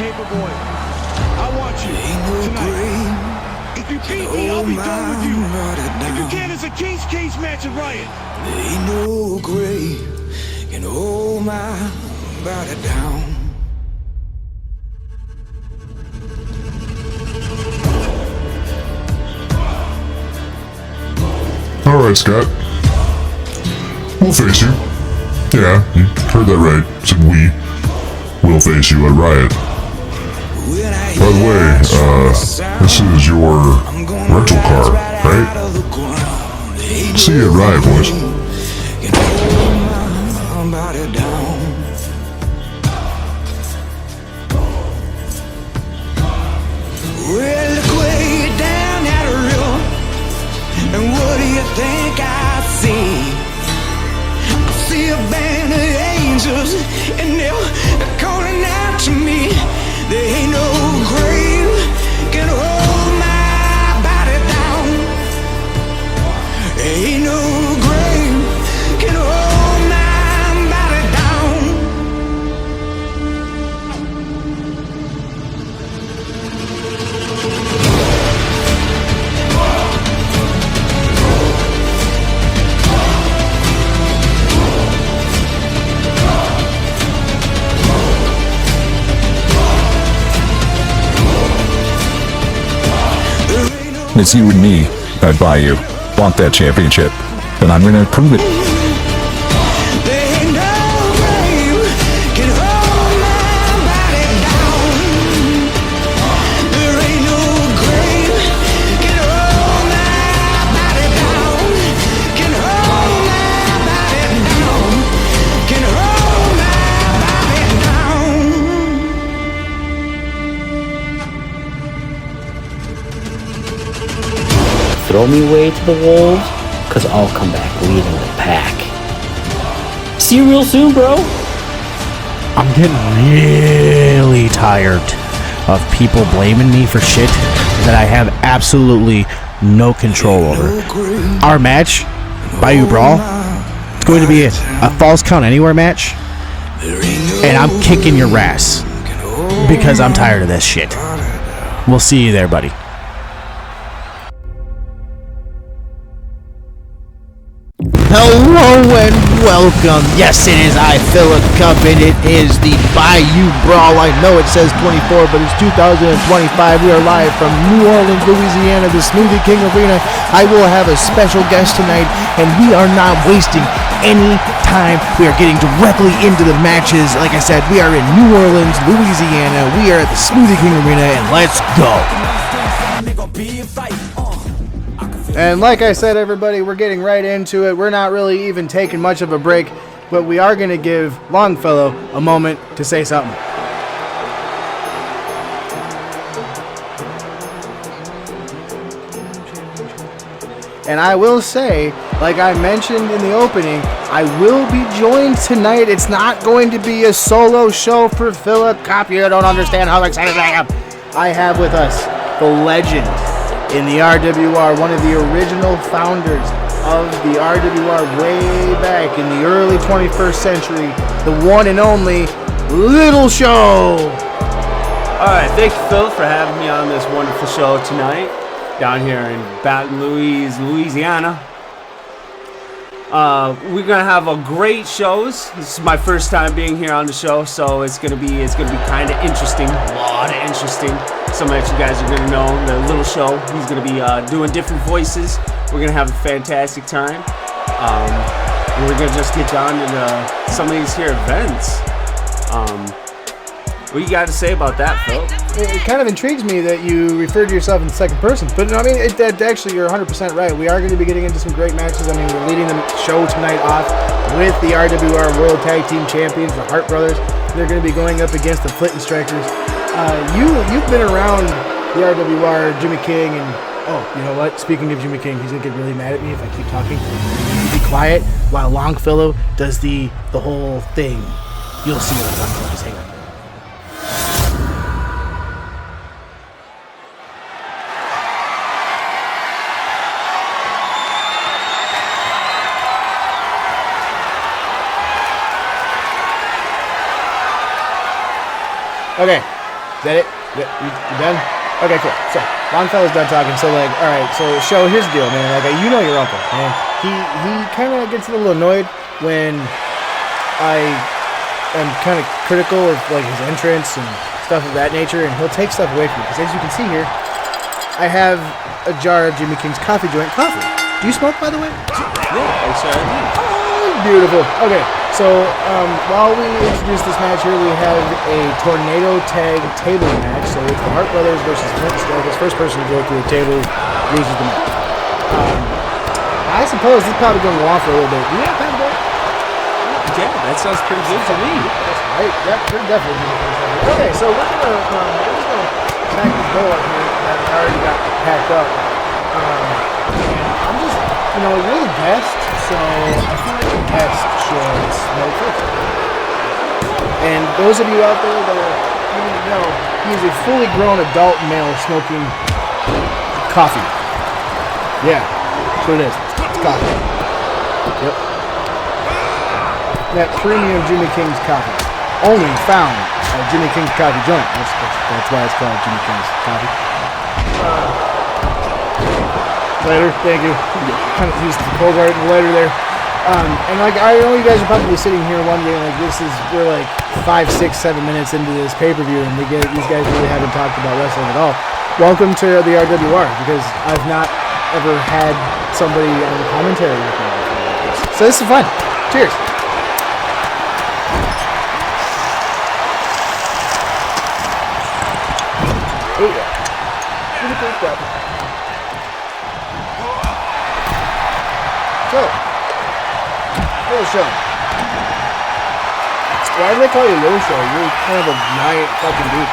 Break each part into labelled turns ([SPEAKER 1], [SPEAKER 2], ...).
[SPEAKER 1] Paperboy, I want you tonight. If you beat me, I'll be done with you. If you can, it's a case match at Riot.
[SPEAKER 2] There ain't no grave can hold my body down.
[SPEAKER 3] Alright, Scott. We'll face you. Yeah, you heard that right. I said we will face you at Riot. By the way, this is your rental car, right? See you at Riot, boys.
[SPEAKER 2] Well, look way down that river, and what do you think I see? I see a band of angels, and they're calling out to me. There ain't no grave can hold my body down. There ain't no grave can hold my body down.
[SPEAKER 4] It's you and me at Bayou. Want that championship, and I'm gonna prove it.
[SPEAKER 2] There ain't no grave can hold my body down. There ain't no grave can hold my body down. Can hold my body down. Can hold my body down.
[SPEAKER 5] Throw me away to the wolves, cause I'll come back leading the pack. See you real soon, bro.
[SPEAKER 6] I'm getting really tired of people blaming me for shit that I have absolutely no control over. Our match, Bayou Brawl, it's going to be a false count anywhere match, and I'm kicking your ass because I'm tired of this shit. We'll see you there, buddy. Hello and welcome. Yes, it is I, Philip Cup, and it is the Bayou Brawl. I know it says 24, but it's 2025. We are live from New Orleans, Louisiana, the Smoothie King Arena. I will have a special guest tonight, and we are not wasting any time. We are getting directly into the matches. Like I said, we are in New Orleans, Louisiana. We are at the Smoothie King Arena, and let's go. And like I said, everybody, we're getting right into it. We're not really even taking much of a break, but we are going to give Longfellow a moment to say something. And I will say, like I mentioned in the opening, I will be joined tonight. It's not going to be a solo show for Philip Cop. You don't understand how excited I am. I have with us the legend in the RWR, one of the original founders of the RWR way back in the early 21st century, the one and only Little Show.
[SPEAKER 7] All right, thank you, Phil, for having me on this wonderful show tonight down here in Baton Rouge, Louisiana. We're gonna have a great shows. This is my first time being here on the show, so it's gonna be kind of interesting. A lot of interesting. Some of you guys are gonna know the Little Show. He's gonna be doing different voices. We're gonna have a fantastic time. And we're gonna just get down into some of these here events. What do you got to say about that, Phil?
[SPEAKER 6] It kind of intrigues me that you refer to yourself in the second person, but I mean, actually, you're 100% right. We are going to be getting into some great matches. I mean, we're leading the show tonight off with the RWR World Tag Team Champions, the Hart Brothers. They're going to be going up against the Flint Strikers. You've been around the RWR, Jimmy King, and you know what? Speaking of Jimmy King, he's going to get really mad at me if I keep talking. Be quiet while Longfellow does the whole thing. You'll see what I'm talking about. Just hang on. Okay, Is that it? You done? Okay, cool. So, Longfellow's done talking. So, like, all right. So, Show, here's the deal, man. Like, you know your uncle, man. He kind of gets a little annoyed when I am kind of critical of like his entrance and stuff of that nature, and he'll take stuff away from me. Because as you can see here, I have a jar of Jimmy King's coffee joint coffee. Do you smoke, by the way?
[SPEAKER 7] Yeah, actually, I do.
[SPEAKER 6] Oh, beautiful. Okay, so while we introduce this match here, we have a tornado tag table match. So it's the Hart Brothers versus Flint. This first person to go through the table loses the match. I suppose this is probably going to go on for a little bit. Do you have time, boy?
[SPEAKER 7] Yeah, that sounds pretty good to me.
[SPEAKER 6] That's right. Yep, we're definitely doing it. Okay, so we're just gonna pack this bowl up here that I already got packed up. And I'm just, you're the guest, so I feel like the guest should smoke first. And those of you out there that are, you need to know, he is a fully grown adult male smoking coffee. Yeah, that's what it is. It's coffee. Yep. That premium Jimmy King's coffee. Only found at Jimmy King's Coffee Joint. That's why it's called Jimmy King's Coffee. Lighter, thank you. Kind of used the cold right in the lighter there. And like, I know you guys are probably sitting here wondering, like, we're like 5, 6, 7 minutes into this pay-per-view, and these guys really haven't talked about wrestling at all. Welcome to the RWR, because I've not ever had somebody on the commentary with me before. So this is fun. Cheers. Oh yeah. So, Little Show. Why do they call you Little Show? You're kind of a giant fucking dude.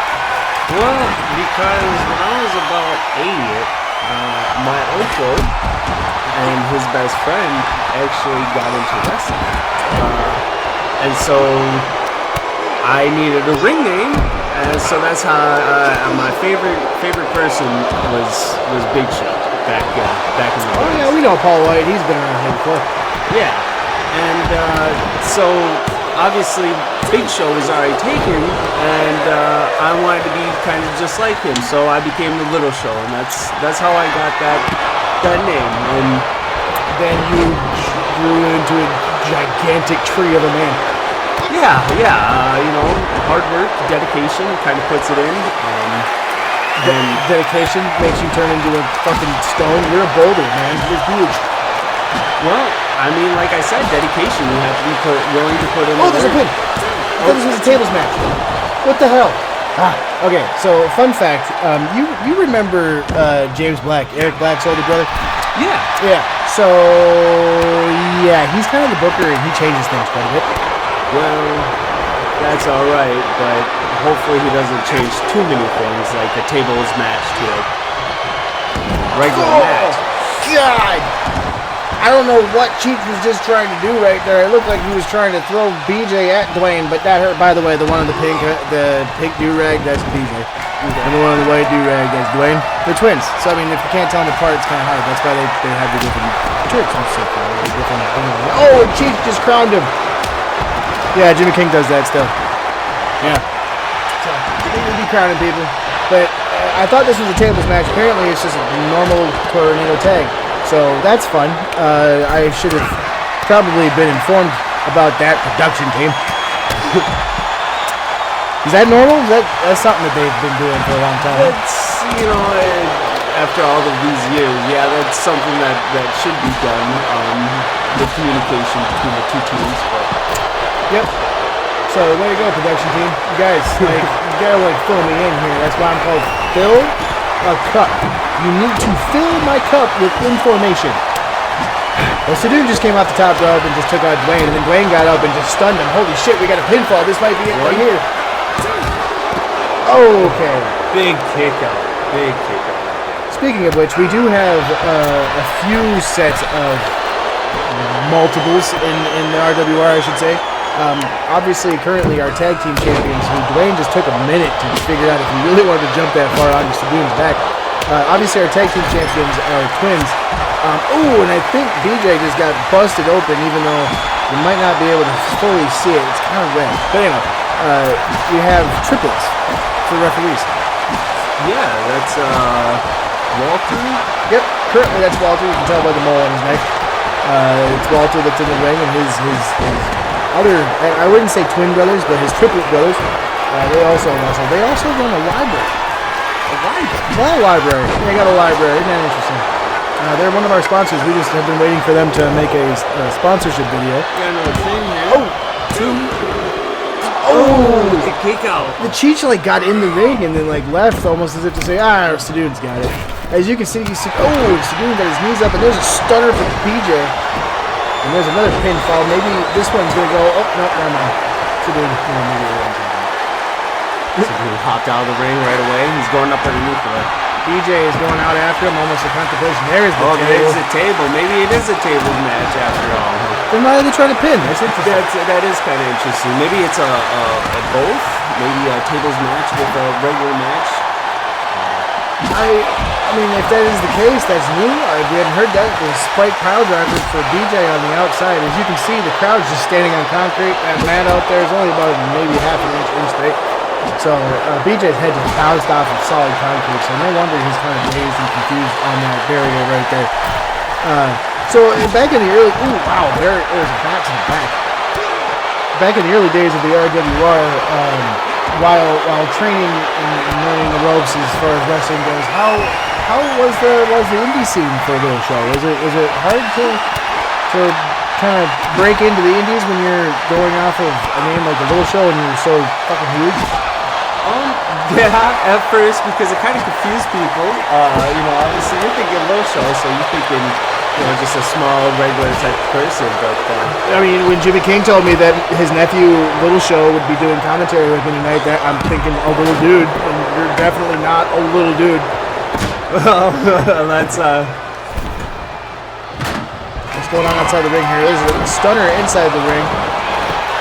[SPEAKER 7] Well, because when I was about 8, my uncle and his best friend actually got into wrestling. And so I needed a ring name, and so that's how my favorite person was Big Show back in the day.
[SPEAKER 6] Oh yeah, we know Paul White. He's been around here before.
[SPEAKER 7] Yeah, and so obviously Big Show was already taken, and I wanted to be kind of just like him, so I became the Little Show, and that's how I got that name. And
[SPEAKER 6] then you grew into a gigantic tree of a man.
[SPEAKER 7] Yeah, hard work, dedication kind of puts it in, and
[SPEAKER 6] dedication makes you turn into a fucking stone. You're a boulder, man. You're huge.
[SPEAKER 7] Well, I mean, like I said, dedication. You have to be willing to put in.
[SPEAKER 6] Oh, there's a pin. I thought this was a tables match. What the hell? Okay. So, fun fact. You remember James Black, Eric Black's older brother?
[SPEAKER 7] Yeah.
[SPEAKER 6] Yeah. So, yeah, he's kind of the booker, and he changes things quite a bit.
[SPEAKER 7] Well, that's all right, but hopefully he doesn't change too many things, like a tables match to a regular match.
[SPEAKER 6] God! I don't know what Cheech was just trying to do right there. It looked like he was trying to throw BJ at Dwayne, but that hurt. By the way, the one in the pink do-rag, that's BJ. Okay. And the one in the white do-rag, that's Dwayne. They're twins. So, I mean, if you can't tell them apart, it's kind of hard. That's why they have the different shirts and stuff. Oh, and Cheech just crowned him. Yeah, Jimmy King does that still. Yeah. So, he would be crowning people. But I thought this was a tables match. Apparently, it's just a normal tornado tag. So that's fun. I should have probably been informed about that production team. Is that normal? That's something that they've been doing for a long time.
[SPEAKER 7] It's, after all of these years, yeah, that's something that should be done. The communication between the two teams. But.
[SPEAKER 6] Yep. So way to go, production team. You guys, you gotta fill me in here. That's why I'm called Fill a Cup. You need to fill my cup with information. Well, Sadoon just came off the top rope and just took out Dwayne, and then Dwayne got up and just stunned him. Holy shit, we got a pinfall. This might be it right here. Okay.
[SPEAKER 7] Big kick out. Big kick out.
[SPEAKER 6] Speaking of which, we do have a few sets of multiples in the RWR, I should say. Obviously, currently our tag team champions, who Dwayne just took a minute to figure out if he really wanted to jump that far on Sadoon's back. Obviously, our tag team champions are twins. And I think BJ just got busted open, even though you might not be able to fully see it. It's kind of red. But anyway, we have triplets for referees.
[SPEAKER 7] Yeah, that's Walter.
[SPEAKER 6] Yep, currently that's Walter. You can tell by the mole on his neck. It's Walter that's in the ring, and his other, I wouldn't say twin brothers, but his triplet brothers, they also wrestle. They also run a library. A library. They got a library. Isn't that interesting? They're one of our sponsors. We just have been waiting for them to make a sponsorship video.
[SPEAKER 7] Got another thing here.
[SPEAKER 6] Oh!
[SPEAKER 7] Two.
[SPEAKER 6] Oh!
[SPEAKER 7] The kick out.
[SPEAKER 6] The Cheech like got in the ring and then like left almost as if to say, Sadoon's got it. As you can see, Sadoon got his knees up, and there's a stunner for BJ. And there's another pinfall. Maybe this one's gonna go. Oh no, never mind. Sadoon
[SPEAKER 7] hopped out of the ring right away. He's going up underneath the
[SPEAKER 6] BJ is going out after him, almost a contemplation. There's the table.
[SPEAKER 7] There's the table. Maybe it is a tables match after all.
[SPEAKER 6] Then why are they trying to pin? That's interesting.
[SPEAKER 7] That is kind of interesting. Maybe it's a both. Maybe a tables match with a regular match.
[SPEAKER 6] I mean, if that is the case, that's new. We hadn't heard that. The spike pile driver for BJ on the outside. As you can see, the crowd's just standing on concrete. That mat out there is only about maybe half an inch thick. So BJ's head just bounced off of solid concrete. So no wonder he's kind of dazed and confused on that barrier right there. So back in the early, there is a bat to the back. Back in the early days of the RWR, while training and learning the ropes as far as wrestling goes, how was the indie scene for a little show? Was it hard to kind of break into the indies when you're going off of a name like the Little Show and you're so fucking huge?
[SPEAKER 7] Yeah, at first, because it kind of confused people. Obviously you're thinking Little Show, so you're thinking, just a small, regular type of person. But
[SPEAKER 6] I mean, when Jimmy King told me that his nephew Little Show would be doing commentary with me tonight, that I'm thinking a little dude, and you're definitely not a little dude.
[SPEAKER 7] Well, that's
[SPEAKER 6] what's going on outside the ring here? There's a stunner inside the ring.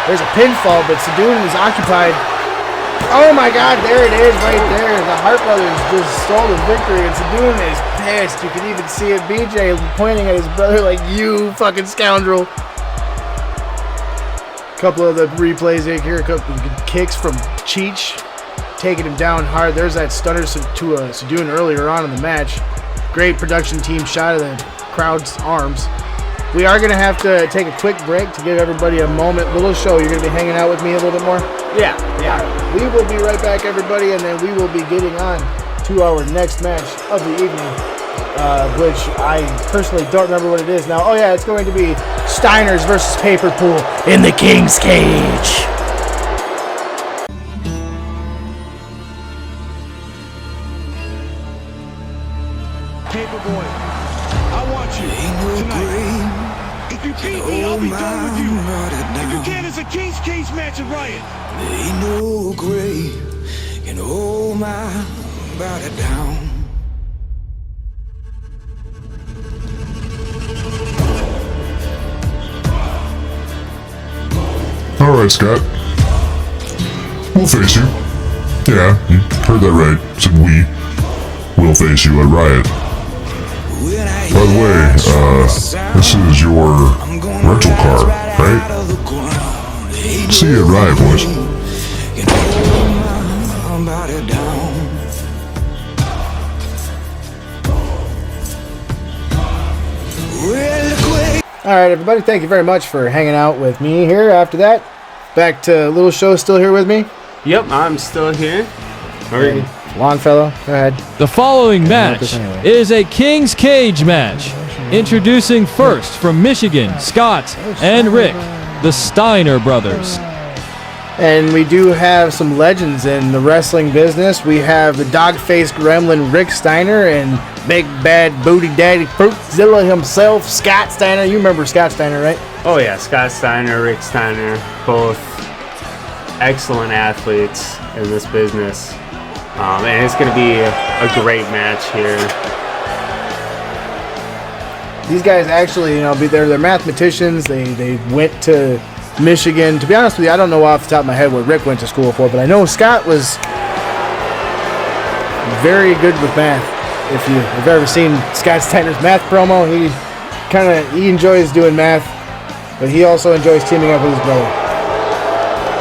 [SPEAKER 6] There's a pinfall, but Sadoon is occupied. Oh my God, there it is right there. The Hart Brothers just stole the victory, and Sadoon is pissed. You can even see it. BJ pointing at his brother like, you fucking scoundrel. Couple of the replays here, a couple of kicks from Cheech, taking him down hard. There's that stunner to Sadoon earlier on in the match. Great production team shot of the crowd's arms. We are going to have to take a quick break to give everybody a moment. Little Show, you're going to be hanging out with me a little bit more?
[SPEAKER 7] Yeah.
[SPEAKER 6] We will be right back, everybody, and then we will be getting on to our next match of the evening, which I personally don't remember what it is now. Oh, yeah, it's going to be Steiners versus Paperpool in the King's Cage.
[SPEAKER 1] Paperboy, I want you tonight. If you beat me, I'll be done with you. If you can, it's a King's Cage match at Riot.
[SPEAKER 2] Ain't no grave can hold my body down.
[SPEAKER 3] Alright, Scott. We'll face you. Yeah, you heard that right. Said we will face you at Riot. By the way, this is your rental car, right? See you at Riot, boys.
[SPEAKER 6] Alright, everybody, thank you very much for hanging out with me here. After that, back to Little Show, still here with me.
[SPEAKER 7] Yep, I'm still here.
[SPEAKER 6] Hey, Longfellow, go ahead.
[SPEAKER 8] The following match is a King's Cage match. Introducing first from Michigan, Scott and Rick, the Steiner brothers.
[SPEAKER 6] And we do have some legends in the wrestling business. We have the dog-faced gremlin Rick Steiner and big bad booty daddy Fruitzilla himself, Scott Steiner. You remember Scott Steiner, right?
[SPEAKER 7] Oh yeah, Scott Steiner, Rick Steiner, both excellent athletes in this business. And it's going to be a great match here.
[SPEAKER 6] These guys actually, they're mathematicians. They went to Michigan. To be honest with you, I don't know off the top of my head what Rick went to school for, but I know Scott was very good with math. If you've ever seen Scott Steiner's math promo, he enjoys doing math, but he also enjoys teaming up with his brother.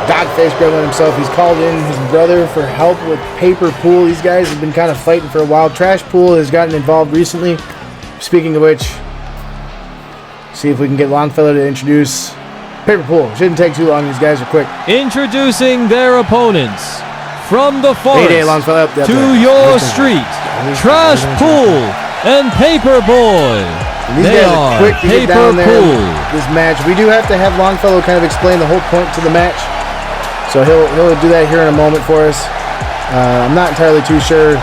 [SPEAKER 6] Dogface Gremlin himself. He's called in his brother for help with Paperpool. These guys have been kind of fighting for a while. Trash Pool has gotten involved recently. Speaking of which, see if we can get Longfellow to introduce Paperpool. Shouldn't take too long. These guys are quick.
[SPEAKER 8] Introducing their opponents from the forest
[SPEAKER 6] Longfellow,
[SPEAKER 8] to your street, Trash Pool and Paperboy.
[SPEAKER 6] These
[SPEAKER 8] They
[SPEAKER 6] guys are
[SPEAKER 8] are
[SPEAKER 6] quick to get down there
[SPEAKER 8] Paperpool.
[SPEAKER 6] with this match. We do have to have Longfellow kind of explain the whole point to the match. So he'll do that here in a moment for us. I'm not entirely too sure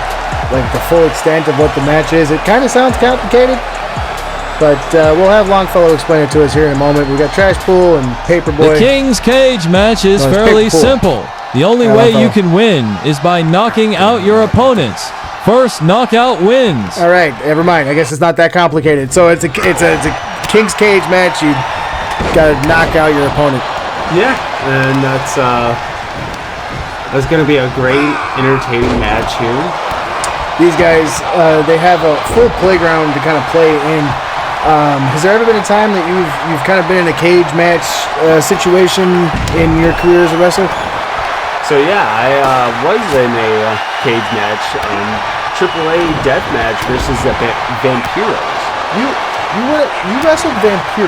[SPEAKER 6] like the full extent of what the match is. It kind of sounds complicated, but we'll have Longfellow explain it to us here in a moment. We've got Trash Pool and Paperboy.
[SPEAKER 8] The King's Cage match is
[SPEAKER 6] No, it's
[SPEAKER 8] fairly
[SPEAKER 6] Paperpool.
[SPEAKER 8] simple. The only
[SPEAKER 6] Yeah,
[SPEAKER 8] way
[SPEAKER 6] Longfellow.
[SPEAKER 8] you can win is by knocking out your opponents. First knockout wins.
[SPEAKER 6] All right, never mind. I guess it's not that complicated. So it's a King's Cage match. You got to knock out your opponent.
[SPEAKER 7] Yeah, and that's going to be a great, entertaining match here.
[SPEAKER 6] These guys, they have a full playground to kind of play in. Has there ever been a time that you've kind of been in a cage match situation in your career as a wrestler?
[SPEAKER 7] So yeah, I was in a cage match, AAA death match versus the Vampiros.
[SPEAKER 6] You wrestled Vampiro,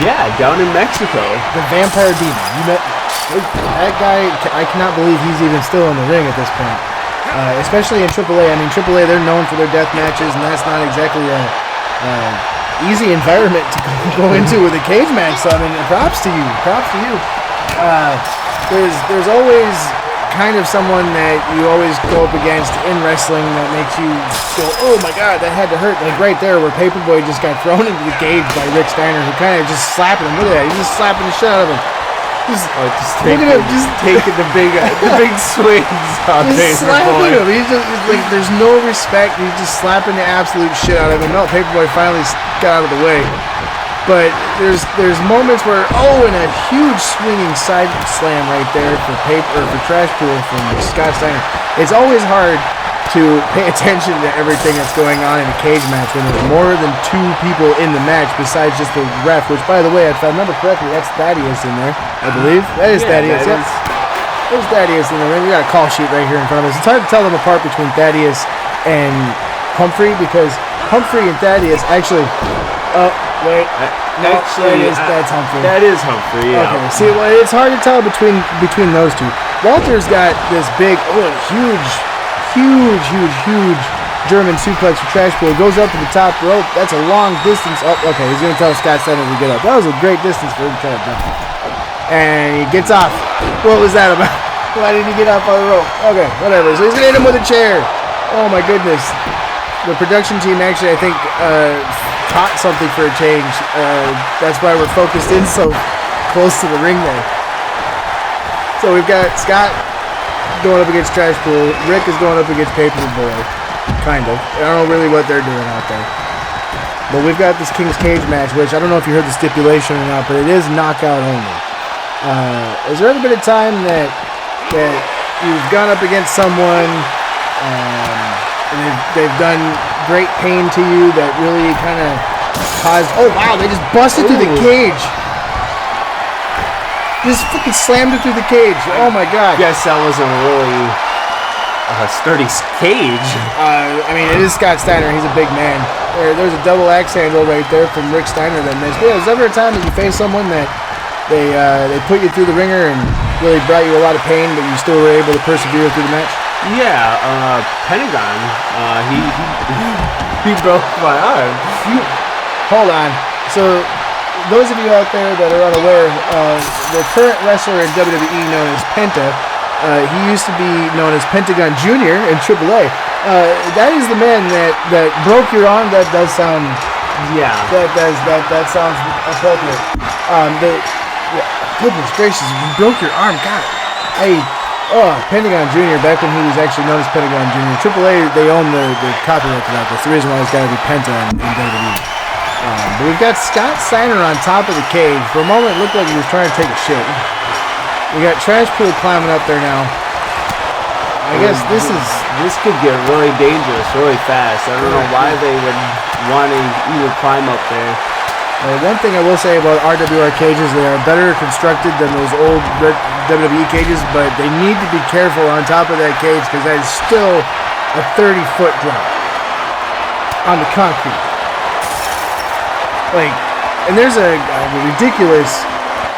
[SPEAKER 7] Yeah, down in Mexico.
[SPEAKER 6] the vampire demon. You met that guy. I cannot believe he's even still in the ring at this point. Especially in AAA. I mean, AAA, they're known for their death matches, and that's not exactly a easy environment to go into with a cage match. So I mean, props to you. Props to you. There's always kind of someone that you always go up against in wrestling that makes you go, oh my god, that had to hurt. Like right there where Paperboy just got thrown into the cage by Rick Steiner, who kind of just slapping him. Look at that, he's just slapping the shit out of him. Just look at him, just
[SPEAKER 7] taking the big swings on
[SPEAKER 6] just slapping him. He's like, there's no respect. He's just slapping the absolute shit out of him. No, Paperboy finally got out of the way. But there's moments where and a huge swinging side slam right there for Trash Pool from Scott Steiner. It's always hard to pay attention to everything that's going on in a cage match when there's more than two people in the match besides just the ref. Which, by the way, if I remember correctly, that's Thaddeus in there. I believe that is Thaddeus. Yep. There's Thaddeus in the ring. We got a call sheet right here in front of us. It's hard to tell them apart between Thaddeus and Humphrey because Humphrey and Thaddeus actually. Wait.
[SPEAKER 7] Actually,
[SPEAKER 6] that's Humphrey.
[SPEAKER 7] That is Humphrey. Yeah.
[SPEAKER 6] Okay. See, well, it's hard to tell between those two. Walter's got this big, huge German suplex for Trash Pool. Goes up to the top rope. That's a long distance up. Okay, he's gonna tell Scott Steiner to get up. That was a great distance for him to try to jump. And he gets off. What was that about? Why didn't he get off on the rope? Okay, whatever. So he's gonna hit him with a chair. Oh my goodness. The production team actually, I think, taught something for a change. That's why we're focused in so close to the ring there. So we've got Scott going up against Trash Pool. Rick is going up against Paperboy. Kind of. I don't know really what they're doing out there. But we've got this King's Cage match, which I don't know if you heard the stipulation or not, but it is knockout only. Has there ever been a time that you've gone up against someone and they've done great pain to you that really kind of caused... Oh, wow, they just busted through the cage. Just fucking slammed it through the cage. Oh, my God.
[SPEAKER 7] Guess that wasn't really a sturdy cage.
[SPEAKER 6] I mean, it is Scott Steiner. He's a big man. There's a double axe handle right there from Rick Steiner that missed. Yeah, is there ever a time that you face someone that they put you through the ringer and really brought you a lot of pain, but you still were able to persevere through the match?
[SPEAKER 7] Yeah, Pentagon. He broke my arm.
[SPEAKER 6] Hold on. So, those of you out there that are unaware, the current wrestler in WWE known as Penta, he used to be known as Pentagon Jr. in AAA. That is the man that broke your arm. That does sound...
[SPEAKER 7] Yeah.
[SPEAKER 6] That sounds appropriate. Goodness gracious, you broke your arm. God. Pentagon Jr. back when he was actually known as Pentagon Jr. AAA, they own the copyright to that. That's the reason why it's got to be Penta in WWE. But we've got Scott Steiner on top of the cage. For a moment, it looked like he was trying to take a shit. We got Trash Pool climbing up there now. I guess this
[SPEAKER 7] could get really dangerous really fast. I don't know why they would want to even climb up there.
[SPEAKER 6] One thing I will say about RWR cages, they are better constructed than those old WWE cages, but they need to be careful on top of that cage because that is still a 30-foot drop on the concrete. Like, and there's a ridiculous,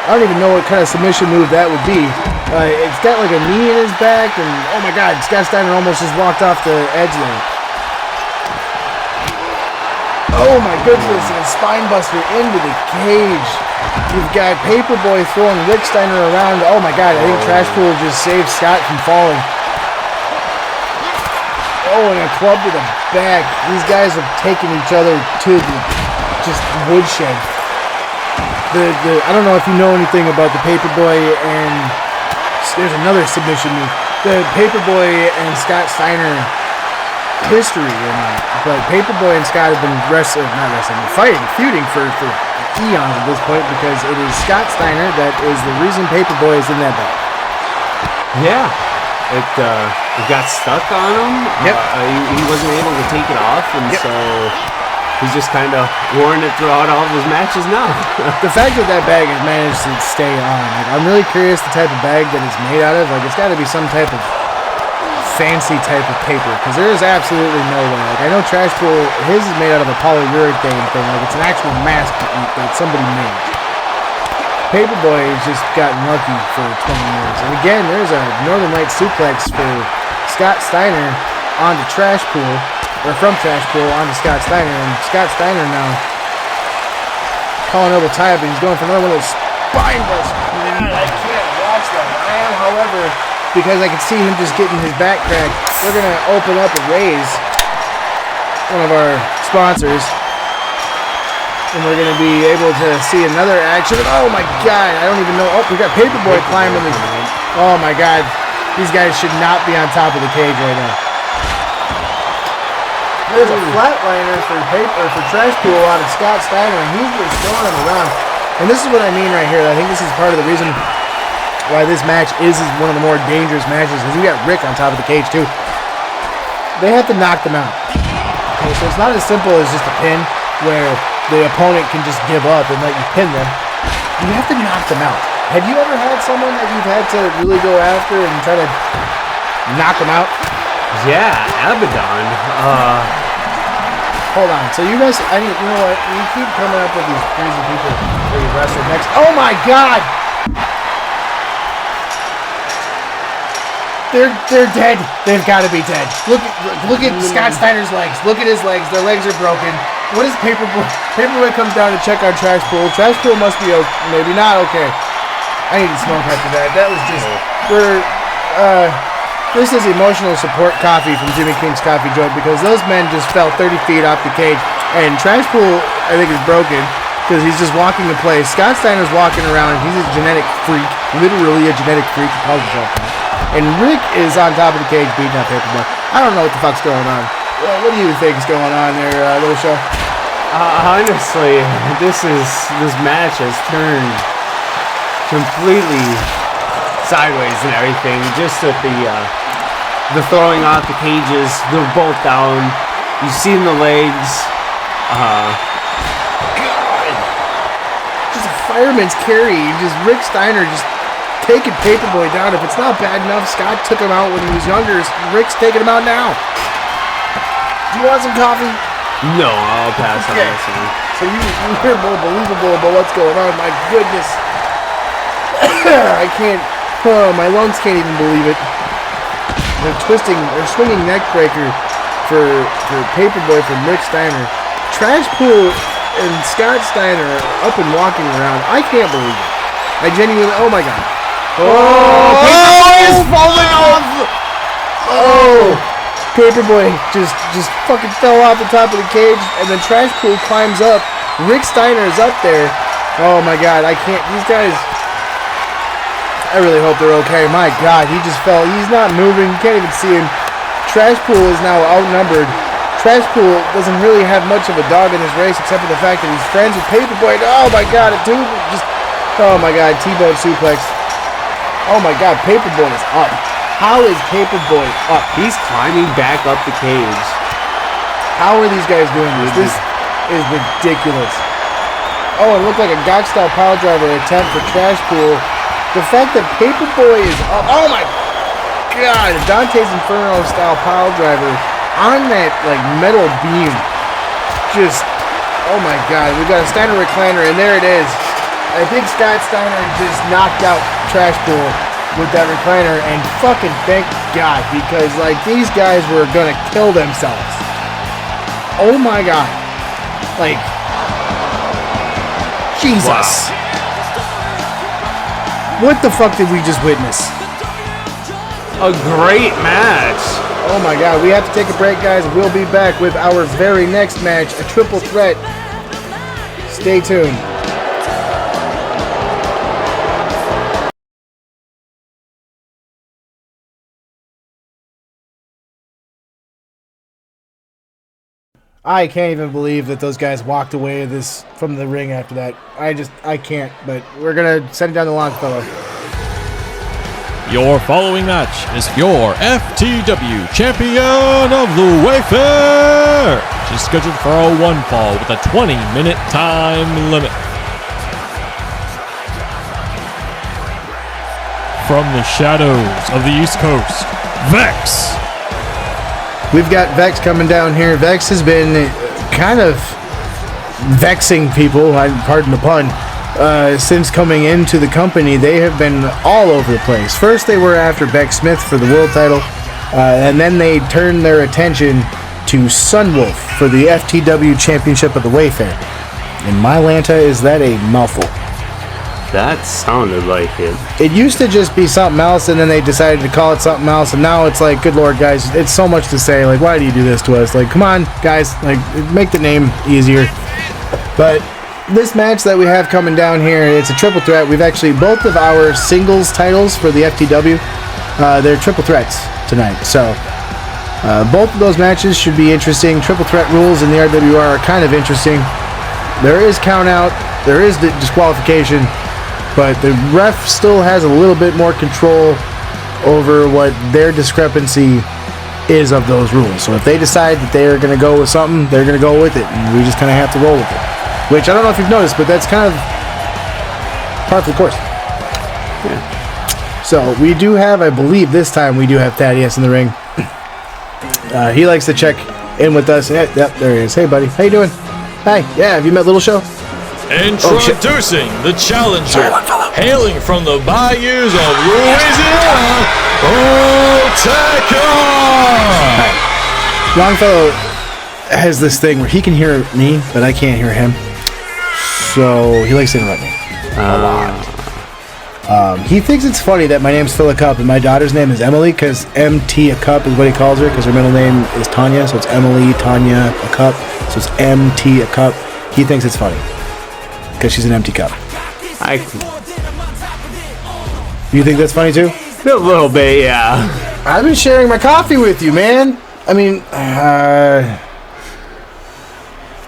[SPEAKER 6] I don't even know what kind of submission move that would be. It's got like a knee in his back, and oh my God, Scott Steiner almost just walked off the edge there. Oh my goodness, and a spine buster into the cage. You've got Paperboy throwing Rick Steiner around. Oh my God, I think Trash Pool just saved Scott from falling. Oh, and a club to the back. These guys are taking each other to the just woodshed. I don't know if you know anything about the Paperboy and there's another submission move. The Paperboy and Scott Steiner history or not, but Paperboy and Scott have been feuding for eons at this point because it is Scott Steiner that is the reason Paperboy is in that bag.
[SPEAKER 7] Yeah, it got stuck on him.
[SPEAKER 6] Yep.
[SPEAKER 7] He wasn't able to take it off, and so he's just kind of worn it throughout all of his matches now.
[SPEAKER 6] The fact that bag has managed to stay on, like, I'm really curious the type of bag that it's made out of. Like, it's got to be some type of fancy type of paper, because there is absolutely no way. Like, I know Trash Pool, his is made out of a polyurethane thing, like it's an actual mask that somebody made. Paperboy has just gotten lucky for 20 years. And again, there's a Northern Light suplex for Scott Steiner onto Trash Pool, or from Trash Pool onto Scott Steiner, and Scott Steiner now calling over tie up, and he's going for another one of those spine busters. God, I can't watch that. I am, however, because I can see him just getting his back cracked. We're going to open up and raise one of our sponsors. And we're going to be able to see another action. Oh my God, I don't even know. Oh, we got Paperboy climbing the... Oh my God, these guys should not be on top of the cage right now. There's a flatliner for Trash Pool out of Scott Steiner, and he's just throwing him around. And this is what I mean right here. I think this is part of the reason why this match is one of the more dangerous matches, because you got Rick on top of the cage too. They have to knock them out. Okay, so it's not as simple as just a pin where the opponent can just give up and let you pin them. You have to knock them out. Have you ever had someone that you've had to really go after and try to knock them out?
[SPEAKER 7] Yeah, Abaddon.
[SPEAKER 6] Hold on. So you guys, you know what? You keep coming up with these crazy people that you wrestle next. Oh my God! They're dead. They've got to be dead. Look at Scott Steiner's legs. Look at his legs. Their legs are broken. What is Paperboy? Paperboy comes down to check on Trash Pool. Trash Pool must be maybe not okay. I need to smoke after that. That was just this is emotional support coffee from Jimmy King's Coffee Joint, because those men just fell 30 feet off the cage, and Trash Pool I think is broken because he's just walking in place. Scott Steiner's walking around, and he's a genetic freak, literally a genetic freak. He calls himself that. And Rick is on top of the cage beating up Paperboy. I don't know what the fuck's going on. What do you think is going on there, little show?
[SPEAKER 7] Honestly, this match has turned completely sideways and everything. Just at the throwing off the cages, they're both down. You've seen the legs.
[SPEAKER 6] God, just a fireman's carry. Just Rick Steiner just taking Paperboy down. If it's not bad enough, Scott took him out when he was younger. Rick's taking him out now. Do you want some coffee?
[SPEAKER 7] No, I'll pass on this one.
[SPEAKER 6] So you're more believable about what's going on. My goodness. I can't. Oh, my lungs can't even believe it. They're swinging neck breaker for Paperboy from Rick Steiner. Trash Pool and Scott Steiner are up and walking around. I can't believe it. I genuinely. Oh my God. Oh, Paperboy is falling off. Oh, Paperboy just fucking fell off the top of the cage, and then Trash Pool climbs up. Rick Steiner is up there. Oh my God, I can't. These guys. I really hope they're okay. My God, he just fell. He's not moving. You can't even see him. Trash Pool is now outnumbered. Trash Pool doesn't really have much of a dog in this race, except for the fact that he's friends with Paperboy. Oh my God, oh my God, T-bone suplex. Oh my God, Paperboy is up. How is Paperboy up?
[SPEAKER 7] He's climbing back up the cage.
[SPEAKER 6] How are these guys doing this? This is ridiculous. Oh, it looked like a gotch-style pile driver attempt for Trash Pool. The fact that Paperboy is up. Oh my God! Dante's Inferno-style pile driver on that like metal beam. Just, oh my God! We got a Steiner recliner, and there it is. I think Scott Steiner just knocked out Trash Pool with that recliner, and fucking thank God, because like these guys were gonna kill themselves. Oh my God! Like, Jesus!
[SPEAKER 7] Wow.
[SPEAKER 6] What the fuck did we just witness?
[SPEAKER 7] A great match.
[SPEAKER 6] Oh my God! We have to take a break, guys. We'll be back with our very next match, a triple threat. Stay tuned. I can't even believe that those guys walked away from the ring after that. I can't, but we're going to send it down to Longfellow.
[SPEAKER 8] Your following match is your FTW Champion of the Wayfair. She's scheduled for a one fall with a 20-minute time limit. From the shadows of the East Coast, Vex.
[SPEAKER 6] We've got Vex coming down here. Vex has been kind of vexing people, pardon the pun, since coming into the company. They have been all over the place. First, they were after Beck Smith for the world title, and then they turned their attention to Sunwolf for the FTW Championship of the Wayfair. In my Lanta, is that a mouthful?
[SPEAKER 5] That sounded like it.
[SPEAKER 6] It used to just be something else, and then they decided to call it something else, and now it's like, good Lord, guys, it's so much to say. Like, why do you do this to us? Like, come on, guys, like, make the name easier. But this match that we have coming down here, it's a triple threat. We've actually, both of our singles titles for the FTW, they're triple threats tonight. So, both of those matches should be interesting. Triple threat rules in the RWR are kind of interesting. There is count out, there is disqualification, but the ref still has a little bit more control over what their discrepancy is of those rules. So if they decide that they're going to go with something, they're going to go with it, and we just kind of have to roll with it. Which, I don't know if you've noticed, but that's kind of part of the course. Yeah. So we do have, I believe this time we do have Thaddeus in the ring. He likes to check in with us. Yep, there he is. Hey, buddy. How you doing? Hi. Yeah, have you met Little Show?
[SPEAKER 8] Introducing the challenger, hailing from the bayous of Louisiana, Otekah!
[SPEAKER 6] Longfellow has this thing where he can hear me, but I can't hear him. So he likes to interrupt me a lot. He thinks it's funny that my name's Phil a Cup and my daughter's name is Emily, because MT a Cup is what he calls her, because her middle name is Tanya, so it's Emily Tanya a Cup, so it's MT a Cup. He thinks it's funny because she's an empty cup. You think that's funny too?
[SPEAKER 7] A little bit, yeah.
[SPEAKER 6] I've been sharing my coffee with you, man. I mean,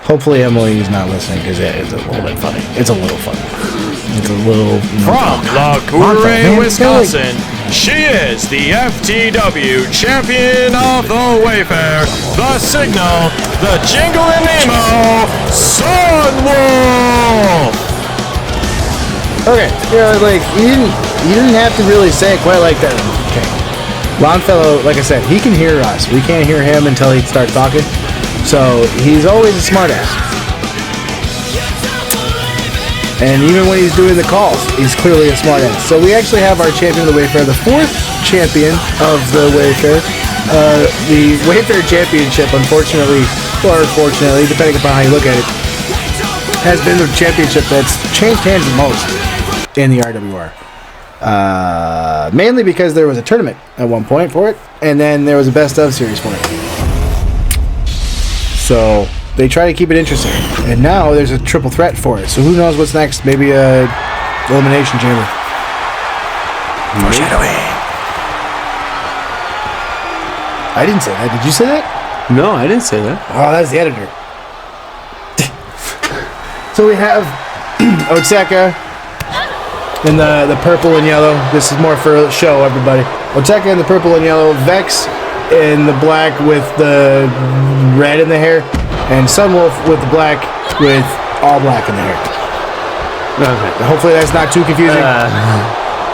[SPEAKER 6] hopefully Emily's not listening, because it's a little bit funny. It's a little funny. It's a little...
[SPEAKER 8] From LaCourre, Wisconsin, she is the FTW Champion of the Wayfair, the Signal, the Jingle and Nemo, Sunwolf!
[SPEAKER 6] Okay, like, you didn't have to really say it quite like that. Okay. Longfellow, like I said, he can hear us. We can't hear him until he starts talking. So, he's always a smartass. And even when he's doing the calls, he's clearly a smartass. So we actually have our champion of the Wayfair, the fourth champion of the Wayfair. The Wayfair Championship, unfortunately, or fortunately, depending upon how you look at it, has been the championship that's changed hands the most in the RWR. Mainly because there was a tournament at one point for it, and then there was a best of series for it. So they try to keep it interesting, and now there's a triple threat for it. So who knows what's next? Maybe a elimination chamber. Foreshadowing. I didn't say that. Did you say that?
[SPEAKER 7] No, I didn't say that.
[SPEAKER 6] Oh, that's the editor. So we have Otekah in the purple and yellow. This is more for show, everybody. Otekah in the purple and yellow. Vex in the black with the red in the hair. And Sunwolf with the black with all black in the hair.
[SPEAKER 7] Okay.
[SPEAKER 6] Hopefully that's not too confusing.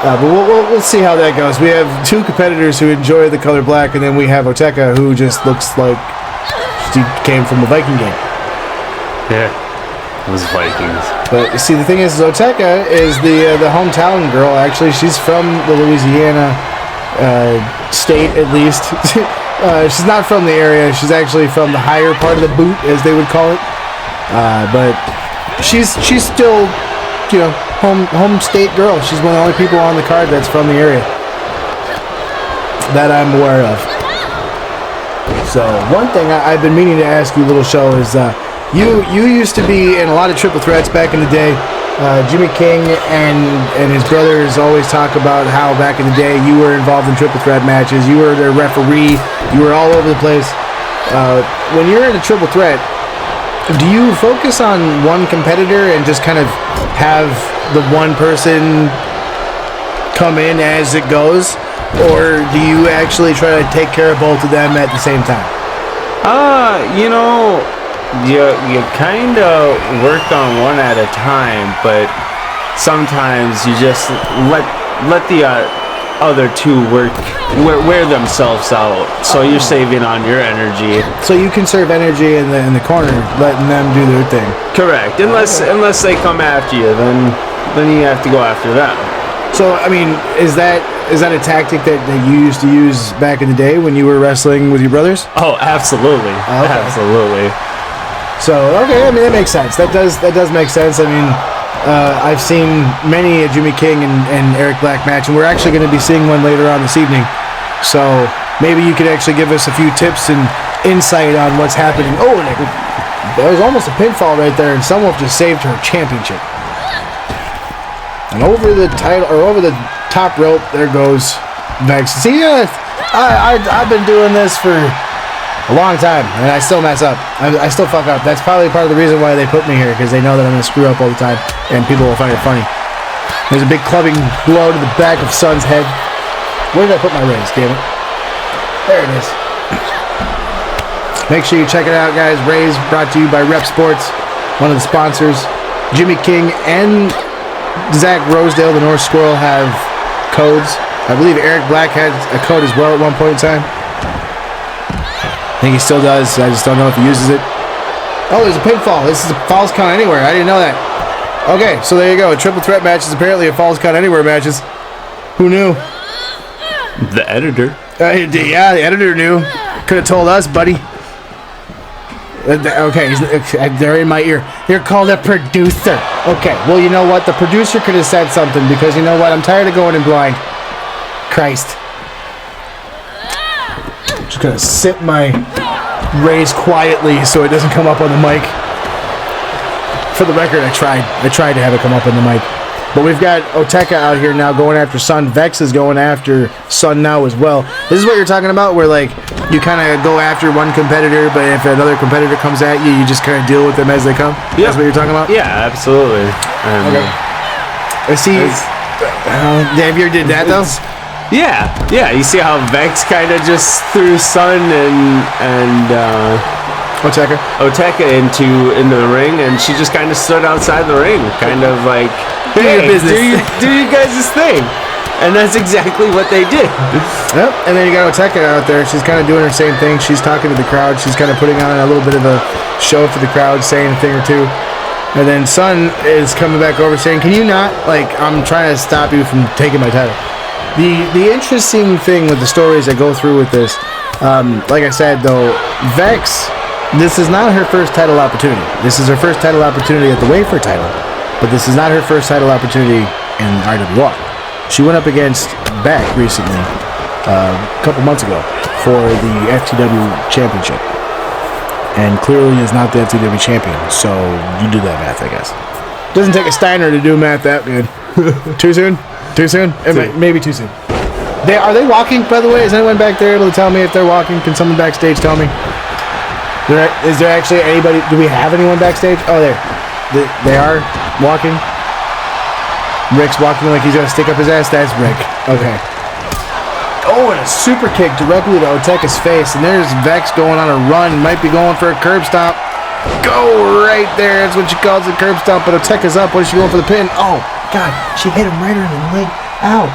[SPEAKER 6] But we'll see how that goes. We have two competitors who enjoy the color black, and then we have Otekah, who just looks like she came from a Viking game.
[SPEAKER 7] Yeah, those Vikings.
[SPEAKER 6] But you see, the thing is Otekah is the hometown girl. Actually, she's from the Louisiana state, at least. She's not from the area. She's actually from the higher part of the boot, as they would call it. But she's still, you know, home state girl. She's one of the only people on the card that's from the area that I'm aware of. So one thing I've been meaning to ask you, little show, is you used to be in a lot of triple threats back in the day. Jimmy King and his brothers always talk about how back in the day you were involved in triple threat matches. You were their referee. You were all over the place. When you're in a triple threat, do you focus on one competitor and just kind of have the one person come in as it goes? Or do you actually try to take care of both of them at the same time?
[SPEAKER 7] You know, you kind of work on one at a time, but sometimes you just let the other two wear themselves out. So you're saving on your energy.
[SPEAKER 6] So you conserve energy in the corner, letting them do their thing.
[SPEAKER 7] Correct. Unless they come after you, then you have to go after them.
[SPEAKER 6] So I mean, is that a tactic that you used to use back in the day when you were wrestling with your brothers?
[SPEAKER 7] Oh, absolutely.
[SPEAKER 6] Okay.
[SPEAKER 7] Absolutely.
[SPEAKER 6] So okay, I mean that makes sense. That does make sense. I mean, I've seen many a Jimmy King and Eric Black match, and we're actually going to be seeing one later on this evening. So maybe you could actually give us a few tips and insight on what's happening. Oh, and there was almost a pinfall right there, and Sunwolf just saved her championship. And over the title, or over the top rope, there goes Vex. See, I've been doing this for a long time, and I still mess up. I still fuck up. That's probably part of the reason why they put me here, because they know that I'm going to screw up all the time, and people will find it funny. There's a big clubbing blow to the back of Sun's head. Where did I put my raise, damn it? There it is. Make sure you check it out, guys. Raise brought to you by Rep Sports, one of the sponsors. Jimmy King and Zach Rosedale, the North Squirrel, have codes. I believe Eric Black had a code as well at one point in time. I think he still does. I just don't know if he uses it. Oh, there's a pinfall. This is a Falls Count Anywhere. I didn't know that. Okay, so there you go. Triple threat match is apparently a Falls Count Anywhere matches. Who knew?
[SPEAKER 7] The editor.
[SPEAKER 6] Yeah, the editor knew. Could have told us, buddy. Okay, they're in my ear. They're called a producer. Okay, well, you know what? The producer could have said something, because you know what? I'm tired of going in blind. Christ. I'm just gonna sip my raise quietly so it doesn't come up on the mic. For the record, I tried to have it come up on the mic. But we've got Otekah out here now going after Sun. Vex is going after Sun now as well. This is what you're talking about, where like you kind of go after one competitor, but if another competitor comes at you, you just kind of deal with them as they come. Yep. That's what you're talking about?
[SPEAKER 7] Yeah, absolutely.
[SPEAKER 6] Okay. I see. Have you ever did that though?
[SPEAKER 7] Yeah. You see how Vex kind of just threw Sun and Otekah into the ring, and she just kind of stood outside the ring, kind of like, hey, do you guys' thing. And that's exactly what they did.
[SPEAKER 6] Yep. And then you got Otekah out there. She's kind of doing her same thing. She's talking to the crowd. She's kind of putting on a little bit of a show for the crowd, saying a thing or two. And then Sun is coming back over saying, can you not, like, I'm trying to stop you from taking my title. The interesting thing with the stories that go through with this, like I said, though, Vex, this is not her first title opportunity. This is her first title opportunity at the Wayfair title, but this is not her first title opportunity in RWR. She went up against Beck recently, a couple months ago, for the FTW championship, and clearly is not the FTW champion, so you do that math, I guess. Doesn't take a Steiner to do math that good. Too soon? Too soon? Maybe too soon. Are they walking, by the way? Is anyone back there able to tell me if they're walking? Can someone backstage tell me? Is there actually anybody? Do we have anyone backstage? Oh, there. They are walking. Rick's walking like he's going to stick up his ass. That's Rick. Okay. Oh, and a super kick directly to Otekah's face. And there's Vex going on a run. Might be going for a curb stop. go right there. That's what she calls it, curb stomp. But Otekah's up. What is she going for the pin? Oh, God. She hit him right on the leg. Ow.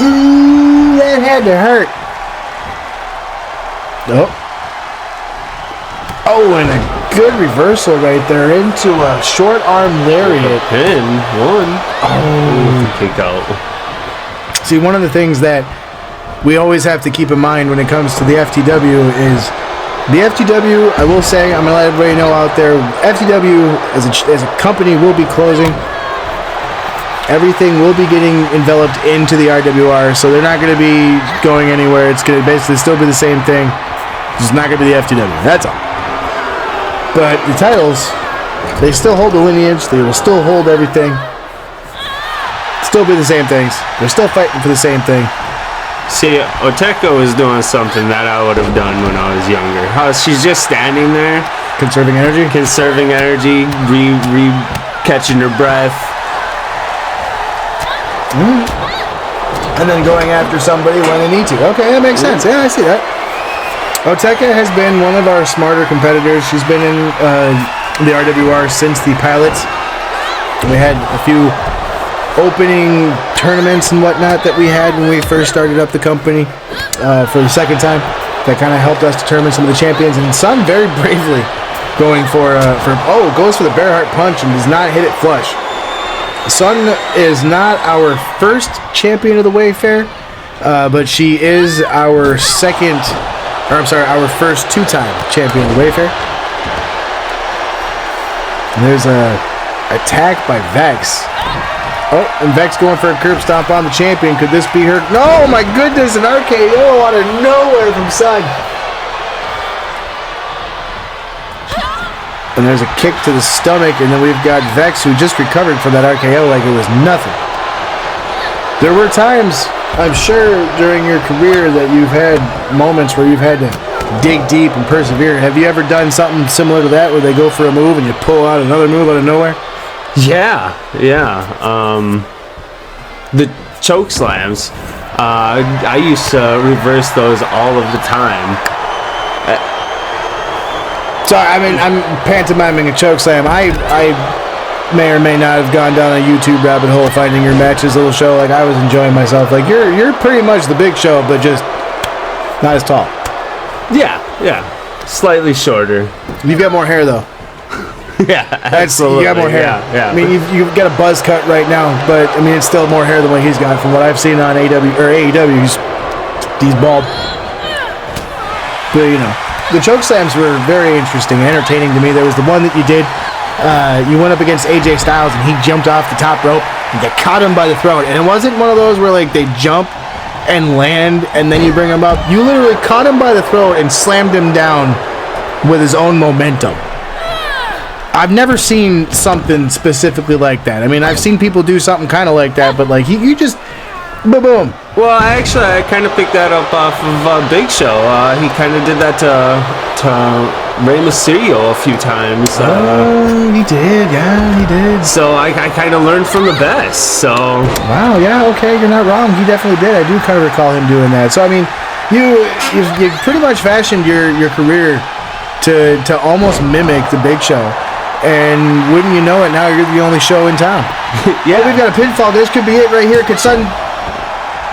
[SPEAKER 6] Ooh, that had to hurt. Oh, and a good reversal right there into a short arm lariat.
[SPEAKER 7] Pin. One. Oh. Kick out.
[SPEAKER 6] See, one of the things that we always have to keep in mind when it comes to the FTW is the FTW, I will say, I'm going to let everybody know out there, FTW as a company will be closing. Everything will be getting enveloped into the RWR, so they're not going to be going anywhere. It's going to basically still be the same thing. It's not going to be the FTW. That's all. But the titles, they still hold the lineage. They will still hold everything. Still be the same things. They're still fighting for the same thing.
[SPEAKER 7] See, Otekah was doing something that I would have done when I was younger. She's just standing there.
[SPEAKER 6] Conserving energy?
[SPEAKER 7] Conserving energy, catching her breath.
[SPEAKER 6] And then going after somebody when they need to. Okay, that makes sense. Yeah, I see that. Otekah has been one of our smarter competitors. She's been in the RWR since the pilot. We had a few opening tournaments and whatnot that we had when we first started up the company for the second time. That kind of helped us determine some of the champions. And Sun very bravely going goes for the bear heart punch and does not hit it flush. Sun is not our first champion of the Wayfair, but she is our our first two-time champion of the Wayfair. And there's a attack by Vex. Oh, and Vex going for a curb stomp on the champion. Could this be her? No, my goodness, an RKO out of nowhere from Sun. And there's a kick to the stomach, and then we've got Vex, who just recovered from that RKO like it was nothing. There were times, I'm sure, during your career that you've had moments where you've had to dig deep and persevere. Have you ever done something similar to that, where they go for a move and you pull out another move out of nowhere?
[SPEAKER 7] Yeah. The choke slams. I used to reverse those all of the time.
[SPEAKER 6] Sorry, I mean, I'm pantomiming a choke slam. I may or may not have gone down a YouTube rabbit hole finding your matches little show. Like, I was enjoying myself. Like, you're pretty much the Big Show, but just not as tall.
[SPEAKER 7] Yeah. Slightly shorter.
[SPEAKER 6] You've got more hair, though.
[SPEAKER 7] Yeah, absolutely.
[SPEAKER 6] You got more hair.
[SPEAKER 7] Yeah.
[SPEAKER 6] I mean, you've got a buzz cut right now, but I mean, it's still more hair than what he's got from what I've seen on AEW. He's bald. But, you know, the choke slams were very interesting and entertaining to me. There was the one that you did. You went up against AJ Styles, and he jumped off the top rope, and they caught him by the throat. And it wasn't one of those where, like, they jump and land, and then you bring him up. You literally caught him by the throat and slammed him down with his own momentum. I've never seen something specifically like that. I mean, I've seen people do something kind of like that, but, like, you just... Boom.
[SPEAKER 7] Well, I kind of picked that up off of Big Show. He kind of did that to Rey Mysterio a few times.
[SPEAKER 6] He did. Yeah, he did.
[SPEAKER 7] So I kind of learned from the best. So
[SPEAKER 6] wow, yeah, okay, you're not wrong. He definitely did. I do kind of recall him doing that. So I mean, you pretty much fashioned your career to almost mimic the Big Show. And wouldn't you know it, now you're the only show in town. Yeah, we've got a pinfall. This could be it right here. Could Sun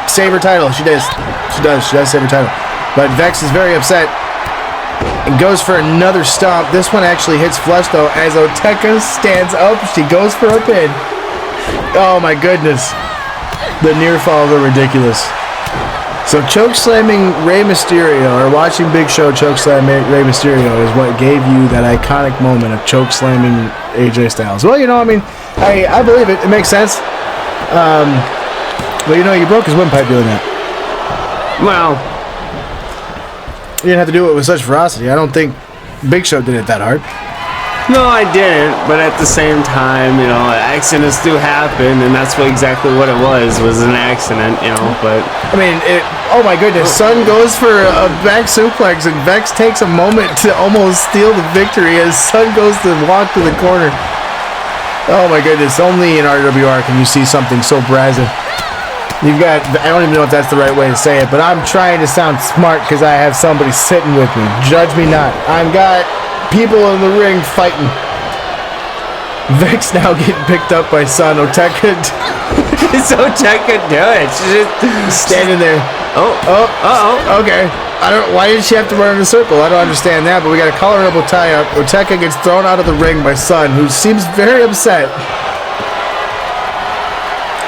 [SPEAKER 6] save her title? She does save her title. But Vex is very upset and goes for another stomp. This one actually hits flush, though, as Otekah stands up. She goes for a pin. Oh, my goodness. The near falls are ridiculous. So choke slamming Rey Mysterio, or watching Big Show choke slam Rey Mysterio, is what gave you that iconic moment of choke slamming AJ Styles. Well, you know, I mean, I believe it. It makes sense. But you know, you broke his windpipe doing that.
[SPEAKER 7] well,
[SPEAKER 6] You didn't have to do it with such ferocity. I don't think Big Show did it that hard.
[SPEAKER 7] no, I didn't. But at the same time, you know, accidents do happen, and that's exactly what it was an accident, you know. But
[SPEAKER 6] I mean, oh my goodness, Sun goes for a back suplex, and Vex takes a moment to almost steal the victory as Sun goes to walk to the corner. Oh my goodness, only in RWR can you see something so brazen. You've got, I don't even know if that's the right way to say it, but I'm trying to sound smart because I have somebody sitting with me. Judge me not. I've got people in the ring fighting. Vex now getting picked up by Sun. Otekah.
[SPEAKER 7] It's Otekah doing it. She's just
[SPEAKER 6] standing there. Okay. I don't. Why did she have to run in a circle? I don't understand that. But we got a collarable tie-up. Otekah gets thrown out of the ring by Sun, who seems very upset.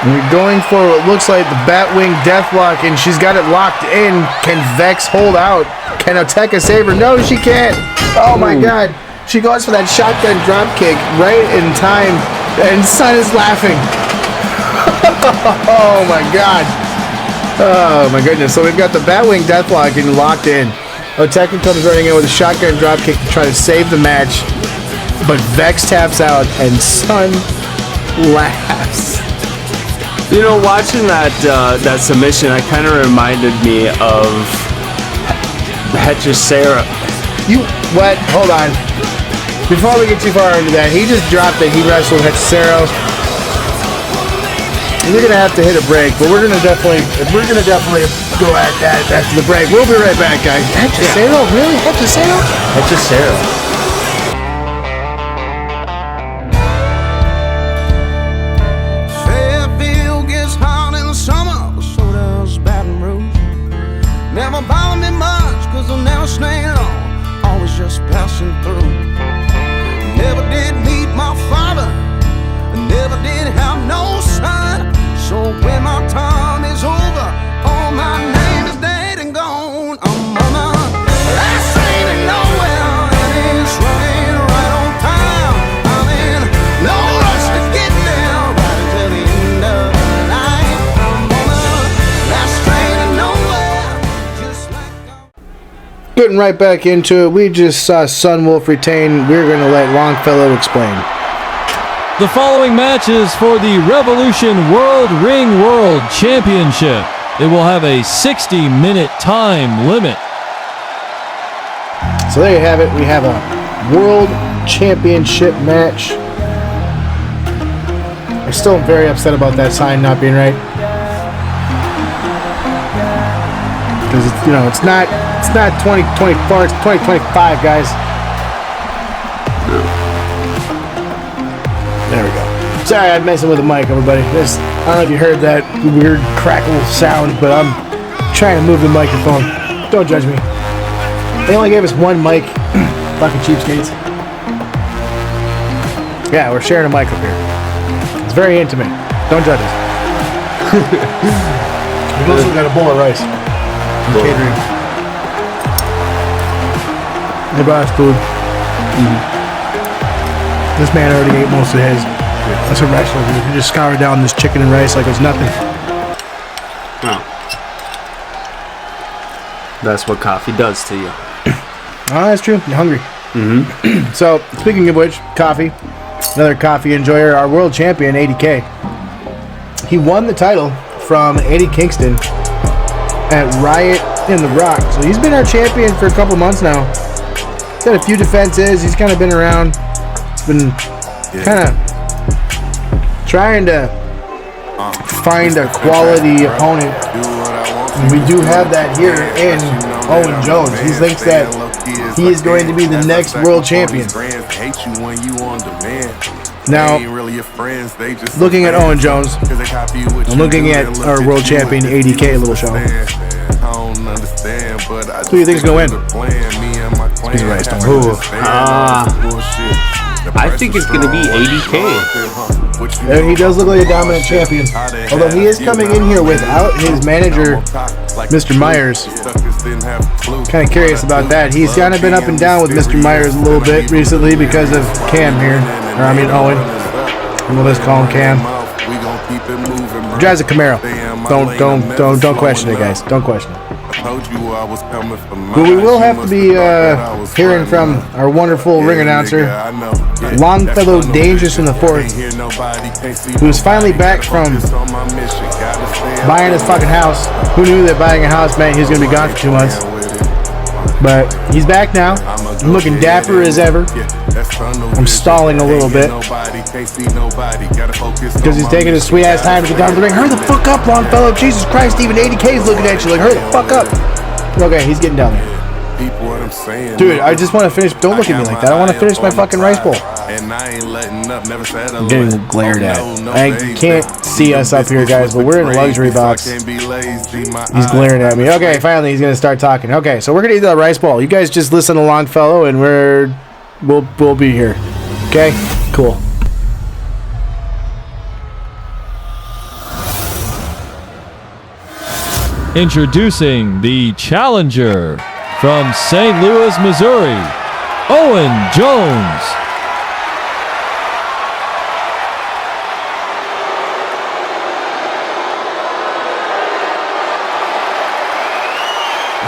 [SPEAKER 6] And we're going for what looks like the Batwing Deathlock, and she's got it locked in. Can Vex hold out? Can Otekah save her? No, she can't. Oh my God. She goes for that shotgun drop kick right in time, and Sun is laughing. Oh my God. Oh my goodness. So we've got the Batwing Deathlock getting locked in. Otekah comes running in with a shotgun drop kick to try to save the match, but Vex taps out and Sun laughs.
[SPEAKER 7] You know, watching that submission, it kind of reminded me of MAscara.
[SPEAKER 6] You what? Hold on. Before we get too far into that, he just dropped that he wrestled MAscara. We're gonna have to hit a break, but we're gonna definitely go at that after the break. We'll be right back, guys. MAscara? Really? MAscara?
[SPEAKER 7] MAscara.
[SPEAKER 2] Fairfield gets hot in the summer, so does Baton Rouge. Never bother me much, cause I'm never staying on, always just passing through. Never did meet my father, never did have no son. So when my time is over, oh, my name is dead and gone. I'm on a last train to nowhere, and it's running right on time. I'm in no rush to get there, right until the end of the night. I'm on a last train to nowhere, just like
[SPEAKER 6] Getting right back into it, we just saw Sunwolf retain. We're going to let Longfellow explain.
[SPEAKER 9] The following match is for the Revolution World Ring World Championship. It will have a 60-minute time limit.
[SPEAKER 6] So there you have it. We have a World Championship match. I still am very upset about that sign not being right. Because it's, you know, it's not 2024, it's 2025, guys. There we go. Sorry, I'm messing with the mic, everybody. I don't know if you heard that weird crackle sound, but I'm trying to move the microphone. Don't judge me. They only gave us one mic. Fucking cheapskates. Yeah, we're sharing a mic up here. It's very intimate. Don't judge us. We've also got a bowl of rice. Catering. They brought us food. This man already ate most of his. That's a wrestler, dude. He just scoured down this chicken and rice like it was nothing.
[SPEAKER 7] Well, that's what coffee does to you.
[SPEAKER 6] Oh, that's true. You're hungry. Mm-hmm. So, speaking of which, coffee. Another coffee enjoyer, our world champion, ADK. He won the title from Eddie Kingston at Riot in the Rock. So he's been our champion for a couple months now. He's had a few defenses. He's kind of been around. Been kind of trying to find a quality opponent, and we do have that here in Owen Jones. He thinks that he is going to be the next world champion. Now, looking at Owen Jones, I'm looking at our world champion ADK a little show. Who do you think is going to win? He's right,
[SPEAKER 7] I think it's going to be ADK.
[SPEAKER 6] He does look like a dominant champion. Although he is coming in here without his manager, Mr. Myers. Kind of curious about that. He's kind of been up and down with Mr. Myers a little bit recently because of Cam here. Or I mean Owen. We'll just call him Cam. He drives a Camaro. Don't question it, guys. Don't question it. But we will have to be hearing from our wonderful ring announcer, Longfellow Dangerous in the Fourth, who is finally back from buying his fucking house. Who knew that buying a house meant he was going to be gone for 2 months? But he's back now. I'm looking dapper as ever. I'm stalling a little bit because he's taking his sweet ass time to get down to the ring. Hurry the fuck up, Longfellow. Jesus Christ, even ADK is looking at you like, hurry the fuck up. Okay, he's getting down there.
[SPEAKER 10] people what I'm saying.
[SPEAKER 6] Dude, I just want to finish. Don't look at me like that. I want to finish my fucking rice bowl.
[SPEAKER 10] And I ain't letting up, never said
[SPEAKER 6] I'm getting glared at. I can't see us up here, guys, but we're in a luxury box. He's glaring at me. Okay, finally he's gonna start talking. Okay, so we're gonna eat that rice bowl. You guys just listen along, fellow, and we'll be here. Okay, cool.
[SPEAKER 9] Introducing the challenger from St. Louis, Missouri, Owen Jones.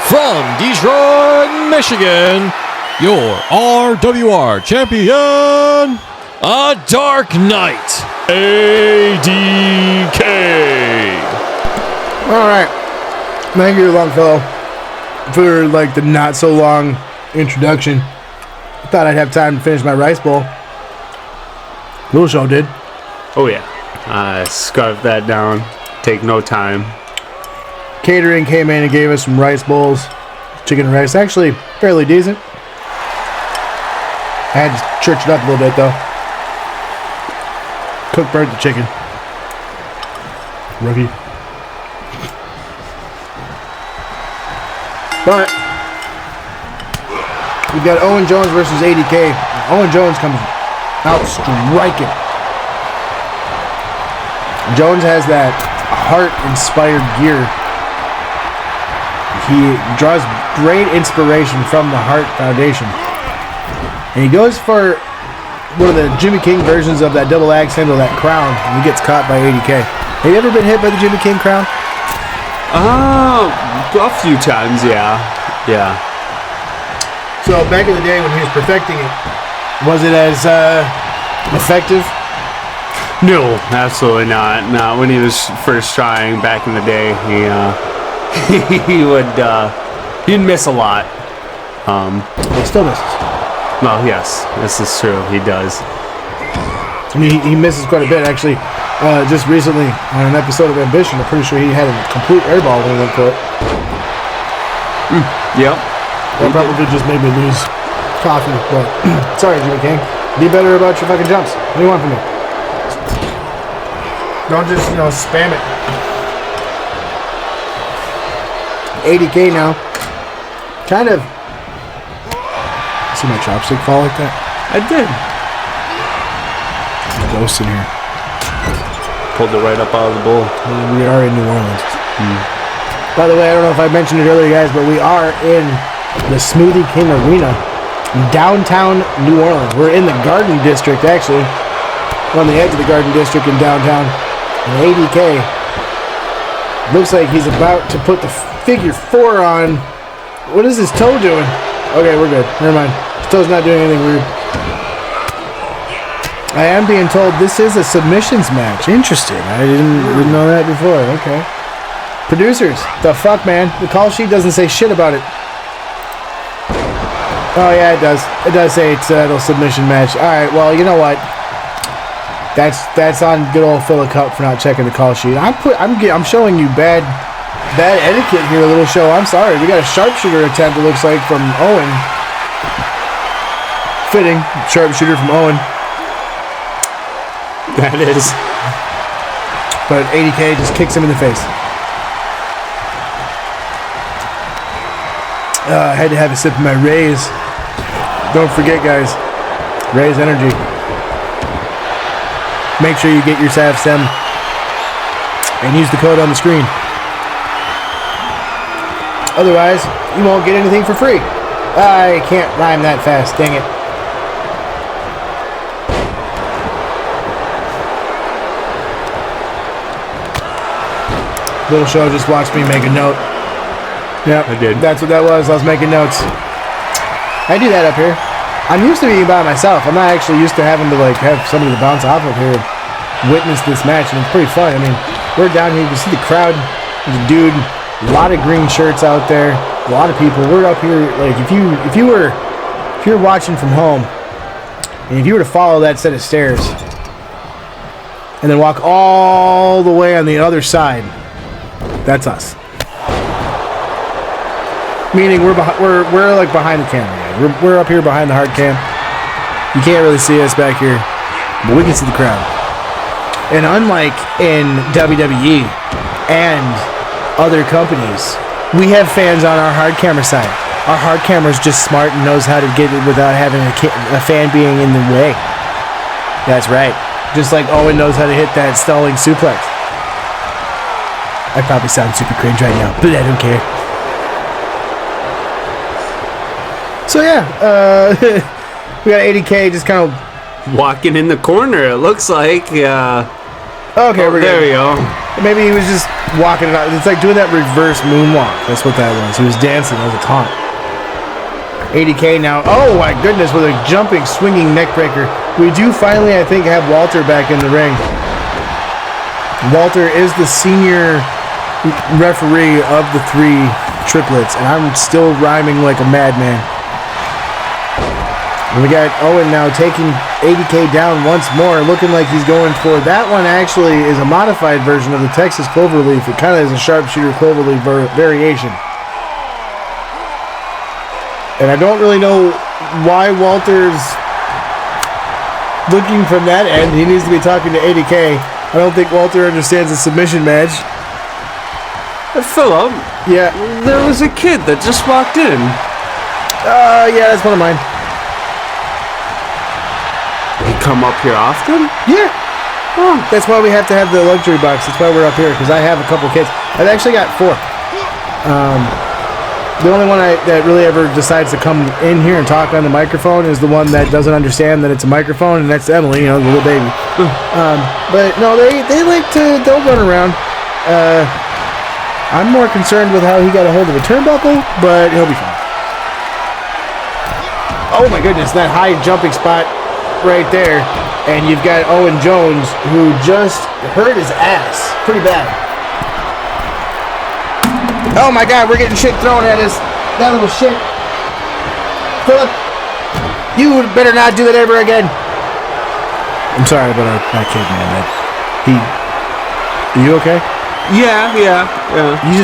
[SPEAKER 11] From Detroit, Michigan, your RWR champion, ADarkKnight, ADK.
[SPEAKER 6] All right. Thank you, Longfellow, for like the not so long introduction. I thought I'd have time to finish my rice bowl. Little show did.
[SPEAKER 7] Oh yeah, scarf that down. Take no time.
[SPEAKER 6] Catering came in and gave us some rice bowls, chicken and rice. Actually, fairly decent. I had to church it up a little bit though. Cook burnt the chicken. Rookie. But we've got Owen Jones versus ADK. Owen Jones comes out striking. Jones has that heart-inspired gear. He draws great inspiration from the Heart Foundation. And he goes for one of the Jimmy King versions of that double axe handle, that crown, and he gets caught by ADK. Have you ever been hit by the Jimmy King crown?
[SPEAKER 7] A few times, yeah.
[SPEAKER 6] So back in the day when he was perfecting it, was it as effective?
[SPEAKER 7] No, absolutely not. Not when he was first trying back in the day. He'd miss a lot.
[SPEAKER 6] He still misses.
[SPEAKER 7] Well, yes, this is true. He does.
[SPEAKER 6] I mean, he misses quite a bit actually. Just recently on an episode of Ambition, I'm pretty sure he had a complete airball when he went for it.
[SPEAKER 7] Yep.
[SPEAKER 6] That probably just made me lose coffee, but sorry, Jimmy King. Be better about your fucking jumps. What do you want from me? Don't just, spam it. 80K now. Kind of. See my chopstick fall like that?
[SPEAKER 7] I did.
[SPEAKER 6] There's a ghost in here.
[SPEAKER 7] Pulled it right up out of the bowl.
[SPEAKER 6] We are in New Orleans. By the way, I don't know if I mentioned it earlier, guys, but we are in the Smoothie King Arena in downtown New Orleans. We're in the Garden District, actually. We're on the edge of the Garden District in downtown. And ADK looks like he's about to put the figure 4 on. What is his toe doing? Okay, we're good. Never mind. His toe's not doing anything weird. I am being told this is a submissions match. Interesting. I didn't know that before. Okay. Producers, the fuck, man? The call sheet doesn't say shit about it. Oh yeah, it does. It does say it's a submission match. All right. Well, you know what? That's on good old Philip Cup for not checking the call sheet. I'm showing you bad etiquette here, a little show. I'm sorry. We got a sharpshooter attempt. It looks like from Owen. Fitting sharpshooter from Owen.
[SPEAKER 7] That is.
[SPEAKER 6] But ADK just kicks him in the face. I had to have a sip of my Rays. Don't forget, guys. Rays Energy. Make sure you get your SAF-STEM and use the code on the screen. Otherwise, you won't get anything for free. I can't rhyme that fast, dang it. Little show just watched me make a note. Yep,
[SPEAKER 7] I did.
[SPEAKER 6] That's what that was. I was making notes. I do that up here. I'm used to being by myself. I'm not actually used to having to have somebody to bounce off of here and witness this match, and it's pretty fun. I mean, we're down here. You can see the crowd. There's a dude, a lot of green shirts out there, a lot of people. We're up here. Like if you were watching from home, and if you were to follow that set of stairs, and then walk all the way on the other side, that's us. Meaning we're like behind the camera. Guys. We're up here behind the hard cam. You can't really see us back here, but we can see the crowd. And unlike in WWE and other companies, we have fans on our hard camera side. Our hard camera is just smart and knows how to get it without having a fan being in the way. That's right. Just like Owen knows how to hit that stalling suplex. I probably sound super cringe right now, but I don't care. So yeah, we got ADK just kind of
[SPEAKER 7] walking in the corner. It looks like.
[SPEAKER 6] Okay,
[SPEAKER 7] we're there. You go.
[SPEAKER 6] Maybe he was just walking it out. It's like doing that reverse moonwalk. That's what that was. He was dancing as a taunt. ADK now. Oh my goodness, with a jumping, swinging neck breaker. We do finally, I think, have Walter back in the ring. Walter is the senior referee of the 3 triplets, and I'm still rhyming like a madman. And we got Owen now taking ADK down once more, looking like he's going for that one. Actually, is a modified version of the Texas Cloverleaf. It kind of is a sharpshooter Cloverleaf variation. And I don't really know why Walter's looking from that end. He needs to be talking to ADK. I don't think Walter understands the submission match.
[SPEAKER 7] Philip,
[SPEAKER 6] yeah,
[SPEAKER 7] there was a kid that just walked in.
[SPEAKER 6] Yeah, that's one of mine.
[SPEAKER 7] You come up here often?
[SPEAKER 6] Yeah. Oh, that's why we have to have the luxury box. That's why we're up here, because I have a couple kids. I've actually got 4. The only one that really ever decides to come in here and talk on the microphone is the one that doesn't understand that it's a microphone, and that's Emily, you know, the little baby. But no, they'll run around. I'm more concerned with how he got a hold of a turnbuckle, but he'll be fine. Oh my goodness, that high jumping spot right there. And you've got Owen Jones, who just hurt his ass pretty bad. Oh my god, we're getting shit thrown at us. That little shit. Philip, you better not do that ever again. I'm sorry about that kid, man. Are you okay?
[SPEAKER 7] Yeah.
[SPEAKER 6] He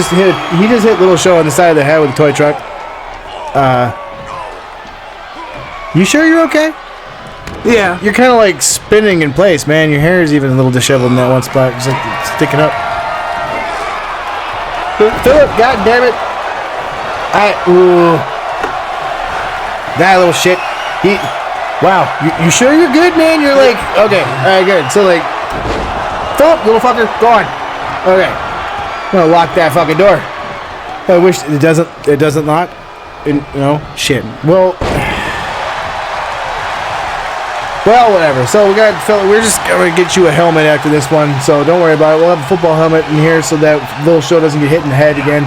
[SPEAKER 6] just hit Little Show on the side of the head with a toy truck. You sure you're okay?
[SPEAKER 7] Yeah.
[SPEAKER 6] You're kind of like spinning in place, man. Your hair is even a little disheveled in that one spot. It's like sticking up. Philip, god damn it. That little shit. Wow. You sure you're good, man? You're like, okay. Alright, good. So like, Philip, little fucker, go on. Okay. I'm gonna lock that fucking door. I wish it doesn't lock. Shit. Well, whatever. So we're just gonna get you a helmet after this one. So don't worry about it. We'll have a football helmet in here so that Little Show doesn't get hit in the head again.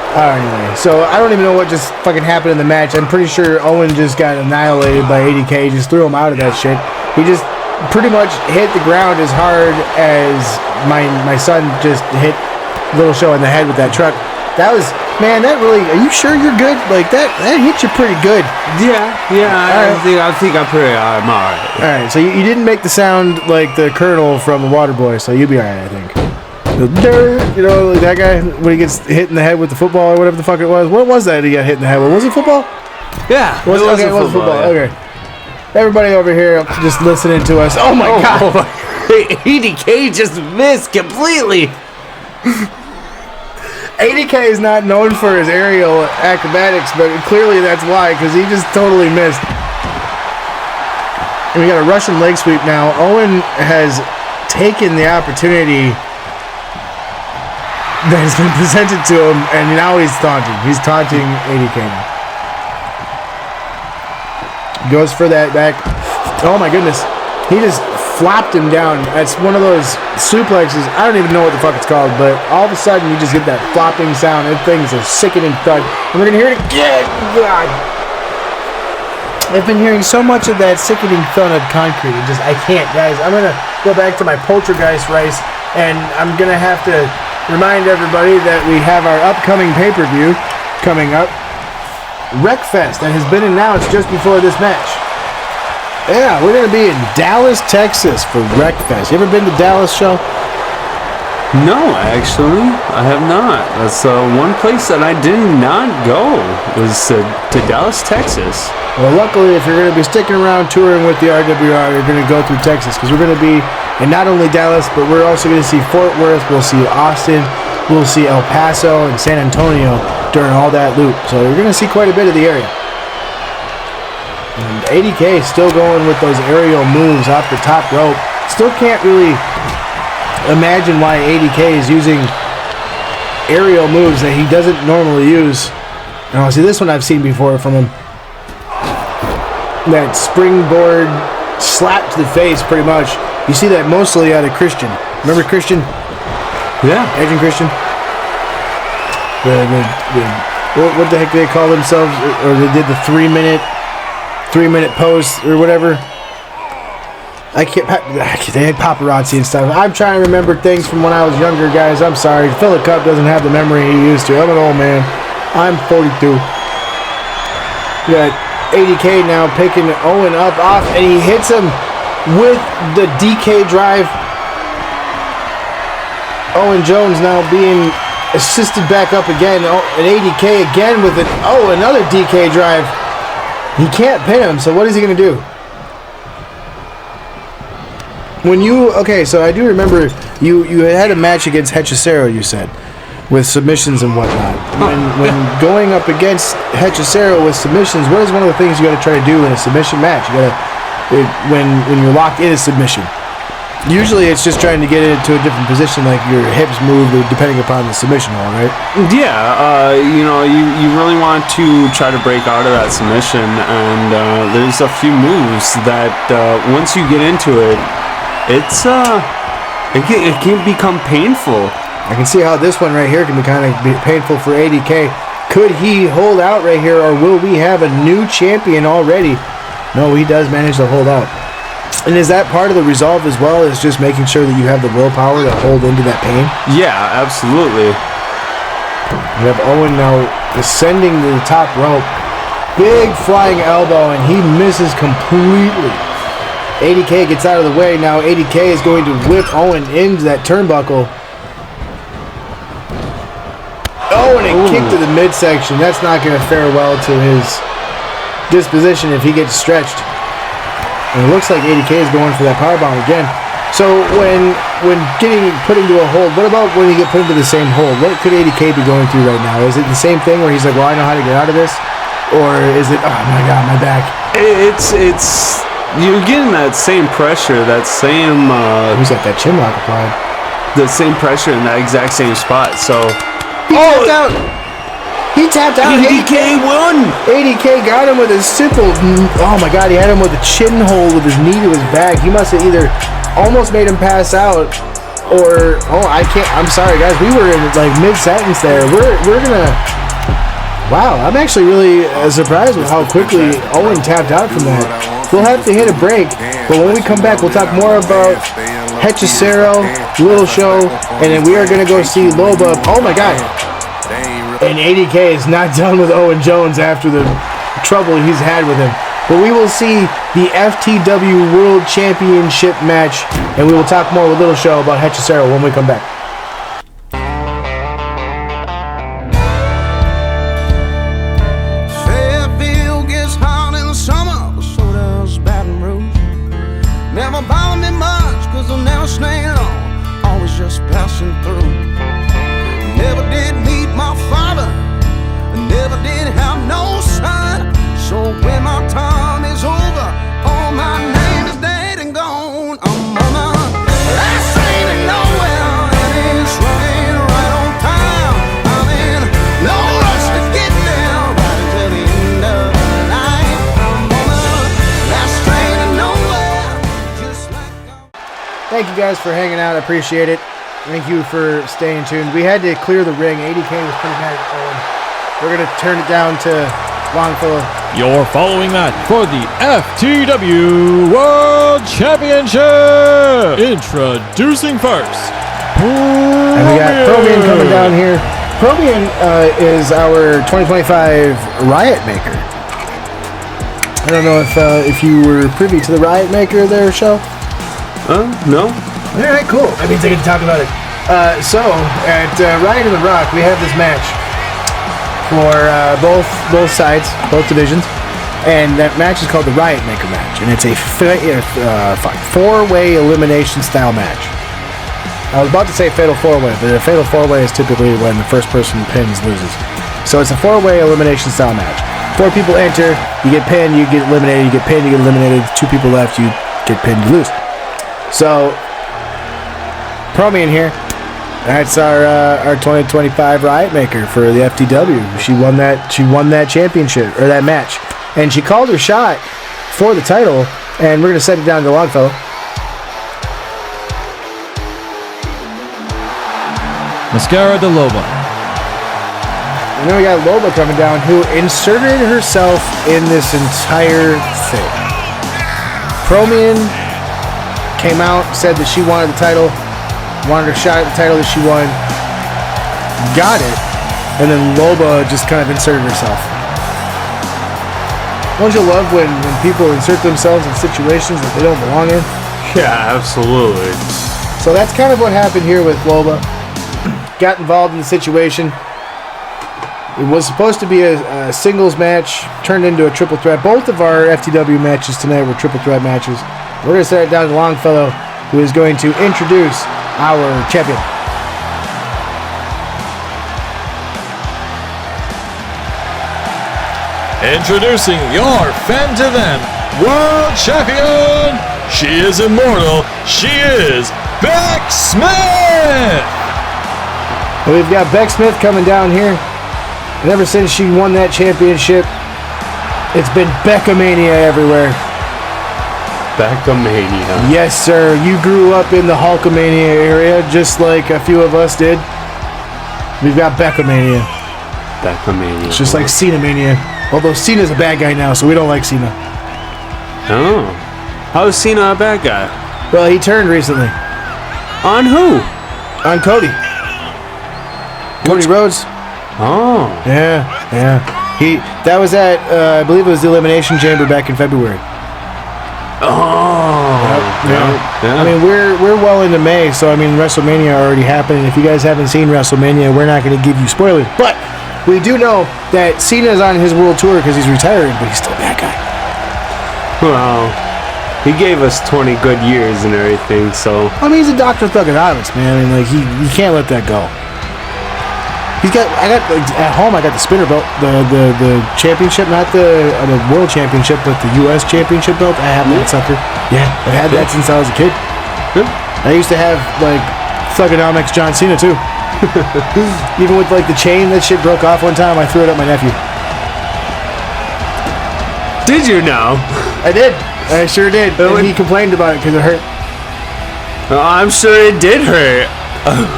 [SPEAKER 6] Anyway. So I don't even know what just fucking happened in the match. I'm pretty sure Owen just got annihilated by ADK. He just threw him out of that shit. He just pretty much hit the ground as hard as my son just hit Little Show in the head with that truck. That was, man, that really, are you sure you're good? Like, that hit you pretty good.
[SPEAKER 7] Yeah, I think I'm alright.
[SPEAKER 6] Alright, so you didn't make the sound like the Colonel from The Waterboy, so you'll be alright, I think. You know, like that guy, when he gets hit in the head with the football or whatever the fuck it was. What was that he got hit in the head with? Was it football?
[SPEAKER 7] Yeah,
[SPEAKER 6] it was football. Yeah. Okay. Everybody over here just listening to us. Oh my god.
[SPEAKER 7] ADK just missed completely.
[SPEAKER 6] ADK is not known for his aerial acrobatics, but clearly that's why, because he just totally missed. And we got a Russian leg sweep now. Owen has taken the opportunity that has been presented to him, and now he's taunting. He's taunting ADK now. Goes for that back. Oh my goodness. He just flopped him down. That's one of those suplexes. I don't even know what the fuck it's called, but all of a sudden you just get that flopping sound. That thing's a sickening thud. And we're going to hear it again. God. I've been hearing so much of that sickening thud of concrete. I can't, guys. I'm going to go back to my poltergeist rice, and I'm going to have to remind everybody that we have our upcoming pay-per-view coming up. Wreckfest that has been announced just before this match. Yeah, we're going to be in Dallas, Texas for Wreckfest. You ever been to Dallas, show?
[SPEAKER 7] No, actually, I have not. That's one place that I did not go was to Dallas, Texas.
[SPEAKER 6] Well, luckily, if you're going to be sticking around touring with the RWR, you're going to go through Texas because we're going to be in not only Dallas, but we're also going to see Fort Worth, we'll see Austin, we'll see El Paso and San Antonio during all that loop. So you're going to see quite a bit of the area. And ADK is still going with those aerial moves off the top rope. Still can't really imagine why ADK is using aerial moves that he doesn't normally use. Now, see, this one I've seen before from him. That springboard slap to the face, pretty much. You see that mostly out of Christian. Remember Christian?
[SPEAKER 7] Yeah.
[SPEAKER 6] Edge and Christian? What the heck do they call themselves? Or they did the 3-minute post or whatever. They had paparazzi and stuff. I'm trying to remember things from when I was younger, guys. I'm sorry. Philip Cup doesn't have the memory he used to. I'm an old man. I'm 42. We got ADK now picking Owen up off, and he hits him with the DK drive. Owen Jones now being assisted back up again. And ADK again with another DK drive. He can't pin him, so what is he going to do? So I do remember you had a match against Hechicero, you said, with submissions and whatnot. When going up against Hechicero with submissions, what is one of the things you got to try to do in a submission match? You got to when you're locked in a submission. Usually it's just trying to get it into a different position, like your hips move depending upon the submission hole, right?
[SPEAKER 7] Yeah, you really want to try to break out of that submission, and there's a few moves that once you get into it, it can become painful.
[SPEAKER 6] I can see how this one right here can be kind of painful for ADK. Could he hold out right here, or will we have a new champion already? No, he does manage to hold out. And is that part of the resolve as well, is just making sure that you have the willpower to hold into that pain?
[SPEAKER 7] Yeah, absolutely.
[SPEAKER 6] We have Owen now descending to the top rope. Big flying elbow, and he misses completely. ADK gets out of the way. Now ADK is going to whip Owen into that turnbuckle. Oh, and a kick to the midsection. That's not going to fare well to his disposition if he gets stretched. And it looks like ADK is going for that powerbomb again. So when getting put into a hold, what about when you get put into the same hold? What could ADK be going through right now? Is it the same thing where he's like, well, I know how to get out of this? Or is it, oh my God, my back?
[SPEAKER 7] It's you're getting that same pressure, that same...
[SPEAKER 6] Who's got that chin lock applied?
[SPEAKER 7] The same pressure in that exact same spot, so...
[SPEAKER 6] Tapped out! He tapped out.
[SPEAKER 7] ADK won.
[SPEAKER 6] ADK got him with a simple. Oh my God! He had him with a chin hold with his knee to his back. He must have either almost made him pass out, or I can't. I'm sorry, guys. We were in like mid-sentence there. We're gonna. Wow, I'm actually really surprised with how quickly Owen tapped out from that. We'll have to hit a break, but when we come back, we'll talk more about Hechicero, Little Show, and then we are gonna go see Loba. Oh my God. And ADK is not done with Owen Jones after the trouble he's had with him. But we will see the FTW World Championship match, and we will talk more with Little Show about Hechicero when we come back.
[SPEAKER 2] Fairfield gets hot in the summer, but so does Baton Rouge. Never bother me much, cause I'm never staying long, always just passing through. Never did meet my father, never did have no son. So when my time is over, all my name is dead and gone. I'm on a last train to nowhere, and it's running right on time. I'm in no rush to get there, right until the end of the night. I'm on a last train to nowhere, just like
[SPEAKER 6] Thank you guys for hanging out. I appreciate it. Thank you for staying tuned. We had to clear the ring. ADK was pretty mad at Owen. We're going to turn it down to Longfellow.
[SPEAKER 11] Your following match for the FTW World Championship. Introducing first,
[SPEAKER 6] And we got Prommien coming down here. Prommien is our 2025 Riot Maker. I don't know if you were privy to the Riot Maker there, Show?
[SPEAKER 7] No.
[SPEAKER 6] All right, cool. That means I get to talk about it. So at Riot in the Rock, we have this match for both sides, both divisions, and that match is called the Riot Maker match, and it's a four-way elimination style match. I was about to say fatal four-way, but a fatal four-way is typically when the first person pins loses. So it's a four-way elimination style match. 4 people enter, you get pinned, you get eliminated, you get pinned, you get eliminated. 2 people left, you get pinned, you lose. So Prommien here. That's our 2025 Riot Maker for the FTW. She won that championship, or that match. And she called her shot for the title, and we're going to set it down to Longfellow.
[SPEAKER 9] MAscara de Loba.
[SPEAKER 6] And then we got Loba coming down, who inserted herself in this entire thing. Prommien came out, said that she wanted the title, wanted her shot at the title that she won, got it, and then Loba just kind of inserted herself. Don't you love when people insert themselves in situations that they don't belong in?
[SPEAKER 7] Yeah, absolutely.
[SPEAKER 6] So that's kind of what happened here with Loba. Got involved in the situation. It was supposed to be a singles match, turned into a triple threat. Both of our FTW matches tonight were triple threat matches. We're going to set it down to Longfellow, who is going to introduce our champion.
[SPEAKER 8] Introducing your fan to them, world champion. She is immortal. She is Beck Smith.
[SPEAKER 6] And we've got Beck Smith coming down here. And ever since she won that championship, it's been Beckamania everywhere.
[SPEAKER 7] Beckamania.
[SPEAKER 6] Yes, sir. You grew up in the Hulkamania area, just like a few of us did. We've got Beckamania.
[SPEAKER 7] Beckamania.
[SPEAKER 6] It's just like Cena-mania. Although Cena's a bad guy now, so we don't like Cena.
[SPEAKER 7] Oh. How is Cena a bad guy?
[SPEAKER 6] Well, he turned recently.
[SPEAKER 7] On who?
[SPEAKER 6] On Cody. Cody Rhodes.
[SPEAKER 7] Oh.
[SPEAKER 6] Yeah. That was at, I believe it was the Elimination Chamber back in February.
[SPEAKER 7] Oh.
[SPEAKER 6] Yeah. I mean, we're well into May, so I mean, WrestleMania already happened. If you guys haven't seen WrestleMania, we're not going to give you spoilers. But we do know that Cena's on his world tour because he's retiring, but he's still a bad guy.
[SPEAKER 7] Well, he gave us 20 good years and everything, so.
[SPEAKER 6] I mean, he's a Dr. Thugonomics, man. I mean, like, you can't let that go. At home, I got the spinner belt, the championship, not the world championship, but the U.S. championship belt. I have that sucker. Yeah, I've had that since I was a kid. I used to have, like, Thugonomics John Cena, too. Even with, like, the chain, that shit broke off one time. I threw it at my nephew.
[SPEAKER 7] Did you know?
[SPEAKER 6] I did. I sure did. And he complained about it because it hurt.
[SPEAKER 7] Well, I'm sure it did hurt.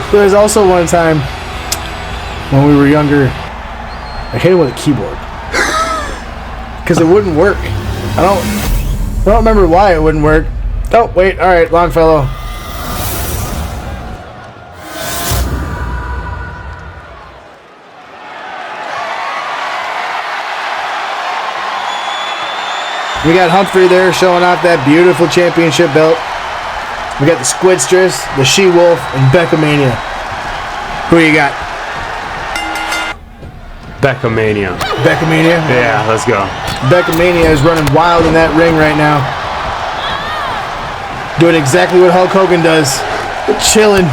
[SPEAKER 6] There was also one time when we were younger, I hit him with a keyboard because it wouldn't work. I don't remember why it wouldn't work. Oh, wait. All right, Longfellow. We got Humphrey there showing off that beautiful championship belt. We got the Squidstress, the She-Wolf, and Beckamania. Who you got?
[SPEAKER 7] Beckamania.
[SPEAKER 6] Beckamania?
[SPEAKER 7] Yeah, let's go.
[SPEAKER 6] Beckamania is running wild in that ring right now. Doing exactly what Hulk Hogan does. Chilling.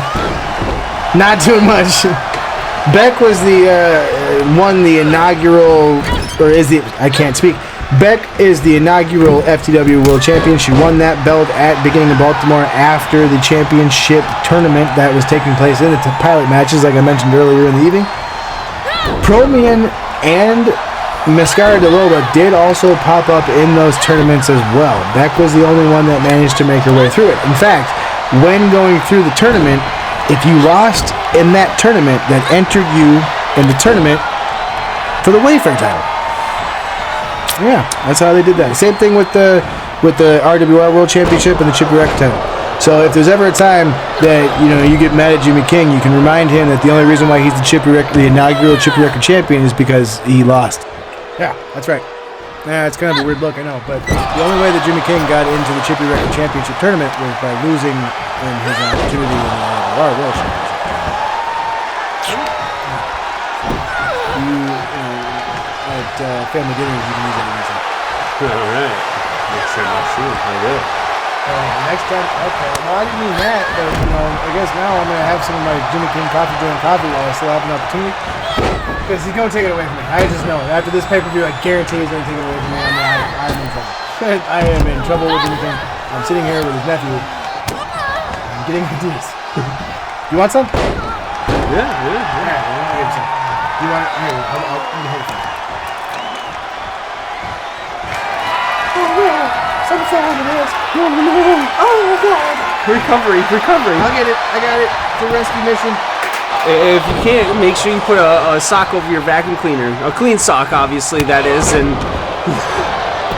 [SPEAKER 6] Not doing much. Beck was won the inaugural, or is the, I can't speak. Beck is the inaugural FTW World Champion. She won that belt at beginning of Baltimore after the championship tournament that was taking place in the pilot matches, like I mentioned earlier in the evening. Prommien and MAscara de Loba did also pop up in those tournaments as well. Beck was the only one that managed to make her way through it. In fact, when going through the tournament, if you lost in that tournament, that entered you in the tournament for the Wayfair title. Yeah, that's how they did that. Same thing with the RWR World Championship and the Chippy Wrecker title. So if there's ever a time that you get mad at Jimmy King, you can remind him that the only reason why he's the inaugural Chippy Wrecker champion is because he lost. Yeah, that's right. Yeah, it's kind of a weird look, I know, but the only way that Jimmy King got into the Chippy Wrecker Championship tournament was by losing in his opportunity in the RWR World Championship. at family dinners, you can use that against him.
[SPEAKER 7] All right. Next time I see him, I will.
[SPEAKER 6] Next time, okay. Well, I didn't mean that, but I guess now I'm gonna have some of my Jimmy King coffee during coffee while I still have an opportunity. Because he's gonna take it away from me. I just know. After this pay-per-view, I guarantee he's gonna take it away from me. I'm in trouble. I am in trouble with Jimmy King. I'm sitting here with his nephew. I'm getting ideas. You want some?
[SPEAKER 7] Yeah.
[SPEAKER 6] I'll give you some. You want it? Here, I'll hit it. Some sound it is. Oh my god.
[SPEAKER 7] Recovery.
[SPEAKER 6] I'll get it. I got it. It's a rescue mission.
[SPEAKER 7] If you can't, make sure you put a sock over your vacuum cleaner. A clean sock, obviously, that is, and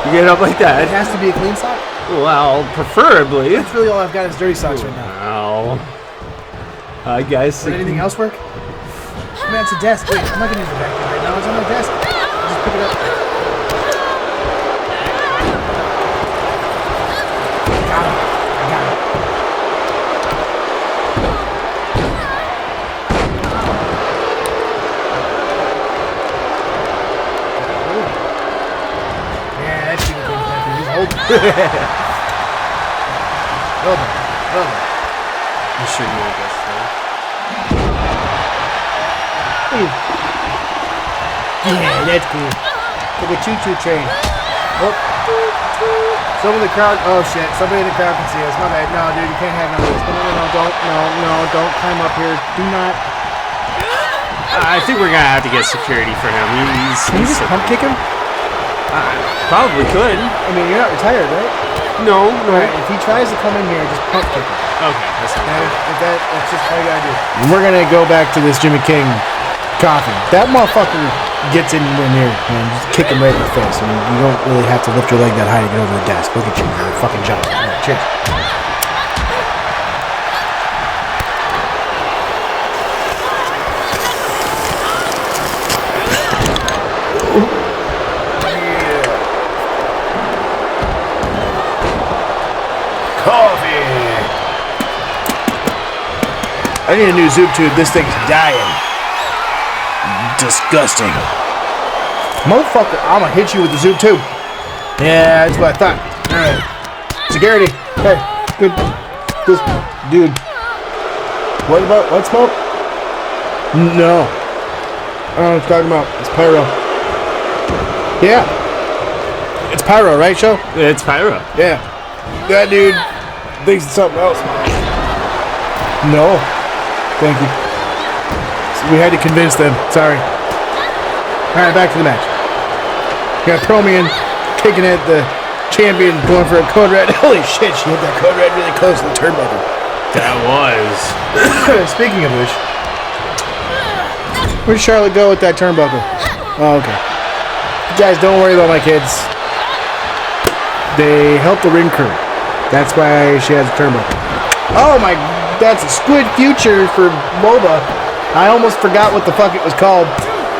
[SPEAKER 7] you get it up like that.
[SPEAKER 6] It has to be a clean sock?
[SPEAKER 7] Well, preferably.
[SPEAKER 6] That's really all I've got is dirty socks right now.
[SPEAKER 7] Wow. Guys.
[SPEAKER 6] Would anything else work? Man, it's a desk. Wait, I'm not going to use the vacuum right now. It's on my desk. I'll just pick it up. Got him. I got it. Yeah, that's Jimmy King's nephew. He's old. Loba.
[SPEAKER 7] I'm sure you will guess that.
[SPEAKER 6] Yeah, that's cool. Like a choo-choo train. Oh. Some of the crowd. Oh shit! Somebody in the crowd can see us. My bad. No, dude, you can't have none of this. No, don't climb up here. Do not.
[SPEAKER 7] I think we're gonna have to get security for him.
[SPEAKER 6] Can you just pump kick him?
[SPEAKER 7] Probably could.
[SPEAKER 6] I mean, you're not retired, right?
[SPEAKER 7] No.
[SPEAKER 6] Right. If he tries to come in here, just pump kick him.
[SPEAKER 7] Okay, that's not good.
[SPEAKER 6] That's just all you gotta do. And we're gonna go back to this Jimmy King coffee. That motherfucker gets anywhere near and just kick him right in the face. I mean, you don't really have to lift your leg that high to get over the desk. Look at you, you're a fucking giant. All right, cheers. Coffee. I need a new Zoop tube. This thing's dying. Disgusting. Motherfucker, I'm gonna hit you with the Zoop tube. Yeah, that's what I thought. Alright. Security. Hey, good. This dude. What smoke? No. I don't know what you're talking about. It's pyro. Yeah. It's pyro, right, Show?
[SPEAKER 7] It's pyro.
[SPEAKER 6] Yeah. That dude thinks it's something else. No. Thank you. We had to convince them. Sorry. Alright, back to the match. We got Prommien kicking at the champion, going for a code red. Holy shit, she hit that code red really close to the turnbuckle.
[SPEAKER 7] That was.
[SPEAKER 6] Speaking of which, where'd Charlotte go with that turnbuckle? Oh, okay. You guys, don't worry about my kids. They help the ring crew. That's why she has a turnbuckle. Oh my, that's a squid future for Loba. I almost forgot what the fuck it was called.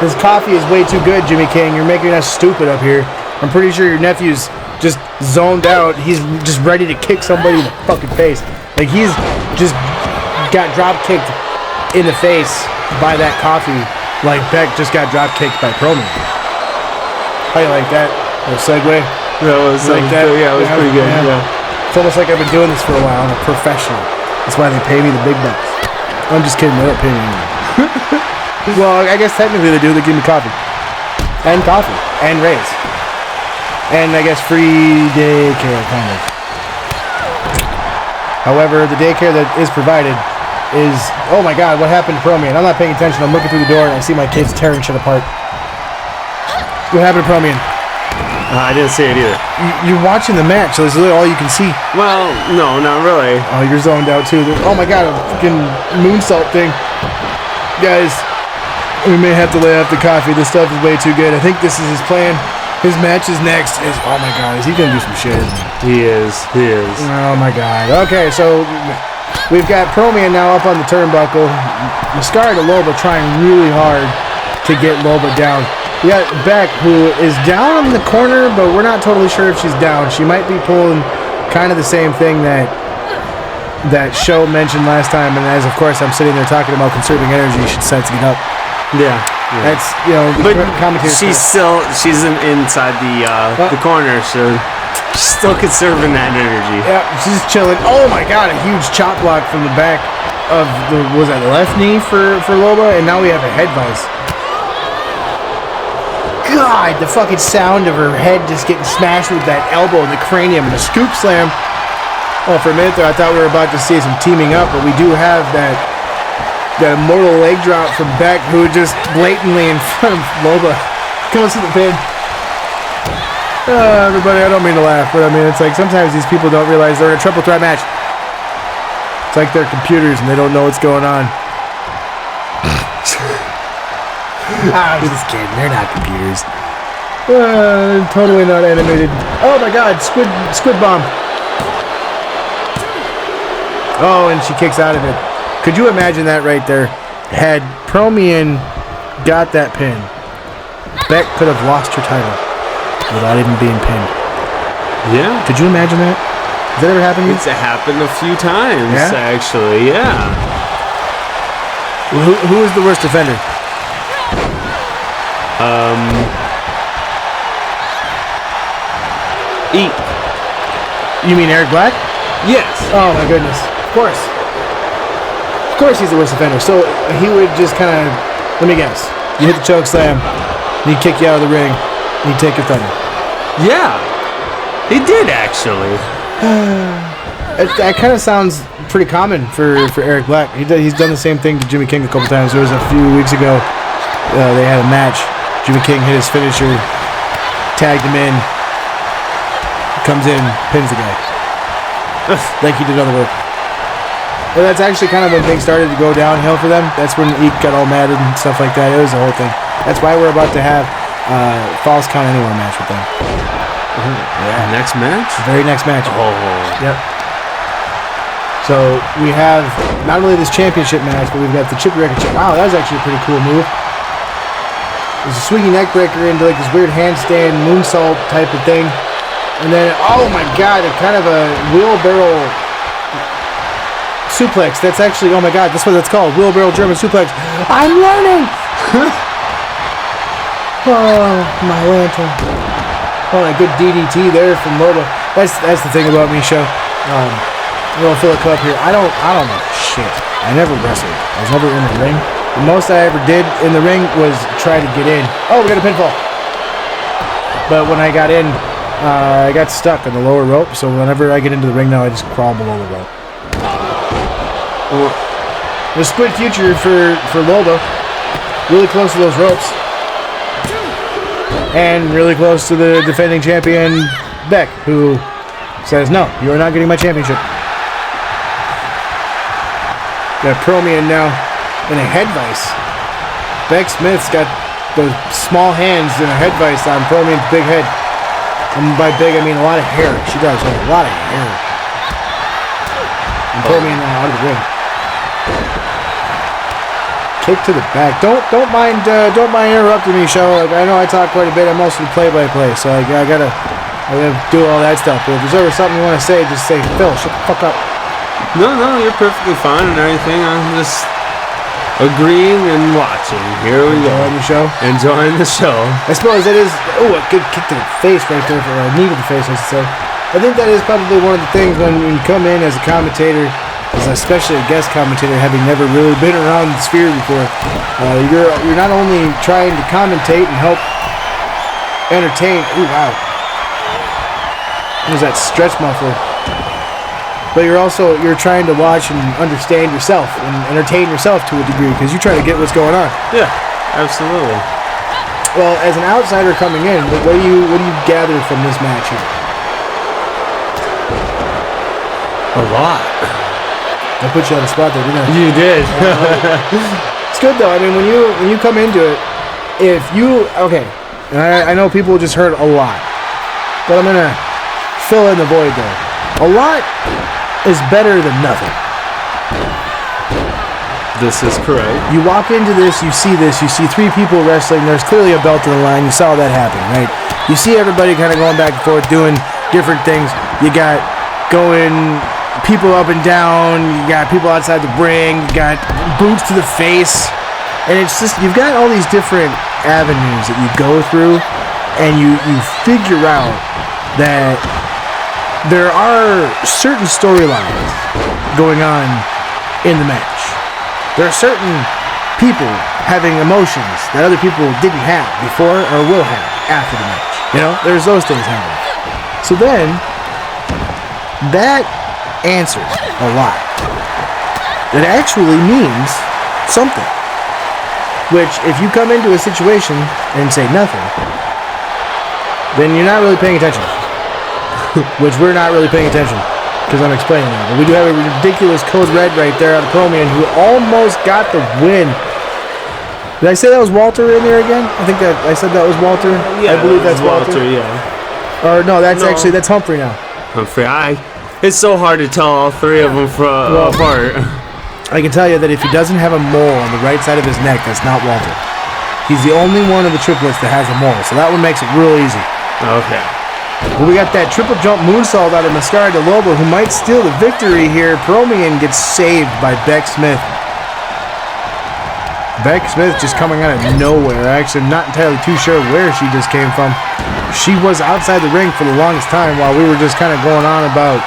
[SPEAKER 6] This coffee is way too good, Jimmy King. You're making us stupid up here. I'm pretty sure your nephew's just zoned out. He's just ready to kick somebody in the fucking face. Like, he's just got drop kicked in the face by that coffee, like Beck just got drop kicked by Prommien. How you like that? Little segue?
[SPEAKER 7] That was
[SPEAKER 6] like that?
[SPEAKER 7] Yeah, it was pretty good. Yeah.
[SPEAKER 6] It's almost like I've been doing this for a while. I'm a professional. That's why they pay me the big bucks. I'm just kidding. They don't pay me anymore. Well, I guess technically they do. They give me coffee. And coffee. And raise. And I guess free daycare, kind of. However, the daycare that is provided is... Oh my god, what happened to Prommien? I'm not paying attention. I'm looking through the door and I see my kids tearing shit apart. What happened to Prommien?
[SPEAKER 7] I didn't see it either.
[SPEAKER 6] You're watching the match, so it's literally all you can see.
[SPEAKER 7] Well, no, not really.
[SPEAKER 6] Oh, you're zoned out too. Oh my god, a freaking moonsault thing. Guys, we may have to lay off the coffee. This stuff is way too good. I think this is his plan. His match is next. Oh my god, is he gonna do some shit?
[SPEAKER 7] He is.
[SPEAKER 6] Oh my god. Okay, so we've got Prommien now up on the turnbuckle. MAscara to Loba trying really hard to get Loba down. We got Beck, who is down in the corner, but we're not totally sure if she's down. She might be pulling kind of the same thing that Show mentioned last time, and as of course I'm sitting there talking about conserving energy, you should sense it up.
[SPEAKER 7] Yeah.
[SPEAKER 6] That's, you know,
[SPEAKER 7] But
[SPEAKER 6] commentators.
[SPEAKER 7] she's inside the corner, so she's still conserving that energy.
[SPEAKER 6] Yeah, she's chilling. Oh my God, a huge chop block from the back of the left knee for Loba, and now we have a head vice. God, the fucking sound of her head just getting smashed with that elbow in the cranium and the scoop slam. Oh, for a minute there, I thought we were about to see some teaming up, but we do have that immortal leg drop from Beck, who just blatantly in front of Loba comes to the pin. Everybody, I don't mean to laugh, but I mean, it's like sometimes these people don't realize they're in a triple threat match. It's like they're computers and they don't know what's going on. I'm just kidding. They're not computers. Totally not animated. Oh my God! Squid bomb. Oh, and she kicks out of it. Could you imagine that right there? Had Prommien got that pin, Beck could have lost her title without even being pinned.
[SPEAKER 7] Yeah.
[SPEAKER 6] Could you imagine that? Has that ever happened to you?
[SPEAKER 7] It's happened a few times,
[SPEAKER 6] Yeah?
[SPEAKER 7] actually. Yeah.
[SPEAKER 6] Who is the worst defender?
[SPEAKER 7] Eat.
[SPEAKER 6] You mean Eric Black?
[SPEAKER 7] Yes.
[SPEAKER 6] Oh my goodness. Of course. Of course he's the worst offender. So he would just kind of, let me guess. You hit the choke slam, he'd kick you out of the ring, and he'd take your thunder.
[SPEAKER 7] Yeah. He did, actually.
[SPEAKER 6] That kind of sounds pretty common for Eric Black. He's done the same thing to Jimmy King a couple times. There was a few weeks ago, they had a match. Jimmy King hit his finisher, tagged him in, comes in, pins the guy. Like he did other work. Well, that's actually kind of when things started to go downhill for them. That's when Eek got all mad and stuff like that. It was the whole thing. That's why we're about to have Falls Count Anywhere match with them.
[SPEAKER 7] Yeah. Next match?
[SPEAKER 6] The very next match.
[SPEAKER 7] Oh.
[SPEAKER 6] Yep. So we have not only this championship match, but we've got the Chippy Wrecker. Wow, that was actually a pretty cool move. There's a swinging neck breaker into like this weird handstand moonsault type of thing. And then, oh my God, a kind of a wheelbarrow suplex. That's actually, oh my God, that's what it's called. Wheelbarrow German suplex. I'm learning! Oh, my lantern. Oh, a good DDT there from Loba. That's the thing about me, show. A little Philip Cup here. I don't know shit. I never wrestled. I was never in the ring. The most I ever did in the ring was try to get in. Oh, we got a pinfall. But when I got in, I got stuck on the lower rope. So whenever I get into the ring now, I just crawl below the rope. The split future for Loba. Really close to those ropes. And really close to the defending champion, Beck, who says, no, you are not getting my championship. Got Prommien now in a head vice. Beck Smith's got those small hands and a head vice on Prommien's big head. And by big, I mean a lot of hair. She does have a lot of hair. And Prommien out of the ring. Kick to the back. Don't mind interrupting me, show. Like, I know I talk quite a bit. I'm mostly play-by-play, so I gotta do all that stuff. But if there's ever something you want to say, just say, Phil, shut the fuck up.
[SPEAKER 7] No, you're perfectly fine and everything. I'm just agreeing and watching. Here we go.
[SPEAKER 6] Enjoying the show.
[SPEAKER 7] Enjoying the show.
[SPEAKER 6] I suppose that is. Oh, a good kick to the face right there, or a knee to the face, I should say. I think that is probably one of the things when you come in as a commentator, especially a guest commentator, having never really been around the sphere before. You're not only trying to commentate and help entertain. Ooh, wow. What was that stretch muffler? But you're trying to watch and understand yourself and entertain yourself to a degree because you try to get what's going on.
[SPEAKER 7] Yeah, absolutely.
[SPEAKER 6] Well, as an outsider coming in, what do you gather from this match here?
[SPEAKER 7] A lot.
[SPEAKER 6] I put you on the spot there, didn't I?
[SPEAKER 7] You did.
[SPEAKER 6] It's good though. I mean, when you come into it, and I know people just heard a lot, but I'm gonna fill in the void there. A lot is better than nothing.
[SPEAKER 7] This is correct.
[SPEAKER 6] You walk into this, you see three people wrestling. There's clearly a belt in the line. You saw that happen, right? You see everybody kind of going back and forth, doing different things. You got going people up and down. You got people outside the ring. You got boots to the face. And it's just, you've got all these different avenues that you go through, and you figure out that there are certain storylines going on in the match. There are certain people having emotions that other people didn't have before or will have after the match. You know, there's those things happening. So then, that answers a lot. It actually means something. Which, if you come into a situation and say nothing, then you're not really paying attention. Which we're not really paying attention, because I'm explaining that. But we do have a ridiculous code red right there on Prommien, who almost got the win. Did I say that was Walter in there again? I think that I said that was Walter.
[SPEAKER 7] Yeah,
[SPEAKER 6] I believe that's Walter.
[SPEAKER 7] Yeah.
[SPEAKER 6] Or no, that's Humphrey now.
[SPEAKER 7] Humphrey, it's so hard to tell all three of them apart.
[SPEAKER 6] I can tell you that if he doesn't have a mole on the right side of his neck, that's not Walter. He's the only one of the triplets that has a mole, so that one makes it real easy.
[SPEAKER 7] Okay.
[SPEAKER 6] Well, we got that triple jump moonsault out of MAscara to Loba, who might steal the victory here. Prommien gets saved by Beck Smith. Beck Smith just coming out of nowhere. Actually, I'm not entirely too sure where she just came from. She was outside the ring for the longest time while we were just kind of going on about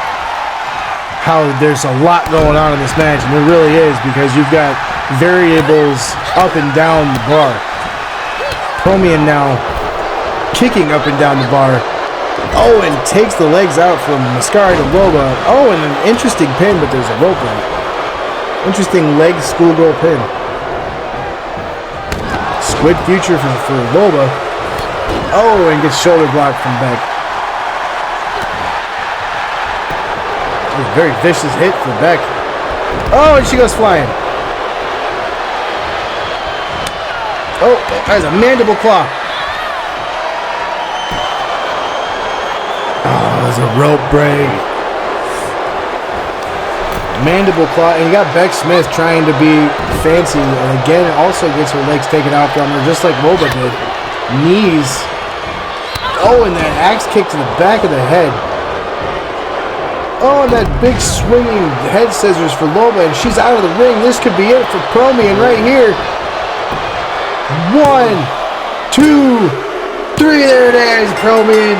[SPEAKER 6] how there's a lot going on in this match, and there really is, because you've got variables up and down the bar. Prommien now kicking up and down the bar. Owen takes the legs out from MAscara to Loba. Owen, an interesting pin, but there's a rope in it. Interesting leg schoolgirl pin. Squid future for Loba. Owen gets shoulder blocked from Beck. A very vicious hit for Beck. Oh, and she goes flying. Oh, there's a mandible claw. Oh, there's a rope break. Mandible claw, and you got Beck Smith trying to be fancy, and again, also gets her legs taken out from her, just like Loba did. Knees. Oh, and that axe kick to the back of the head. Oh, and that big swinging head scissors for Loba, and she's out of the ring. This could be it for Prommien right here. 1, 2, 3. There it is, Prommien.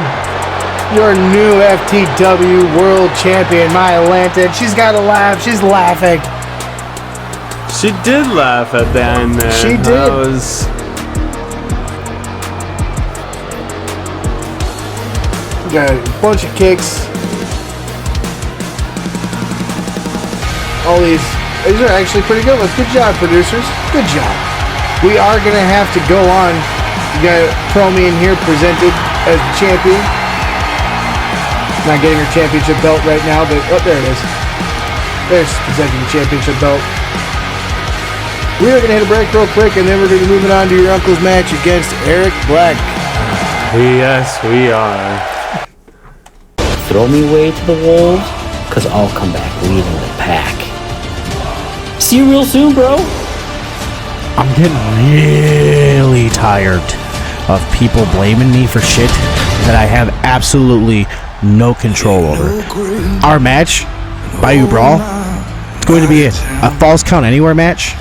[SPEAKER 6] Your new FTW World Champion, my Atlanta. She's got to laugh. She's laughing.
[SPEAKER 7] She did laugh at the end there.
[SPEAKER 6] She did.
[SPEAKER 7] That was...
[SPEAKER 6] Got a bunch of kicks. All these are actually pretty good ones. Good job, producers. Good job. We are going to have to go on. You got Prommien here presented as the champion. Not getting her championship belt right now, but oh, there it is. There's presenting the championship belt. We are going to hit a break real quick, and then we're going to be moving on to your uncle's match against Eric Black.
[SPEAKER 7] Yes, we are.
[SPEAKER 5] Throw me away to the wolves, because I'll come back leading the pack. See you real soon, bro.
[SPEAKER 12] I'm getting really tired of people blaming me for shit that I have absolutely no control over. Our match, Bayou Brawl, it's going to be a false count anywhere match,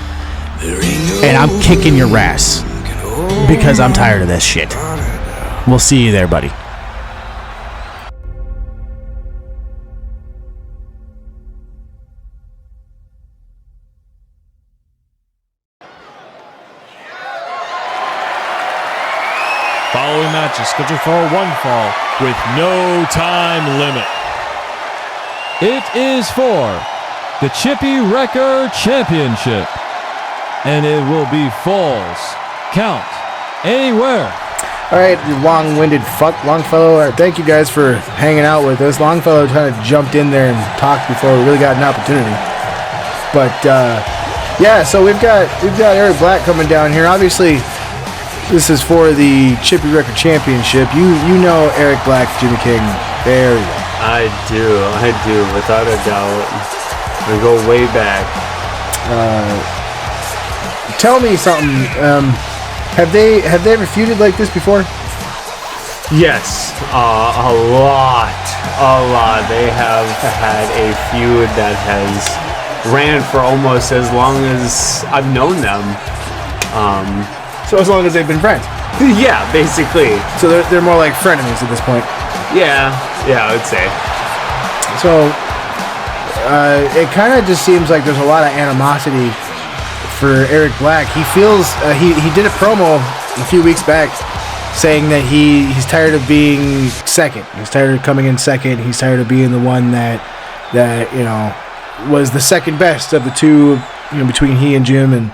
[SPEAKER 12] and I'm kicking your ass because I'm tired of this shit. We'll see you there, buddy.
[SPEAKER 11] Following match is scheduled for one fall with no time limit.
[SPEAKER 9] It is for the Chippy Wrecker Championship, and it will be falls count anywhere.
[SPEAKER 6] All right, you long-winded fuck, Longfellow. Thank you guys for hanging out with us. Longfellow kind of jumped in there and talked before we really got an opportunity. But yeah, so we've got Eric Black coming down here. Obviously, this is for the Chippy Wrecker Championship. You know Eric Black, Jimmy King, very well.
[SPEAKER 7] I do, without a doubt. We go way back.
[SPEAKER 6] Tell me something. Have they ever feuded like this before?
[SPEAKER 7] Yes, a lot. They have had a feud that has ran for almost as long as I've known them.
[SPEAKER 6] So as long as they've been friends.
[SPEAKER 7] Yeah, basically.
[SPEAKER 6] So they're more like frenemies at this point.
[SPEAKER 7] Yeah, I would say.
[SPEAKER 6] So it kind of just seems like there's a lot of animosity for Eric Black. He feels he did a promo a few weeks back saying that he's tired of being second. He's tired of coming in second. He's tired of being the one that was the second best of the two, between he and Jim. And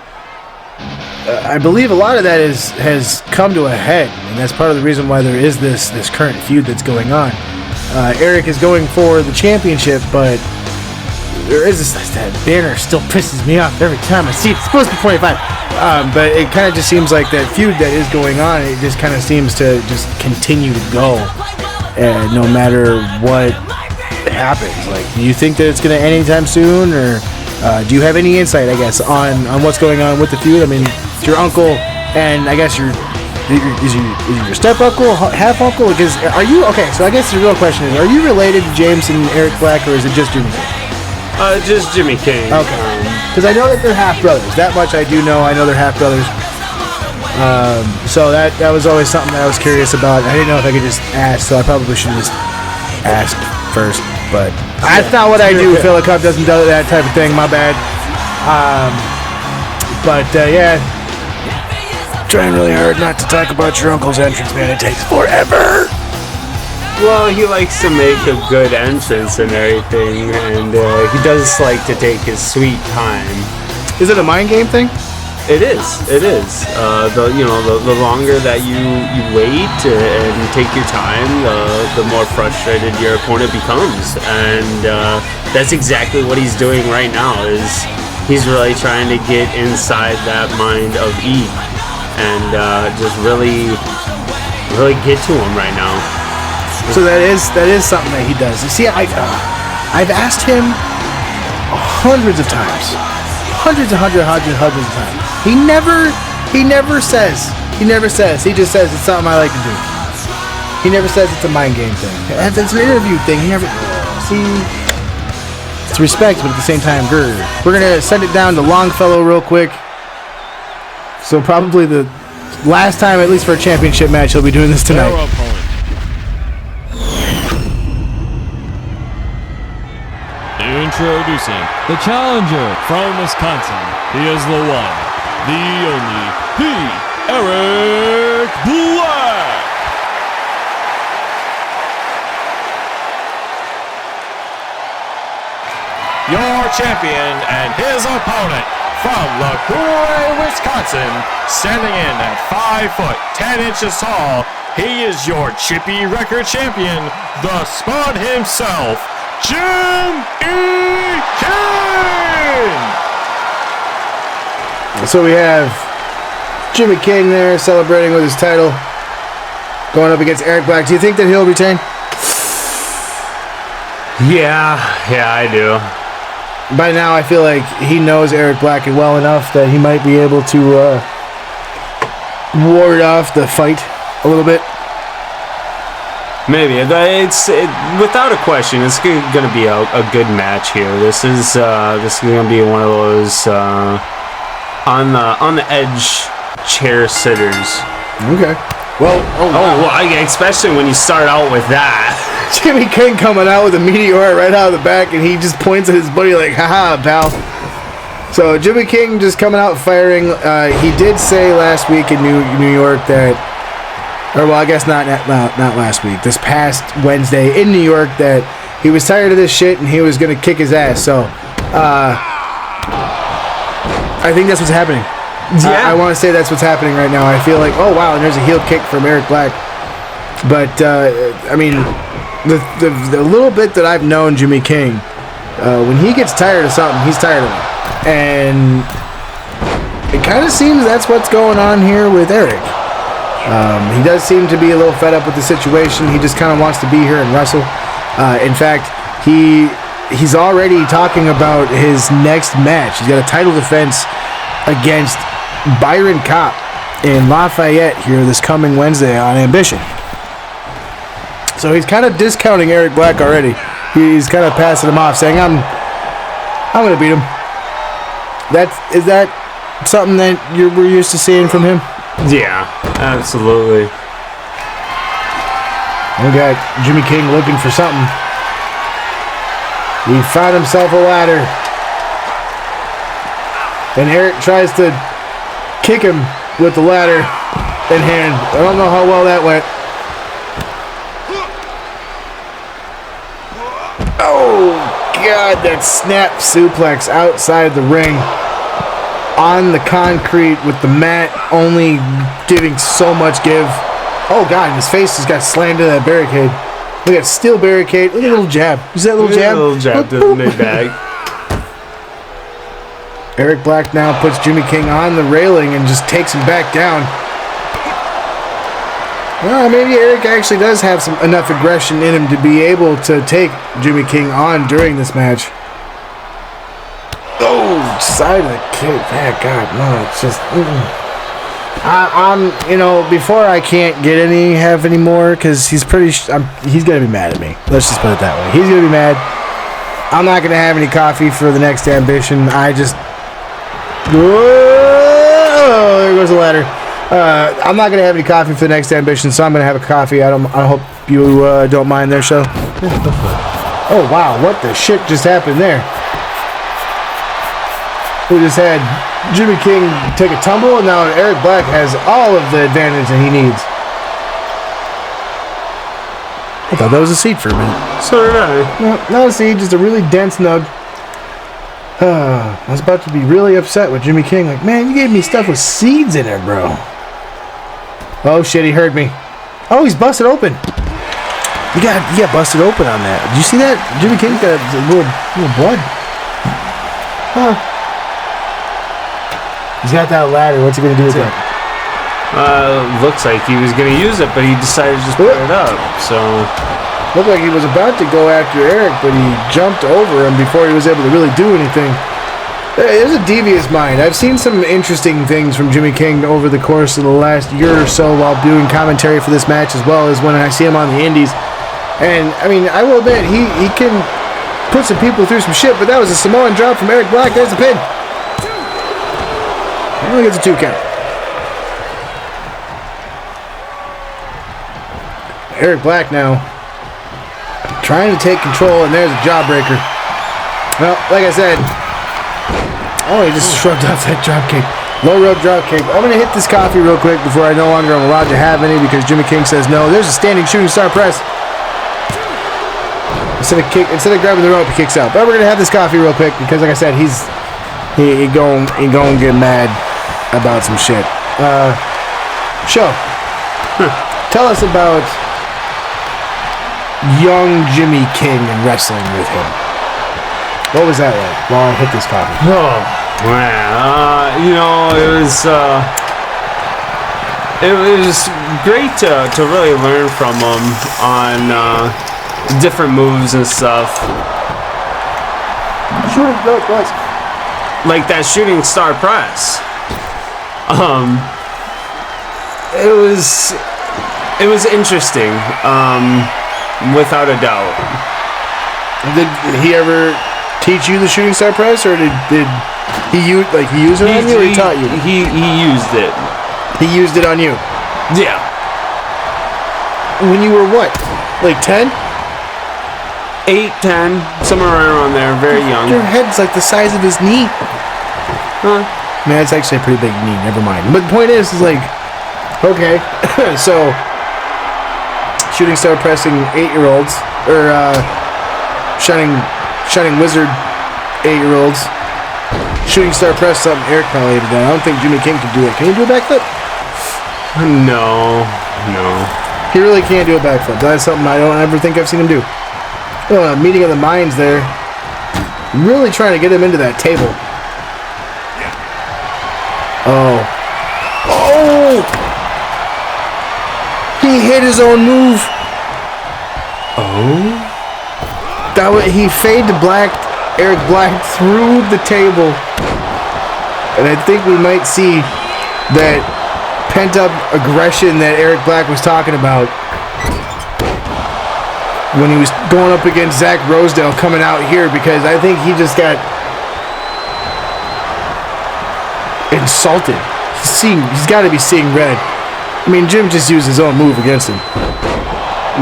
[SPEAKER 6] I believe a lot of that has come to a head, and that's part of the reason why there is this current feud that's going on. Eric is going for the championship, but there is that banner still pisses me off every time I see it. It's supposed to be 25, but it kind of just seems like that feud that is going on, it just kind of seems to just continue to go, no matter what happens. Like, do you think that it's going to end anytime soon, or do you have any insight, I guess, on what's going on with the feud? I mean, it's your uncle, and I guess is your step uncle, half uncle? Because are you okay? So I guess the real question is, are you related to James and Eric Black, or is it just Jimmy King?
[SPEAKER 7] Just Jimmy King.
[SPEAKER 6] Okay. Because I know that they're half brothers. That much I do know. I know they're half brothers. So that was always something that I was curious about. I didn't know if I could just ask, so I probably should have just asked first. But that's not what I do. Philip Cup doesn't do that type of thing. My bad. Yeah. Trying really hard not to talk about your uncle's entrance, man. It takes forever.
[SPEAKER 7] Well, he likes to make a good entrance and everything, and he does like to take his sweet time.
[SPEAKER 6] Is it a mind game thing?
[SPEAKER 7] It is. The longer that you wait and take your time, the more frustrated your opponent becomes, and that's exactly what he's doing right now. Is he's really trying to get inside that mind of E, and just really get to him right now.
[SPEAKER 6] So that is something that he does. You see, I've asked him hundreds of times. Hundreds of times. He never says. He just says it's something I like to do. He never says it's a mind game thing. It's an interview thing. He never it's respect, but at the same time, grr. We're gonna send it down to Longfellow real quick. So probably the last time, at least for a championship match, he'll be doing this tonight.
[SPEAKER 9] Introducing the challenger from Wisconsin. He is the one, the only, Eric Black.
[SPEAKER 8] Your champion and his opponent from LaCroix, Wisconsin, standing in at 5 foot 10 inches tall. He is your Chippy Wrecker champion, the Spud himself, Jim E. King!
[SPEAKER 6] So we have Jimmy King there celebrating with his title, going up against Eric Black. Do you think that he'll retain?
[SPEAKER 7] Yeah, I do.
[SPEAKER 6] By now, I feel like he knows Eric Black well enough that he might be able to ward off the fight a little bit.
[SPEAKER 7] Maybe without a question, it's going to be a good match here. This is going to be one of those on the edge chair sitters.
[SPEAKER 6] Okay. Well,
[SPEAKER 7] especially when you start out with that.
[SPEAKER 6] Jimmy King coming out with a meteor right out of the back, and he just points at his buddy like, haha, pal. So Jimmy King just coming out firing. He did say last week in New York that, or well, I guess not last week, this past Wednesday in New York, that he was tired of this shit and he was going to kick his ass. So I think that's what's happening. Yeah. I want to say that's what's happening right now. I feel like, oh wow, and there's a heel kick from Eric Black. But I mean, the little bit that I've known Jimmy King, when he gets tired of something, he's tired of it. And it kind of seems that's what's going on here with Eric. He does seem to be a little fed up with the situation. He just kind of wants to be here and wrestle. In fact, he's already talking about his next match. He's got a title defense against Byron Kopp in Lafayette here this coming Wednesday on Ambition. So he's kind of discounting Eric Black already. He's kind of passing him off, saying, I'm going to beat him. something that we're used to seeing from him?
[SPEAKER 7] Yeah, absolutely.
[SPEAKER 6] We got Jimmy King looking for something. He found himself a ladder. And Eric tries to kick him with the ladder in hand. I don't know how well that went. Oh, God, that snap suplex outside the ring. On the concrete with the mat only giving so much give. Oh, God, his face just got slammed into that barricade. Look at steel barricade. Look at a little jab. You see that little jab?
[SPEAKER 7] A little jab to the mid-bag.
[SPEAKER 6] Eric Black now puts Jimmy King on the railing and just takes him back down. Well, maybe Eric actually does have enough aggression in him to be able to take Jimmy King on during this match. Oh, side of the kick. Man, God, no, it's just... I'm, before I can't have any more, because he's going to be mad at me. Let's just put it that way. He's going to be mad. I'm not going to have any coffee for the next ambition. Whoa, there goes the ladder. I'm not going to have any coffee for the next ambition, so I'm going to have a coffee. I hope you don't mind their show. Oh, wow, what the shit just happened there? We just had Jimmy King take a tumble, and now Eric Black has all of the advantage that he needs. I thought that was a seed for a minute.
[SPEAKER 7] So did I.
[SPEAKER 6] No, not a seed, just a really dense nug. I was about to be really upset with Jimmy King. Like, man, you gave me stuff with seeds in it, bro. Oh, shit, he heard me. Oh, he's busted open. You got busted open on that. Did you see that? Jimmy King got a little blood. Huh. He's got that ladder. What's he going to do with it?
[SPEAKER 7] Looks like he was going to use it, but he decided to just put it up. So
[SPEAKER 6] looked like he was about to go after Eric, but he jumped over him before he was able to really do anything. It was a devious mind. I've seen some interesting things from Jimmy King over the course of the last year or so while doing commentary for this match, as well as when I see him on the indies. And, I mean, I will admit, he can put some people through some shit, but that was a Samoan drop from Eric Black. There's the pin. I only gets a 2 count. Eric Black now trying to take control, and there's a jawbreaker. Well, like I said, he just shrugged off that drop kick. Low rope drop kick. I'm going to hit this coffee real quick before I no longer am allowed to have any because Jimmy King says no. There's a standing shooting star press. Instead of grabbing the rope, he kicks out. But we're going to have this coffee real quick because, like I said, he going to get mad about some shit. Show. Tell us about young Jimmy King and wrestling with him. What was that like while I hit this coffee?
[SPEAKER 7] Oh, man. It was great to really learn from him on different moves and stuff. Like that shooting star press. It was interesting, without a doubt.
[SPEAKER 6] Did he ever teach you the shooting star press, or did he use it on you, or he taught you?
[SPEAKER 7] He used it.
[SPEAKER 6] He used it on you.
[SPEAKER 7] Yeah.
[SPEAKER 6] When you were what, like 10?
[SPEAKER 7] 8, 10, somewhere right around there. Very young.
[SPEAKER 6] Your head's like the size of his knee.
[SPEAKER 7] Huh?
[SPEAKER 6] Man, it's actually a pretty big knee. Never mind. But the point is like, okay, so shooting star pressing 8-year-olds, or shining wizard 8-year-olds. Shooting star press something Eric probably did. I don't think Jimmy King can do it. Can he do a backflip?
[SPEAKER 7] No.
[SPEAKER 6] He really can't do a backflip. That's something I don't ever think I've seen him do. Meeting of the minds there. Really trying to get him into that table. Oh. He hit his own move.
[SPEAKER 7] Oh?
[SPEAKER 6] He faded Eric Black through the table. And I think we might see that pent-up aggression that Eric Black was talking about when he was going up against Zach Rosedale coming out here, because I think he just got... insulted. He's got to be seeing red. I mean, Jim just used his own move against him.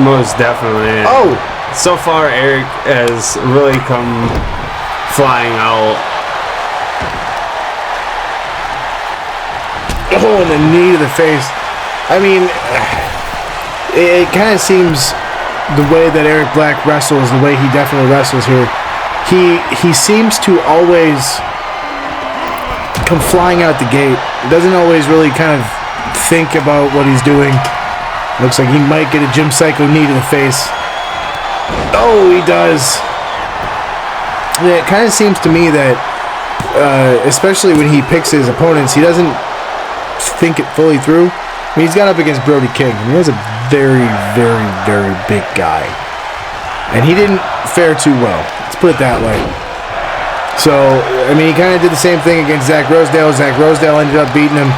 [SPEAKER 7] Most definitely.
[SPEAKER 6] Oh!
[SPEAKER 7] So far, Eric has really come flying out.
[SPEAKER 6] Oh, and the knee to the face. I mean, it kind of seems the way that Eric Black wrestles, the way he definitely wrestles here, he seems to always come flying out the gate. He doesn't always really kind of think about what he's doing. Looks like he might get a Jim Psycho knee to the face. Oh, he does. Yeah, it kind of seems to me that, especially when he picks his opponents, he doesn't think it fully through. I mean, he's got up against Brody King. I mean, he's a very, very, very big guy. And he didn't fare too well. Let's put it that way. So, I mean, he kind of did the same thing against Zach Rosedale. Zach Rosedale ended up beating him.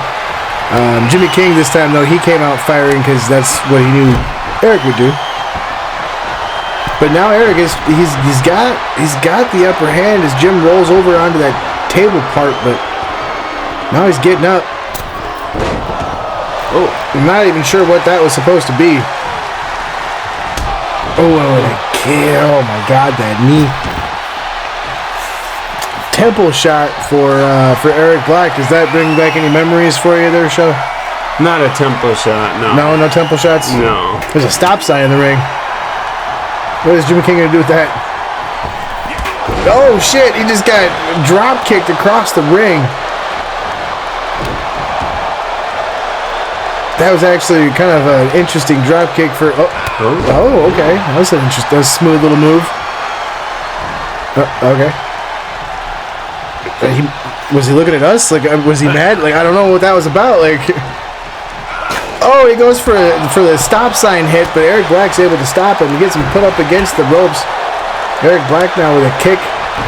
[SPEAKER 6] Jimmy King this time, though, he came out firing because that's what he knew Eric would do. But now Eric he's got the upper hand as Jim rolls over onto that table part, but now he's getting up. Oh, I'm not even sure what that was supposed to be. Oh, what a kill. Oh my God, that knee. Temple shot for Eric Black. Does that bring back any memories for you there, show?
[SPEAKER 7] Not a temple shot, no.
[SPEAKER 6] No temple shots?
[SPEAKER 7] No.
[SPEAKER 6] There's a stop sign in the ring. What is Jimmy King going to do with that? Oh, shit. He just got drop kicked across the ring. That was actually kind of an interesting drop kick for... Oh, okay. That's a smooth little move. Okay. Was he looking at us? Like, was he mad? Like, I don't know what that was about. Like... Oh, he goes for the stop sign hit, but Eric Black's able to stop him. He gets him put up against the ropes. Eric Black now with a kick.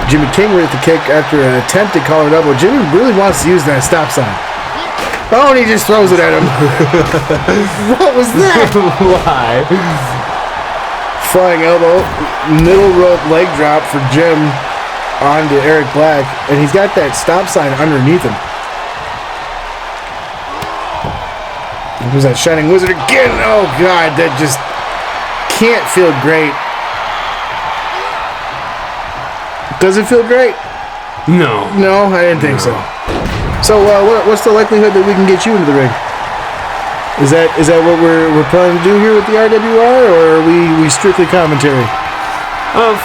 [SPEAKER 6] Jimmy King with the kick after an attempted collar double. Jimmy really wants to use that stop sign. Oh, and he just throws it at him. What was that?
[SPEAKER 7] Why?
[SPEAKER 6] Flying elbow, middle rope leg drop for Jim onto Eric Black, and he's got that stop sign underneath him. Who's that Shining Wizard again? Oh, God, that just can't feel great. Does it feel great?
[SPEAKER 7] No.
[SPEAKER 6] No, I didn't think so. So, what's the likelihood that we can get you into the ring? Is that what we're planning to do here with the RWR, or are we strictly commentary?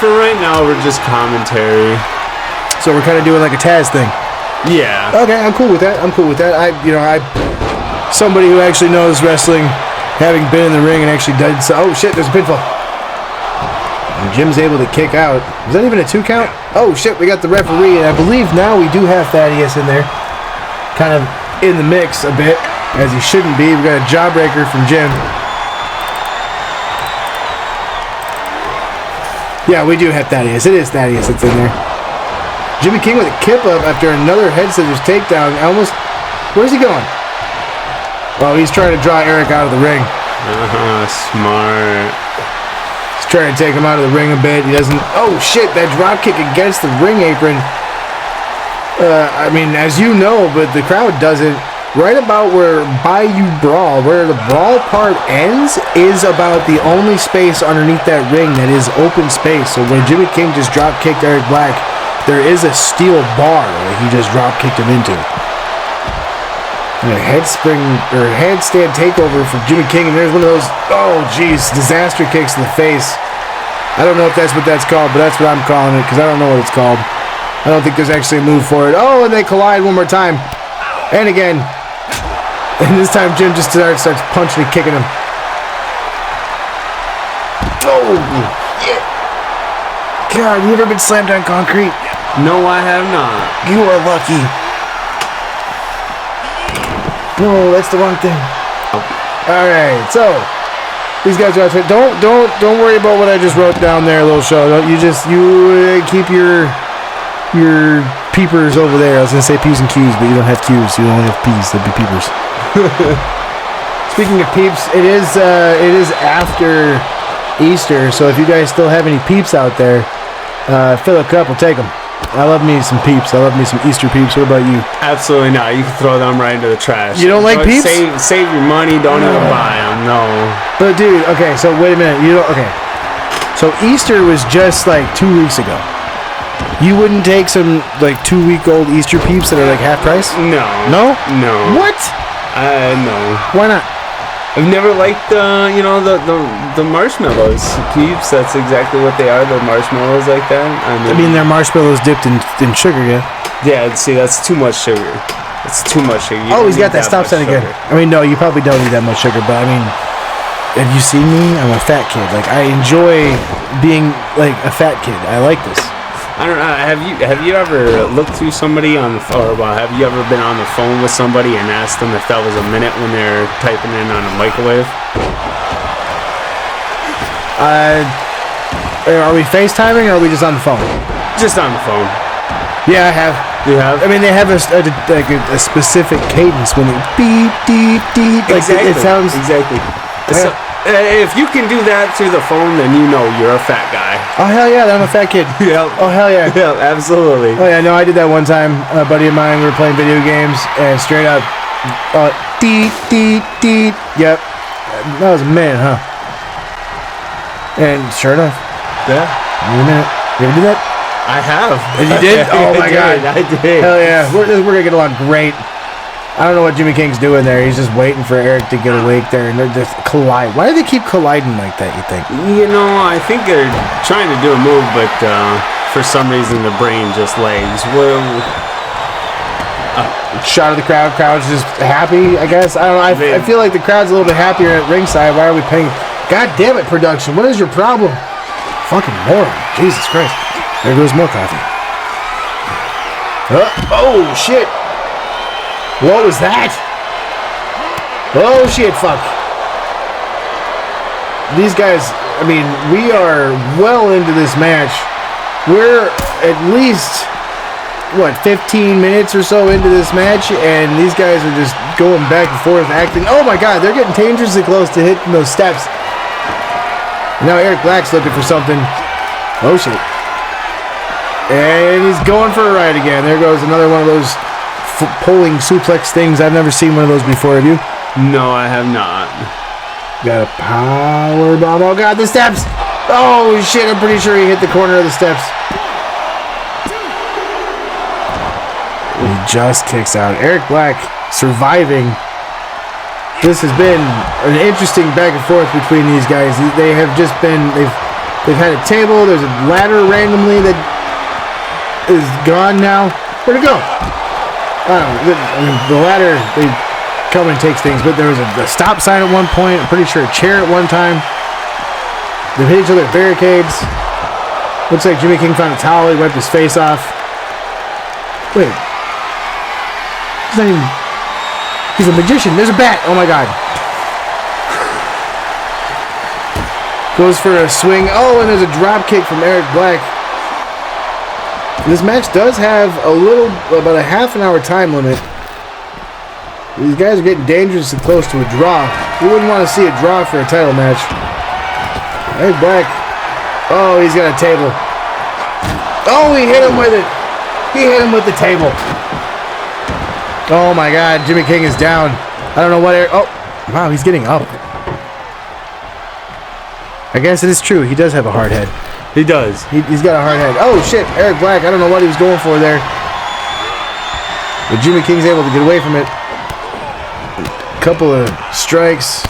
[SPEAKER 7] For right now, we're just commentary.
[SPEAKER 6] So we're kind of doing like a Taz thing.
[SPEAKER 7] Yeah.
[SPEAKER 6] Okay, I'm cool with that. Somebody who actually knows wrestling, having been in the ring and actually done so. Oh shit, there's a pinfall. And Jim's able to kick out. Is that even a 2 count? Oh shit, we got the referee, and I believe now we do have Thaddeus in there. Kind of in the mix a bit, as he shouldn't be. We got a jawbreaker from Jim. Yeah, we do have Thaddeus. It is Thaddeus that's in there. Jimmy King with a kip up after another head scissors takedown. Where's he going? Oh, he's trying to draw Eric out of the ring.
[SPEAKER 7] Smart.
[SPEAKER 6] He's trying to take him out of the ring a bit. He doesn't... Oh, shit, that drop kick against the ring apron. I mean, as you know, but the crowd doesn't. Right about where Bayou Brawl, where the brawl part ends, is about the only space underneath that ring that is open space. So when Jimmy King just drop kicked Eric Black, there is a steel bar that he just drop kicked him into. And a handstand takeover from Jimmy King, and there's one of those, oh geez, disaster kicks to the face. I don't know if that's what that's called, but that's what I'm calling it, because I don't know what it's called. I don't think there's actually a move for it. Oh, and they collide one more time. And again. And this time Jim just starts punching and kicking him. Oh, yeah. God, you ever been slammed on concrete?
[SPEAKER 7] No, I have not.
[SPEAKER 6] You are lucky. No, that's the wrong thing. All right, so these guys are out there. Don't worry about what I just wrote down there, little show. You keep your peepers over there. I was gonna say P's and Q's, but you don't have Q's. You only have P's. That'd be peepers. Speaking of peeps, it is after Easter, so if you guys still have any peeps out there, fill a cup. We'll take them. I love me some peeps. I love me some Easter peeps. What about you?
[SPEAKER 7] Absolutely not. You can throw them right into the trash.
[SPEAKER 6] You don't like peeps?
[SPEAKER 7] Save your money. Don't even buy them. No.
[SPEAKER 6] But dude, okay. So wait a minute. Okay. So Easter was just like 2 weeks ago. You wouldn't take some like 2-week-old Easter peeps that are like half price?
[SPEAKER 7] No.
[SPEAKER 6] No?
[SPEAKER 7] No.
[SPEAKER 6] What?
[SPEAKER 7] No.
[SPEAKER 6] Why not?
[SPEAKER 7] I've never liked the marshmallows peeps. That's exactly what they are. They're marshmallows like that.
[SPEAKER 6] I mean they're marshmallows dipped in sugar, yeah.
[SPEAKER 7] Yeah. See, that's too much sugar. It's too much sugar.
[SPEAKER 6] Oh, he's got that stop sign again. I mean, no, you probably don't need that much sugar, but I mean, have you seen me? I'm a fat kid. Like I enjoy being like a fat kid. I like this.
[SPEAKER 7] I don't know. Have you ever looked through somebody on the phone, or have you ever been on the phone with somebody and asked them if that was a minute when they're typing in on a microwave?
[SPEAKER 6] Are we FaceTiming or are we just on the phone?
[SPEAKER 7] Just on the phone.
[SPEAKER 6] Yeah, I have.
[SPEAKER 7] You have?
[SPEAKER 6] I mean, they have a specific cadence when they beep, deep, deep. Like
[SPEAKER 7] exactly.
[SPEAKER 6] it sounds
[SPEAKER 7] exactly. If you can do that through the phone, then you know you're a fat guy.
[SPEAKER 6] Oh hell yeah, I'm a fat kid.
[SPEAKER 7] Yeah.
[SPEAKER 6] Oh hell yeah.
[SPEAKER 7] Yeah, absolutely.
[SPEAKER 6] Oh yeah, no, I did that one time. A buddy of mine, we were playing video games, and straight up, deep, deep, deep. Yep, that was a minute, huh? And sure enough,
[SPEAKER 7] yeah,
[SPEAKER 6] in a minute. You ever do that?
[SPEAKER 7] I have.
[SPEAKER 6] And you did? Oh my god,
[SPEAKER 7] I did.
[SPEAKER 6] Hell yeah, we're gonna get along great. I don't know what Jimmy King's doing there. He's just waiting for Eric to get awake there, and they're just collide. Why do they keep colliding like that, you think?
[SPEAKER 7] You know, I think they're trying to do a move, but for some reason the brain just lags. Well,
[SPEAKER 6] shot of the crowd. Crowd's just happy, I guess. I don't know. I feel like the crowd's a little bit happier at ringside. Why are we paying? God damn it, production. What is your problem? Fucking moron. Jesus Christ. There goes more coffee. Oh, shit. What was that? Oh shit, fuck. These guys, I mean, we are well into this match. We're at least, 15 minutes or so into this match, and these guys are just going back and forth acting. Oh my god, they're getting dangerously close to hitting those steps. Now Eric Black's looking for something. Oh shit. And he's going for a ride again. There goes another one of those pulling suplex things. I've never seen one of those before. Have you?
[SPEAKER 7] No, I have not.
[SPEAKER 6] Got a power bomb. Oh god, the steps! Oh shit, I'm pretty sure he hit the corner of the steps. He just kicks out. Eric Black surviving. This has been an interesting back and forth between these guys. They have just been, they've had a table. There's a ladder randomly that is gone now. Where'd it go? I mean, the ladder, they come and takes things, but there was a stop sign at one point. I'm pretty sure a chair at one time. They've hit each other with barricades. Looks like Jimmy King found a towel. He wiped his face off. Wait. He's not even... He's a magician. There's a bat. Oh my god. Goes for a swing. Oh, and there's a drop kick from Eric Black. This match does have about a half an hour time limit. These guys are getting dangerously close to a draw. You wouldn't want to see a draw for a title match. Eric Black. Oh, he's got a table. Oh, he hit him with it. He hit him with the table. Oh my god, Jimmy King is down. I don't know what... Oh, wow, he's getting up. I guess it is true. He does have a hard head.
[SPEAKER 7] He does.
[SPEAKER 6] He's got a hard head. Oh, shit. Eric Black, I don't know what he was going for there. But Jimmy King's able to get away from it. Couple of strikes.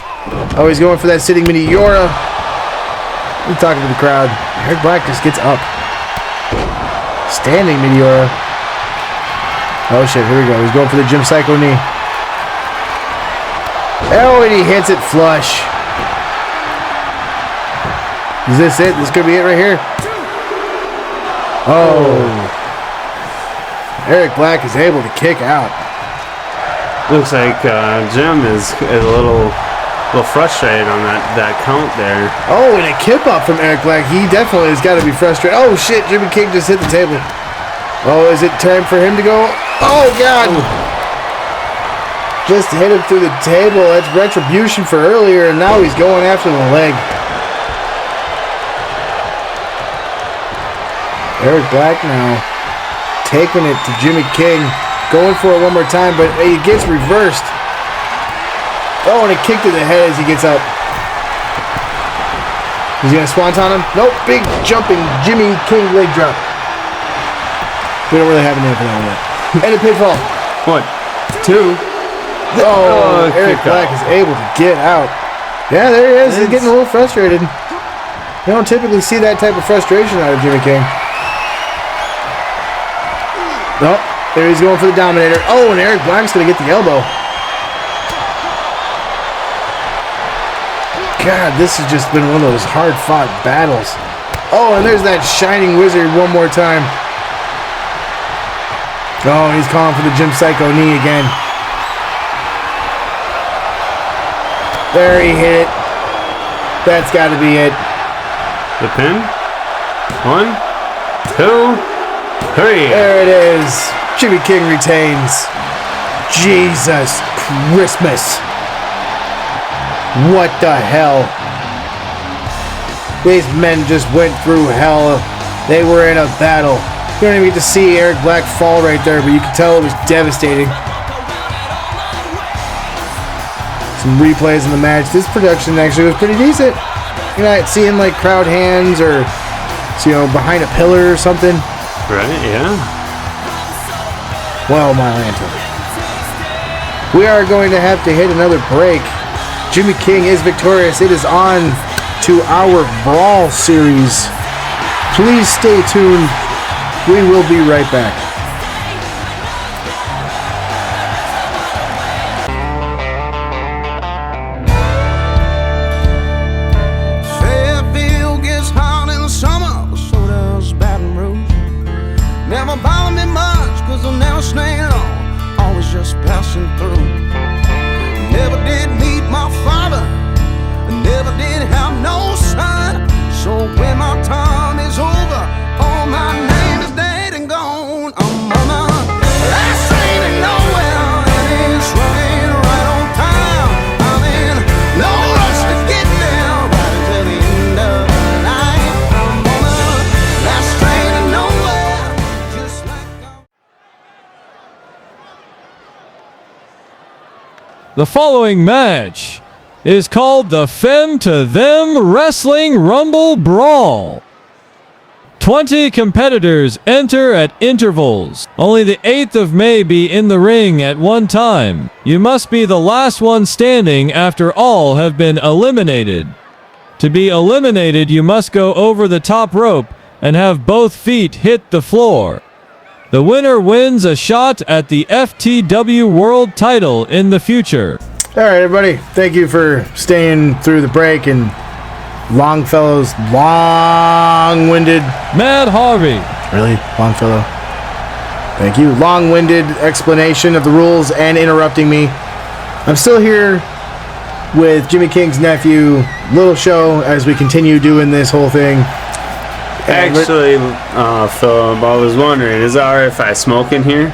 [SPEAKER 6] Oh, he's going for that sitting Meteora. He's talking to the crowd. Eric Black just gets up. Standing Meteora. Oh, shit. Here we go. He's going for the Jim Psycho knee. Oh, and he hits it flush. Is this it? This could be it right here. Oh. Eric Black is able to kick out.
[SPEAKER 7] Looks like Jim is a little frustrated on that count there.
[SPEAKER 6] Oh, and a kip up from Eric Black. He definitely has got to be frustrated. Oh, shit. Jimmy King just hit the table. Oh, is it time for him to go? Oh, God. Just hit him through the table. That's retribution for earlier, and now he's going after the leg. Eric Black now taking it to Jimmy King. Going for it one more time, but it gets reversed. Oh, and a kick to the head as he gets up. He's going to swanton him. Nope, big jumping Jimmy King leg drop. We don't really have a name for that one yet. And a pinfall.
[SPEAKER 7] 1, 2.
[SPEAKER 6] Oh, Eric Black is able to get out. Yeah, there he is. He's getting a little frustrated. You don't typically see that type of frustration out of Jimmy King. Nope, there he's going for the Dominator. Oh, and Eric Black's going to get the elbow. God, this has just been one of those hard-fought battles. Oh, and there's that Shining Wizard one more time. Oh, he's calling for the Jim Psycho knee again. There, he hit it. That's got to be it.
[SPEAKER 7] The pin. 1, 2, 3.
[SPEAKER 6] There it is. Jimmy King retains. Jesus Christmas. What the hell? These men just went through hell. They were in a battle. You don't even get to see Eric Black fall right there, but you can tell it was devastating. Some replays in the match. This production actually was pretty decent. You're not seeing like crowd hands or, you know, behind a pillar or something.
[SPEAKER 7] Right, yeah.
[SPEAKER 6] Well, my lantern. We are going to have to hit another break. Jimmy King is victorious. It is on to our Brawl series. Please stay tuned. We will be right back.
[SPEAKER 2] Fairfield gets hot in the summer, so does Baton Rouge. Never bother me much, cause I'm never staying long, always just passing through. Never did meet my father, never did have no son. So when my time is over, oh, my name is dead and gone. I'm on a last train to nowhere, and it's running right on time. I'm in no rush to get there, right until the end of the night. I'm on a last train to nowhere, just like I'm...
[SPEAKER 9] The following match is called the Fem to Them Wrestling Rumble Brawl. 20 competitors enter at intervals. Only the 8th of May be in the ring at one time. You must be the last one standing after all have been eliminated. To be eliminated, you must go over the top rope and have both feet hit the floor. The winner wins a shot at the FTW World title in the future.
[SPEAKER 6] All right, everybody. Thank you for staying through the break and Longfellow's long-winded...
[SPEAKER 9] Mad Harvey.
[SPEAKER 6] Really? Longfellow? Thank you. Long-winded explanation of the rules and interrupting me. I'm still here with Jimmy King's nephew, Little Show, as we continue doing this whole thing.
[SPEAKER 7] Actually, Phil, I was wondering, is it alright if I smoke in here?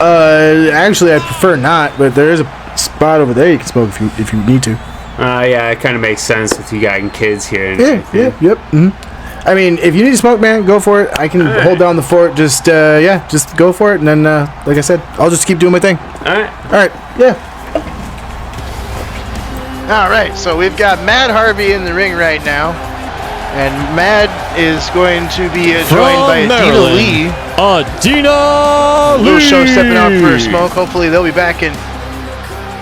[SPEAKER 6] Actually, I prefer not, but there is a spot over there you can smoke if you need to.
[SPEAKER 7] Yeah, it kind of makes sense with you guys kids here. And
[SPEAKER 6] Yep. Mm-hmm. I mean, if you need to smoke, man, go for it. I can hold down the fort. Just go for it, and then, like I said, I'll just keep doing my thing.
[SPEAKER 7] All
[SPEAKER 6] right, yeah. All right, so we've got Mad Harvey in the ring right now, and Mad is going to be joined by Adina Lee.
[SPEAKER 11] Adina Lee!
[SPEAKER 6] Little Show stepping out for a smoke. Hopefully they'll be back in.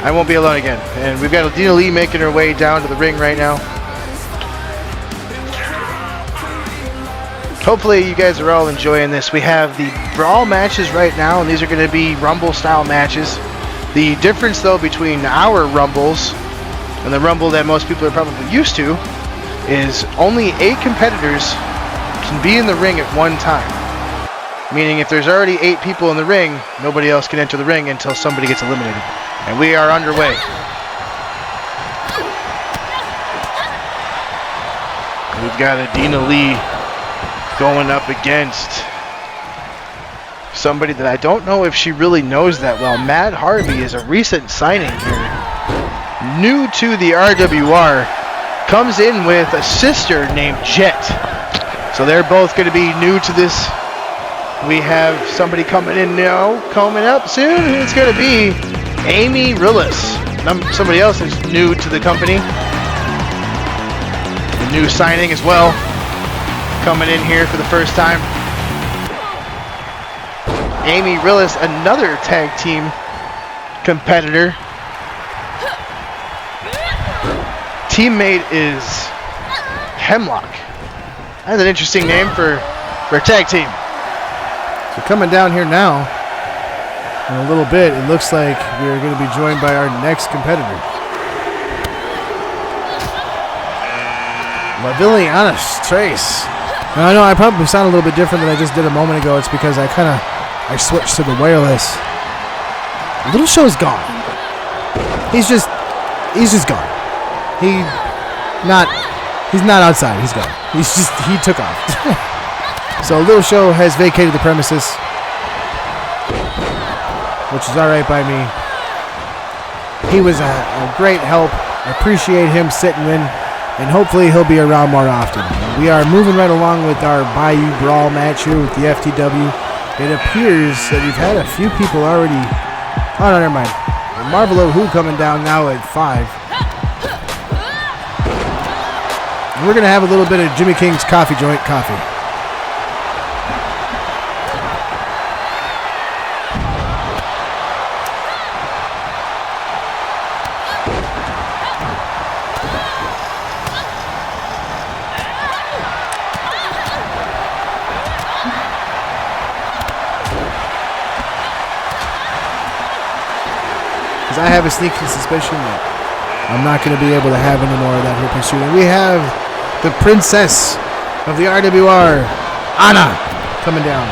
[SPEAKER 6] I won't be alone again. And we've got Adina Lee making her way down to the ring right now. Hopefully you guys are all enjoying this. We have the Brawl matches right now, and these are going to be Rumble style matches. The difference though between our Rumbles and the Rumble that most people are probably used to is only 8 competitors can be in the ring at one time. Meaning if there's already 8 people in the ring, nobody else can enter the ring until somebody gets eliminated. And we are underway. We've got Adina Lee going up against somebody that I don't know if she really knows that well. Mad Harvey is a recent signing here. New to the RWR. Comes in with a sister named Jet. So they're both going to be new to this We have somebody coming in now, coming up soon. It's going to be Amy Rillis. Somebody else is new to the company. The new signing as well. Coming in here for the first time. Amy Rillis, another tag team competitor. Teammate is Hemlock. That's an interesting name for a tag team. So coming down here now, in a little bit, it looks like we are going to be joined by our next competitor. Louisiana's Trace. Now, I know I probably sound a little bit different than I just did a moment ago. It's because I switched to the wireless. Little Show's gone. He's just gone. He's not outside. He's gone. He took off. So Little Show has vacated the premises, which is all right by me. He was a great help. I appreciate him sitting in, and hopefully he'll be around more often. We are moving right along with our Bayou Brawl match here with the FTW. It appears that we've had a few people already. Oh, no, never mind. Marvelo Who coming down now at 5. And we're going to have a little bit of Jimmy King's Coffee Joint coffee. I have a sneaking suspicion that I'm not going to be able to have any more of that here pursuit. And we have the princess of the RWR, Anna, coming down.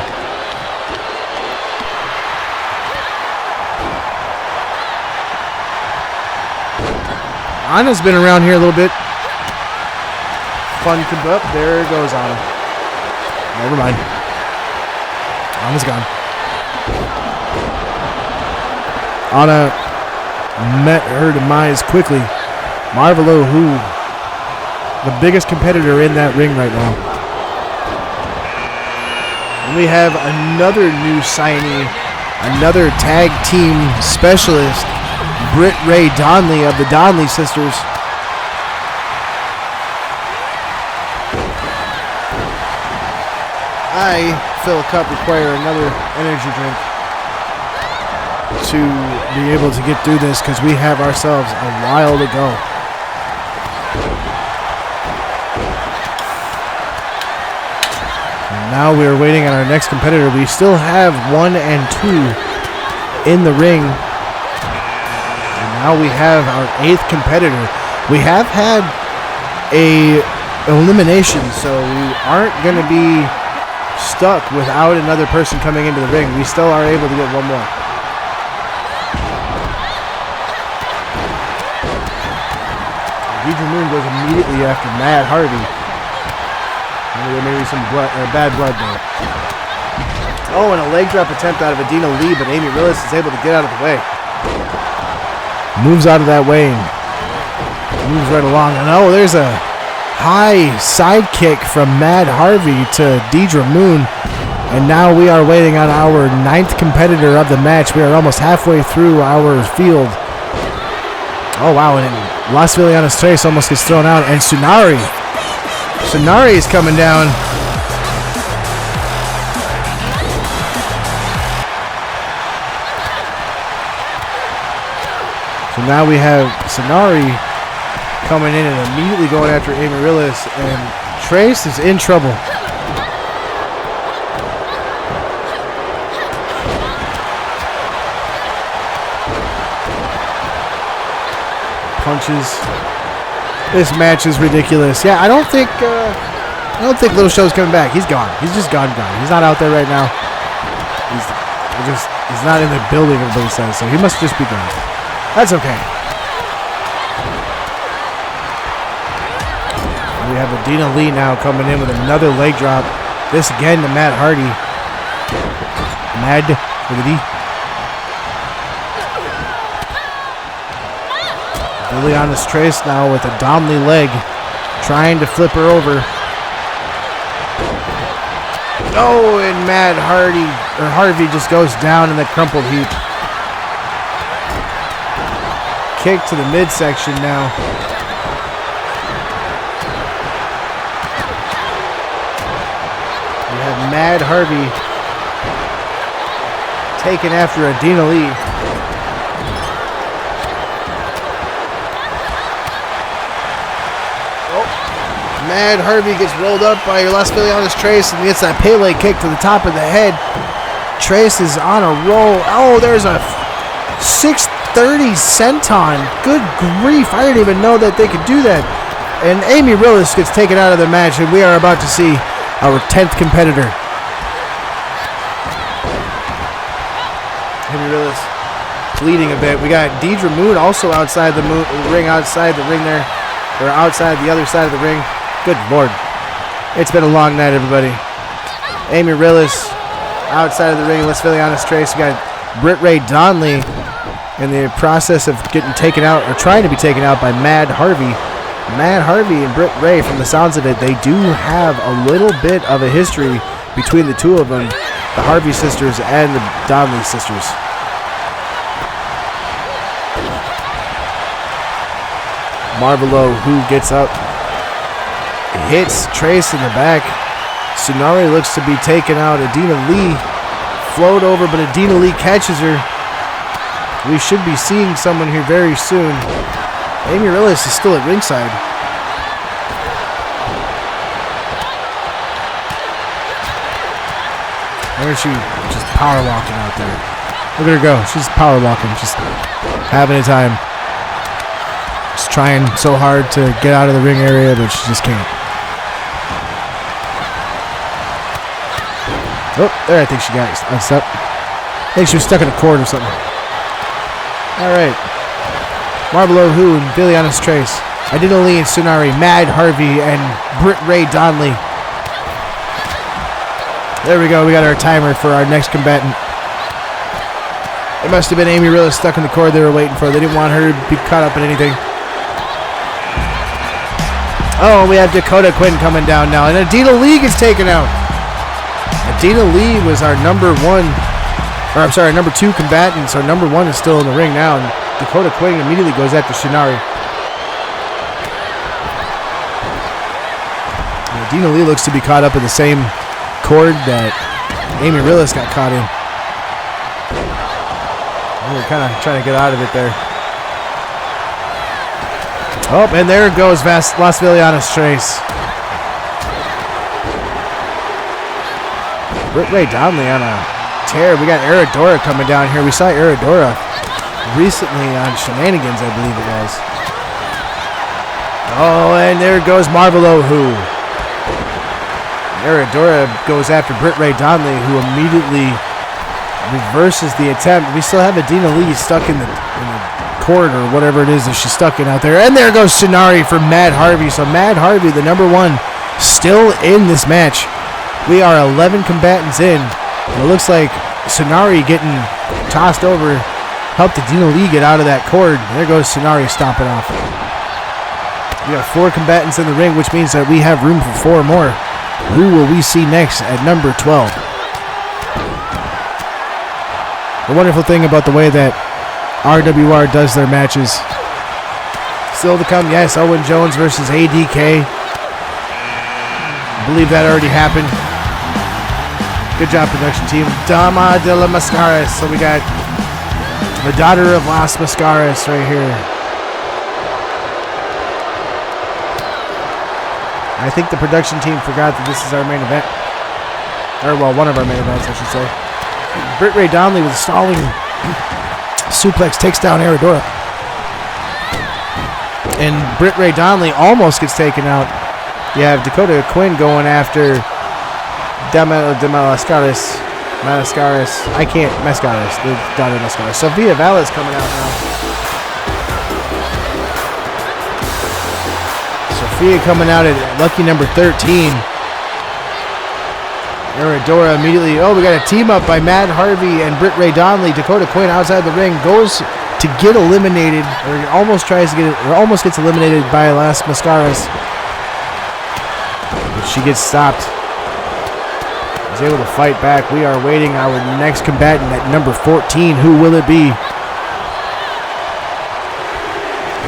[SPEAKER 6] Anna's been around here a little bit. Fun to up. There goes Anna. Never mind. Anna's gone. Anna met her demise quickly. Marvelo Who, the biggest competitor in that ring right now. And we have another new signee, another tag team specialist, Britt Ray Donley of the Donley Sisters. I, Phil Cup, require another energy drink to be able to get through this because we have ourselves a while to go. And now we're waiting on our next competitor. We still have 1 and 2 in the ring. And now we have our 8th competitor. We have had a elimination, so we aren't going to be stuck without another person coming into the ring. We still are able to get one more. Deidre Moon goes immediately after Mad Harvey. Maybe some bad blood there. Oh, and a leg drop attempt out of Adina Lee, but Amy Rillis is able to get out of the way. Moves out of that way and moves right along. And oh, there's a high side kick from Mad Harvey to Deidre Moon. And now we are waiting on our 9th competitor of the match. We are almost halfway through our field. Oh, wow, and Las Villanas Trace almost gets thrown out, and Sunari is coming down. So now we have Sunari coming in and immediately going after Amy Rillis, and Trace is in trouble. Punches. This match is ridiculous. Yeah, I don't think Little Show's coming back. He's gone. He's just gone. He's not out there right now. He's not in the building, everybody says, so he must just be gone. That's okay. We have Adina Lee now coming in with another leg drop. This again to Matt Hardy. Mad with a D. Liliana's Trace now with a Domley leg, trying to flip her over. Oh, and Harvey just goes down in the crumpled heap. Kick to the midsection now. We have Mad Harvey taken after Adina Lee. Mad Harvey gets rolled up by Las Filianas Trace and gets that Pele kick to the top of the head. Trace is on a roll. Oh, there's a 630 senton. Good grief. I didn't even know that they could do that. And Amy Rillis gets taken out of the match, and we are about to see our 10th competitor. Amy Rillis bleeding a bit. We got Deidre Moon also outside the ring there. Or outside the other side of the ring. Good Lord. It's been a long night, everybody. Amy Rillis outside of the ring. Las Filianas Trace. We got Britt Ray Donnelly in the process of getting taken out, or trying to be taken out by Mad Harvey. Mad Harvey and Britt Ray, from the sounds of it, they do have a little bit of a history between the two of them. The Harvey sisters and the Donnelly sisters. Marvelo, who gets up, hits Trace in the back. Tsunari looks to be taken out. Adina Lee float over, but Adina Lee catches her. We should be seeing someone here very soon. Amy Rillis is still at ringside. There she just power walking out there. Look at her go. She's power walking, just having a time. Just trying so hard to get out of the ring area, but she just can't. Oh, there, I think she got stuck. I think she was stuck in a cord or something. All right. Marvelo Who and Filianas Trace. Adina Lee and Tsunari. Mad Harvey and Britt Ray Donnelly. There we go. We got our timer for our next combatant. It must have been Amy Rillis stuck in the cord they were waiting for. They didn't want her to be caught up in anything. Oh, we have Dakota Quinn coming down now. And Adina Lee gets taken out. Adina Lee was our number 2 combatant. So number 1 is still in the ring now. And Dakota Quinn immediately goes after Tsunari. And Adina Lee looks to be caught up in the same cord that Amy Rillis got caught in. We're kind of trying to get out of it there. Oh, and there goes Las Filianas Trace. Britt Ray Donnelly on a tear. We got Aradora coming down here. We saw Aradora recently on Shenanigans, I believe it was. Oh, and there goes Marvelo Who. Aradora goes after Britt Ray Donnelly, who immediately reverses the attempt. We still have Adina Lee stuck in the cord or whatever it is that she's stuck in out there. And there goes Tsunari for Mad Harvey. So Mad Harvey, the number 1, still in this match. We are 11 combatants in. And it looks like Tsunari getting tossed over helped Adina Lee get out of that cord. There goes Tsunari stomping off. We have 4 combatants in the ring, which means that we have room for 4 more. Who will we see next at number 12? The wonderful thing about the way that RWR does their matches. Still to come, yes, Owen Jones versus ADK. I believe that already happened. Good job, production team. Dama de la MAscara. So we got the daughter of Las MAscaras right here. I think the production team forgot that this is our main event. Or, well, one of our main events, I should say. Britt Ray Donnelly with a stalling suplex takes down Aradora. And Britt Ray Donnelly almost gets taken out. You have Dakota Quinn going after MAscaras. I can't. Mascaras. The daughter of Mascaras. Sophia Valles coming out now. Sophia coming out at lucky number 13. Aradora immediately. Oh, we got a team up by Mad Harvey and Britt Ray Donnelly. Dakota Quinn outside the ring goes to get eliminated, or almost tries to get it, or almost gets eliminated by Las MAscaras. But she gets stopped. is able to fight back. We are waiting our next combatant at number 14. Who will it be?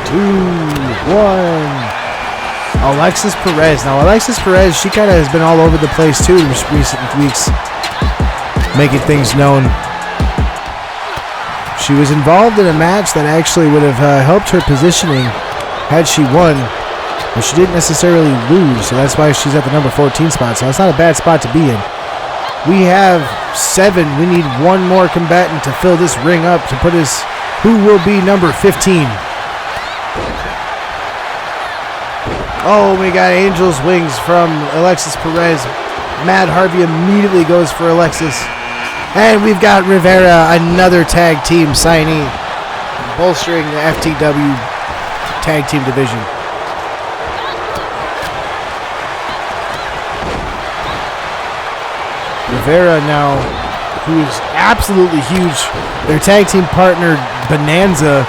[SPEAKER 6] 2, 1. Alexis Perez. Now, Alexis Perez, she kind of has been all over the place too in recent weeks, making things known. She was involved in a match that actually would have helped her positioning had she won, but she didn't necessarily lose, so that's why she's at the number 14 spot, so that's not a bad spot to be in. We have 7. We need one more combatant to fill this ring up to put us, who will be number 15. Oh, we got Angel's Wings from Alexis Perez. Mad Harvey immediately goes for Alexis. And we've got Rivera, another tag team signee, bolstering the FTW tag team division. Rivera now, who is absolutely huge. Their tag team partner, Bonanza,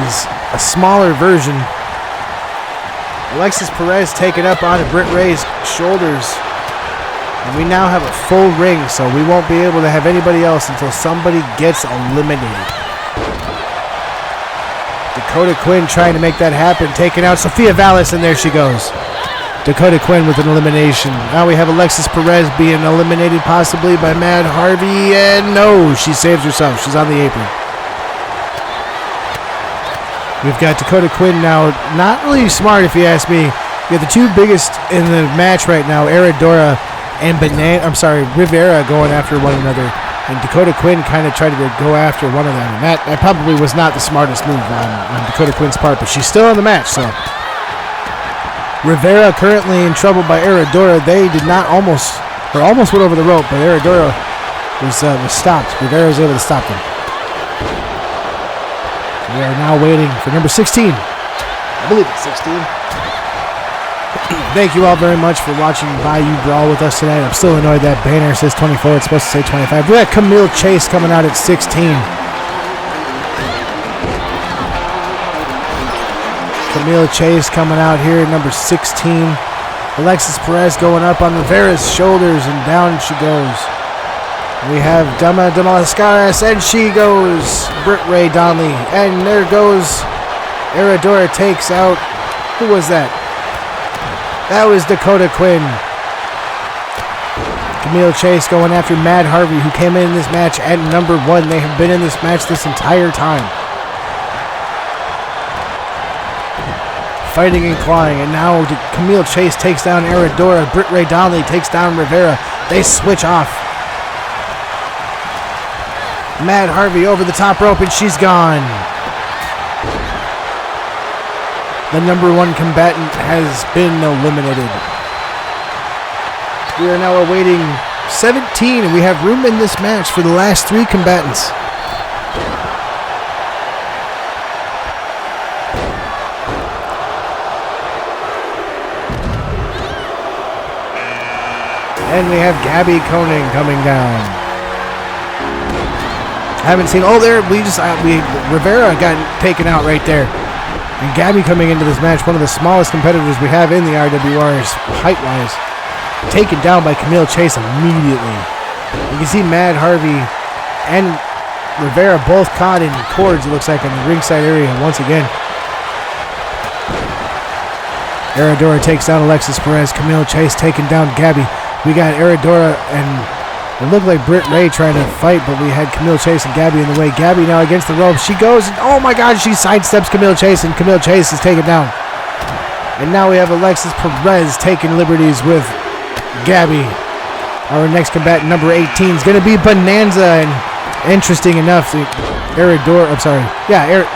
[SPEAKER 6] is a smaller version. Alexis Perez taken up onto Britt Ray's shoulders. And we now have a full ring, so we won't be able to have anybody else until somebody gets eliminated. Dakota Quinn trying to make that happen, taking out Sophia Vallis, and there she goes. Dakota Quinn with an elimination. Now we have Alexis Perez being eliminated possibly by Mad Harvey, and no, she saves herself. She's on the apron. We've got Dakota Quinn now, not really smart if you ask me. We have the two biggest in the match right now, Aradora and Rivera going after one another. And Dakota Quinn kind of tried to go after one of them. And that probably was not the smartest move on Dakota Quinn's part, but she's still in the match, so. Rivera currently in trouble by Aradora. They did not almost went over the rope, but Aradora was stopped. Rivera was able to stop them. We are now waiting for number 16. I believe it's 16. Thank you all very much for watching Bayou Brawl with us tonight. I'm still annoyed that banner says 24. It's supposed to say 25. We got Camille Chase coming out at 16. Camille Chase coming out here at number 16. Alexis Perez going up on Rivera's shoulders, and down she goes. We have Dama MAscara, and she goes. Britt Ray Donnelly, and there goes Aradora takes out, who was that? That was Dakota Quinn. Camille Chase going after Mad Harvey, who came in this match at number 1. They have been in this match this entire time. Fighting and clawing, and now Camille Chase takes down Aradora. Britt Ray Donnelly takes down Rivera. They switch off. Mad Harvey over the top rope, and she's gone. The number 1 combatant has been eliminated. We are now awaiting 17, and we have room in this match for the last 3 combatants. And we have Gabby Koenig coming down. Haven't seen. Oh, there Rivera got taken out right there. And Gabby coming into this match, one of the smallest competitors we have in the RWRs, height-wise, taken down by Camille Chase immediately. You can see Mad Harvey and Rivera both caught in cords, it looks like, in the ringside area once again. Aradora takes down Alexis Perez. Camille Chase taking down Gabby. We got Aradora and it looked like Britt Ray trying to fight, but we had Camille Chase and Gabby in the way. Gabby now against the ropes. She goes, and oh my God, she sidesteps Camille Chase, and Camille Chase is taken down. And now we have Alexis Perez taking liberties with Gabby. Our next combatant, number 18, is going to be Bonanza. And interesting enough, Aradora,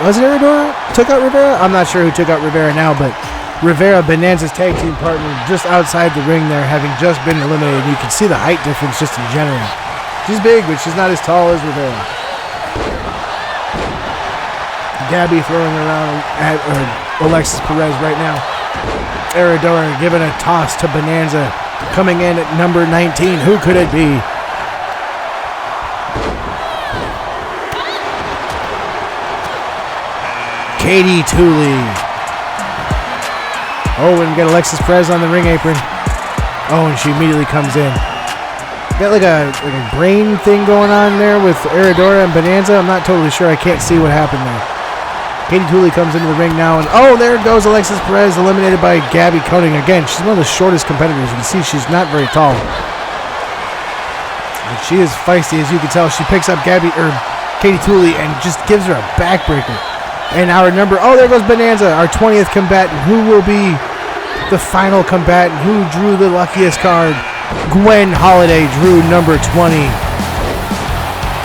[SPEAKER 6] was it Aradora took out Rivera? I'm not sure who took out Rivera now, but Rivera, Bonanza's tag team partner, just outside the ring there, having just been eliminated. You can see the height difference just in general. She's big, but she's not as tall as Rivera. Gabby throwing around at Alexis Perez right now. Aradora giving a toss to Bonanza. Coming in at number 19. Who could it be? Katie Tooley. Oh, and we got Alexis Perez on the ring apron. Oh, and she immediately comes in. got like a brain thing going on there with Aradora and Bonanza. I'm not totally sure. I can't see what happened there. Katie Tooley comes into the ring now, and oh, there goes Alexis Perez, eliminated by Gabby Koenig. Again, she's one of the shortest competitors. You can see she's not very tall. But she is feisty, as you can tell. She picks up Katie Tooley and just gives her a backbreaker. And our there goes Bonanza, our 20th combatant. Who will be the final combatant? Who drew the luckiest card? Gwen Holiday drew number 20.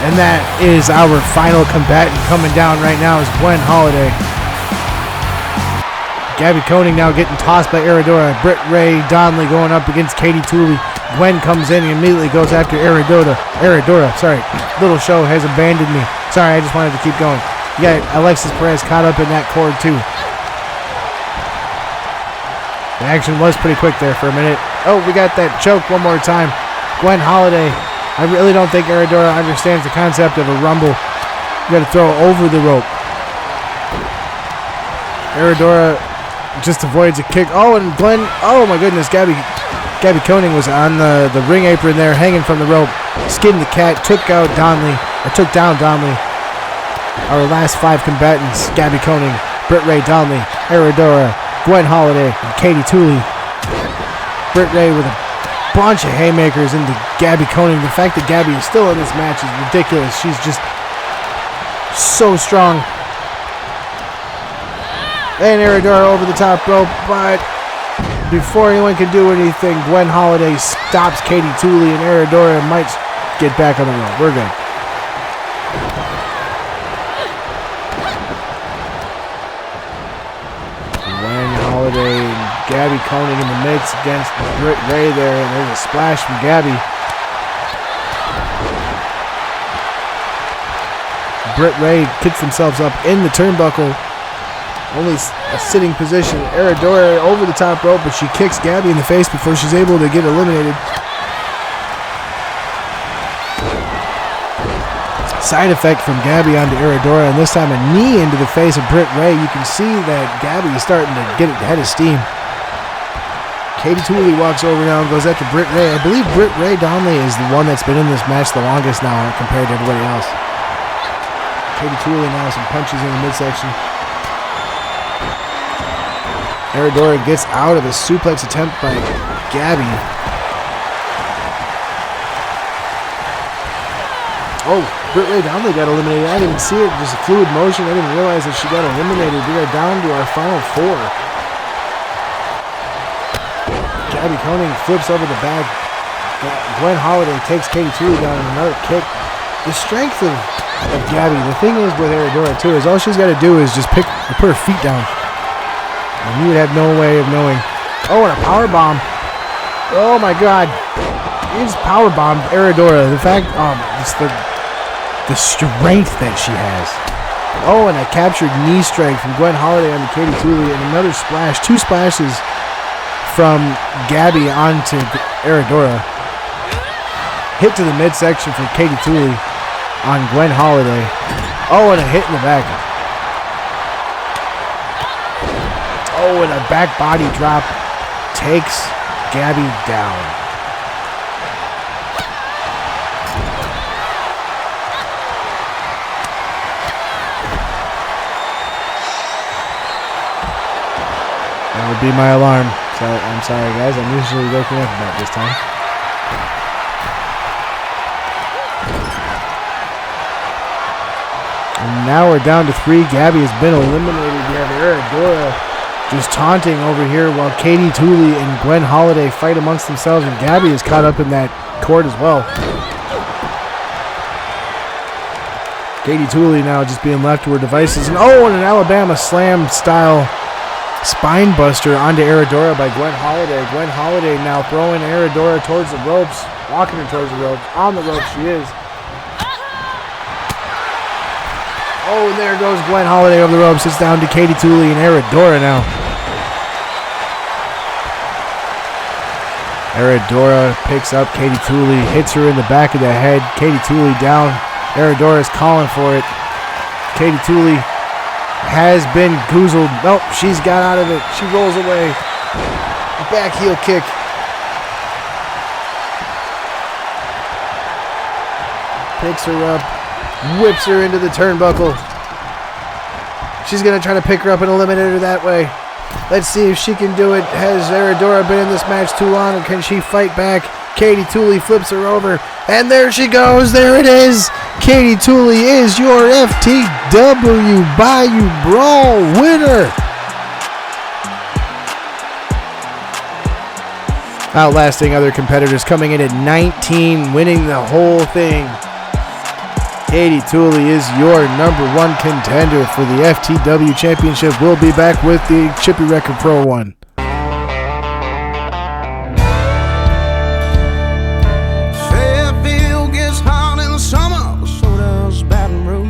[SPEAKER 6] And that is our final combatant coming down right now is Gwen Holiday. Gabby Koenig now getting tossed by Aradora. Britt Ray Donnelly going up against Katie Tooley. Gwen comes in and immediately goes after Aradora. Sorry. Little Show has abandoned me. Sorry, I just wanted to keep going. You got Alexis Perez caught up in that cord too. The action was pretty quick there for a minute. Oh, we got that choke one more time. Gwen Holiday. I really don't think Aradora understands the concept of a rumble. You got to throw over the rope. Aradora just avoids a kick. Oh, and Glenn. Oh my goodness, Gabby Koenig was on the ring apron there, hanging from the rope. Skinned the cat, took down Donnelly. Our last 5 combatants: Gabby Koenig, Britt Ray Donnelly, Aradora, Gwen Holiday, and Katie Tooley. Britt Ray with a bunch of haymakers into Gabby Koenig. The fact that Gabby is still in this match is ridiculous. She's just so strong. And Aradora over the top rope, but before anyone can do anything, Gwen Holiday stops Katie Tooley, and Aradora might get back on the rope. We're good. Gwen Holiday and Gabby Koenig in the mix against Britt Ray there, and there's a splash from Gabby. Britt Ray kicks themselves up in the turnbuckle. Only a sitting position. Aradora over the top rope, but she kicks Gabby in the face before she's able to get eliminated. Side effect from Gabby onto Aradora, and this time a knee into the face of Britt Ray. You can see that Gabby is starting to get ahead of steam. Katie Tooley walks over now and goes after Britt Ray. I believe Britt Ray Donnelly is the one that's been in this match the longest now compared to everybody else. Katie Tooley now some punches in the midsection. Aradora gets out of a suplex attempt by Gabby. Oh, Britt Ray Donnelly got eliminated. I didn't see it. Just a fluid motion. I didn't realize that she got eliminated. We are down to our final 4. Gabby Koenig flips over the back. Gwen Holiday takes Katie Tooley down in another kick. The strength of Gabby, the thing is with Aradora too, is all she's got to do is just put her feet down. And you would have no way of knowing. Oh, and a power bomb. Oh my God. He just power bombed Aradora. The fact, it's the strength that she has. Oh, and a captured knee strike from Gwen Holiday onto Katie Tooley, and another splash. 2 splashes from Gabby onto Aradora. Hit to the midsection from Katie Tooley on Gwen Holiday. Oh, and a hit in the back. Oh, and a back body drop takes Gabby down. That would be my alarm. So I'm sorry, guys. I'm usually waking up about this time. And now we're down to 3. Gabby has been eliminated. We have Aradora just taunting over here while Katie Tooley and Gwen Holiday fight amongst themselves, and Gabby is caught up in that cord as well. Katie Tooley now just being left to her devices, and oh, and an Alabama Slam style spine buster onto Aradora by Gwen Holiday. Gwen Holiday now throwing Aradora towards the ropes, walking her towards the ropes. On the ropes she is. Oh, and there goes Gwen Holiday over the ropes. It's down to Katie Tooley and Aradora now. Aradora picks up Katie Tooley, hits her in the back of the head. Katie Tooley down. Aradora is calling for it. Katie Tooley has been goozled. Nope, she's got out of it. She rolls away. Back heel kick. Picks her up, whips her into the turnbuckle. She's going to try to pick her up and eliminate her that way. Let's see if she can do it. Has Aradora been in this match too long, and can she fight back? Katie Tooley flips her over, and there she goes. There it is. Katie Tooley is your FTW Bayou Brawl winner. Outlasting other competitors, coming in at 19, winning the whole thing. Katie Tooley is your #1 contender for the FTW Championship. We'll be back with the Chippy Wrecker Pro 1.
[SPEAKER 2] Fairfield gets hot in the summer, so does Baton Rouge.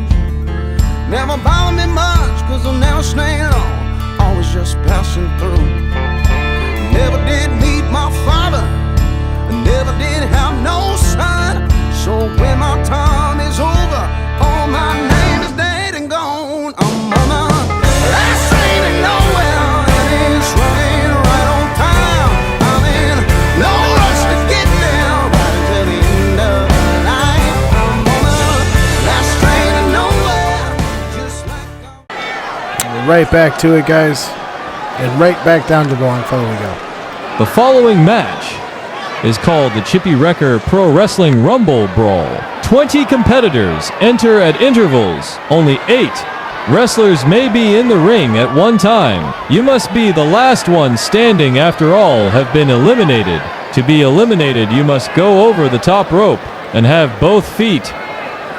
[SPEAKER 2] Never bother me much, cause I'm never staying on, always just passing through. Never did meet my father, never did have no son. So when my time is over, oh, my name is dead and gone. I'm on a last train to nowhere, and it's running right on time. I'm in no rush to get there, right until the end of the night. I'm on a last train to nowhere, just like
[SPEAKER 6] Right back to it, guys. And right back down to the Longfellow we go.
[SPEAKER 9] The following match is called the Chippy Wrecker Pro Wrestling Rumble Brawl. 20 competitors enter at intervals. Only 8 wrestlers may be in the ring at one time. You must be the last one standing after all have been eliminated. To be eliminated, you must go over the top rope and have both feet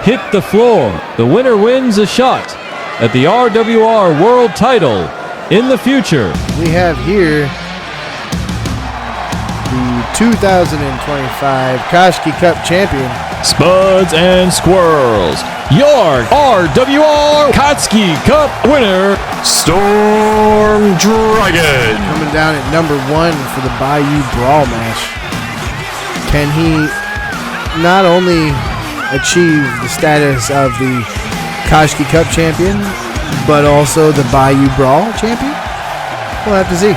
[SPEAKER 9] hit the floor. The winner wins a shot at the RWR World Title in the future.
[SPEAKER 6] We have here the 2025 Koshki Cup champion,
[SPEAKER 11] Spuds and Squirrels, your RWR Kotsky Cup winner,
[SPEAKER 8] Storm Dragon.
[SPEAKER 6] coming down at #1 for the Bayou Brawl match. Can he not only achieve the status of the Koshki Cup champion, but also the Bayou Brawl champion? We'll have to see.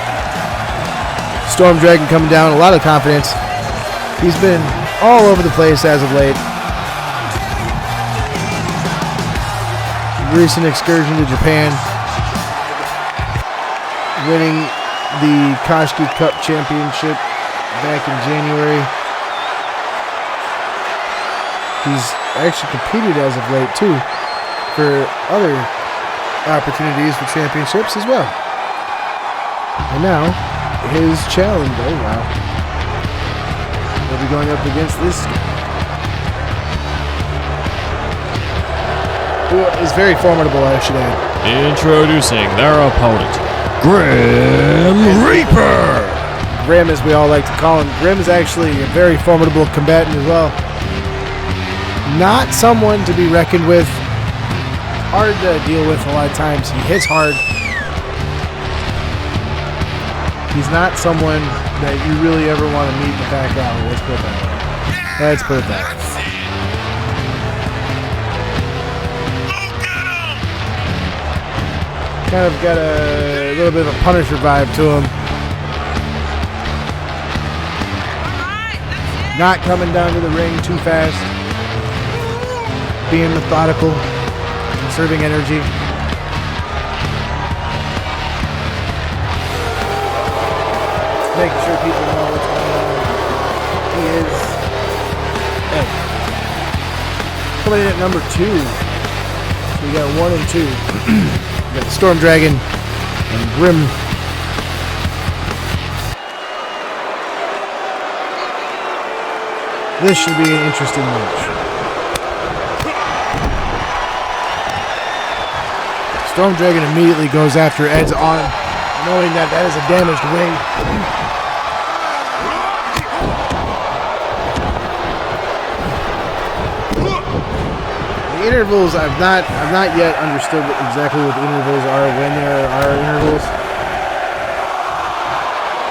[SPEAKER 6] Storm Dragon coming down, a lot of confidence. He's been all over the place as of late. Recent excursion to Japan, winning the Koshki Cup Championship back in January. He's actually competed as of late too for other opportunities for championships as well. And now his challenge, oh wow, he'll be going up against this guy, who is very formidable, I should add.
[SPEAKER 11] introducing their opponent, Grim Reaper.
[SPEAKER 6] Grim, as we all like to call him. Grim is actually a very formidable combatant as well. Not someone to be reckoned with. Hard to deal with a lot of times. He hits hard. He's not someone that you really ever want to meet in the back alley. Let's put it that way. Let's put it that way. Kind of got a little bit of a Punisher vibe to him. Not coming down to the ring too fast. Being methodical. Conserving energy. Making sure people know what's going on. He is coming in at #2. So we got 1 and 2. We got the Storm Dragon and Grim. This should be an interesting match. Storm Dragon immediately goes after Ed's arm, knowing that that is a damaged wing. The intervals, I've not yet understood exactly what the intervals are, when there are intervals.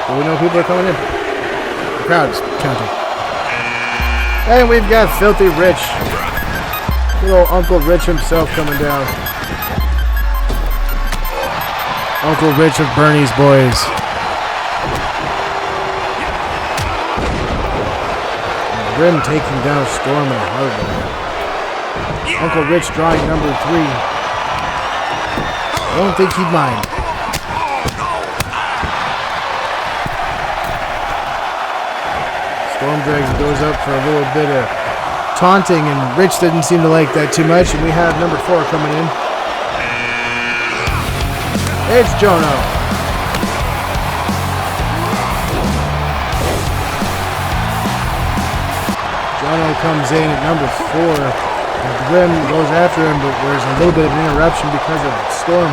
[SPEAKER 6] But we know people are coming in. The crowd's counting. And we've got Filthy Rich. Good old Uncle Rich himself coming down. Uncle Rich of Bernie's Boys. Grim taking down Storm and Hardware. Uncle Rich drawing number 3. I don't think he'd mind. Storm Dragon goes up for a little bit of taunting, and Rich didn't seem to like that too much, and we have number 4 coming in. It's Jono. Jono comes in at number 4. And Grim goes after him, but there's a little bit of an interruption because of Storm.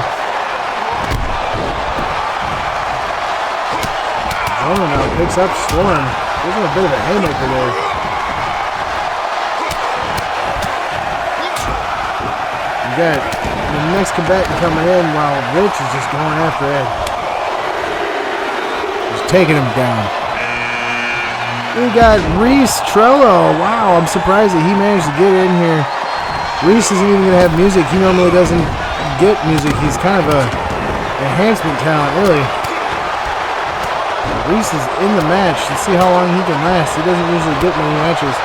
[SPEAKER 6] Jono now picks up Storm. Gives him a bit of a haymaker there. You got the next combatant coming in while Rich is just going after Ed. Just taking him down. We got Reese Trello. Wow, I'm surprised that he managed to get in here. Reese isn't even going to have music. He normally doesn't get music. He's kind of a enhancement talent, really. Reese is in the match. Let's see how long he can last. He doesn't usually get many matches.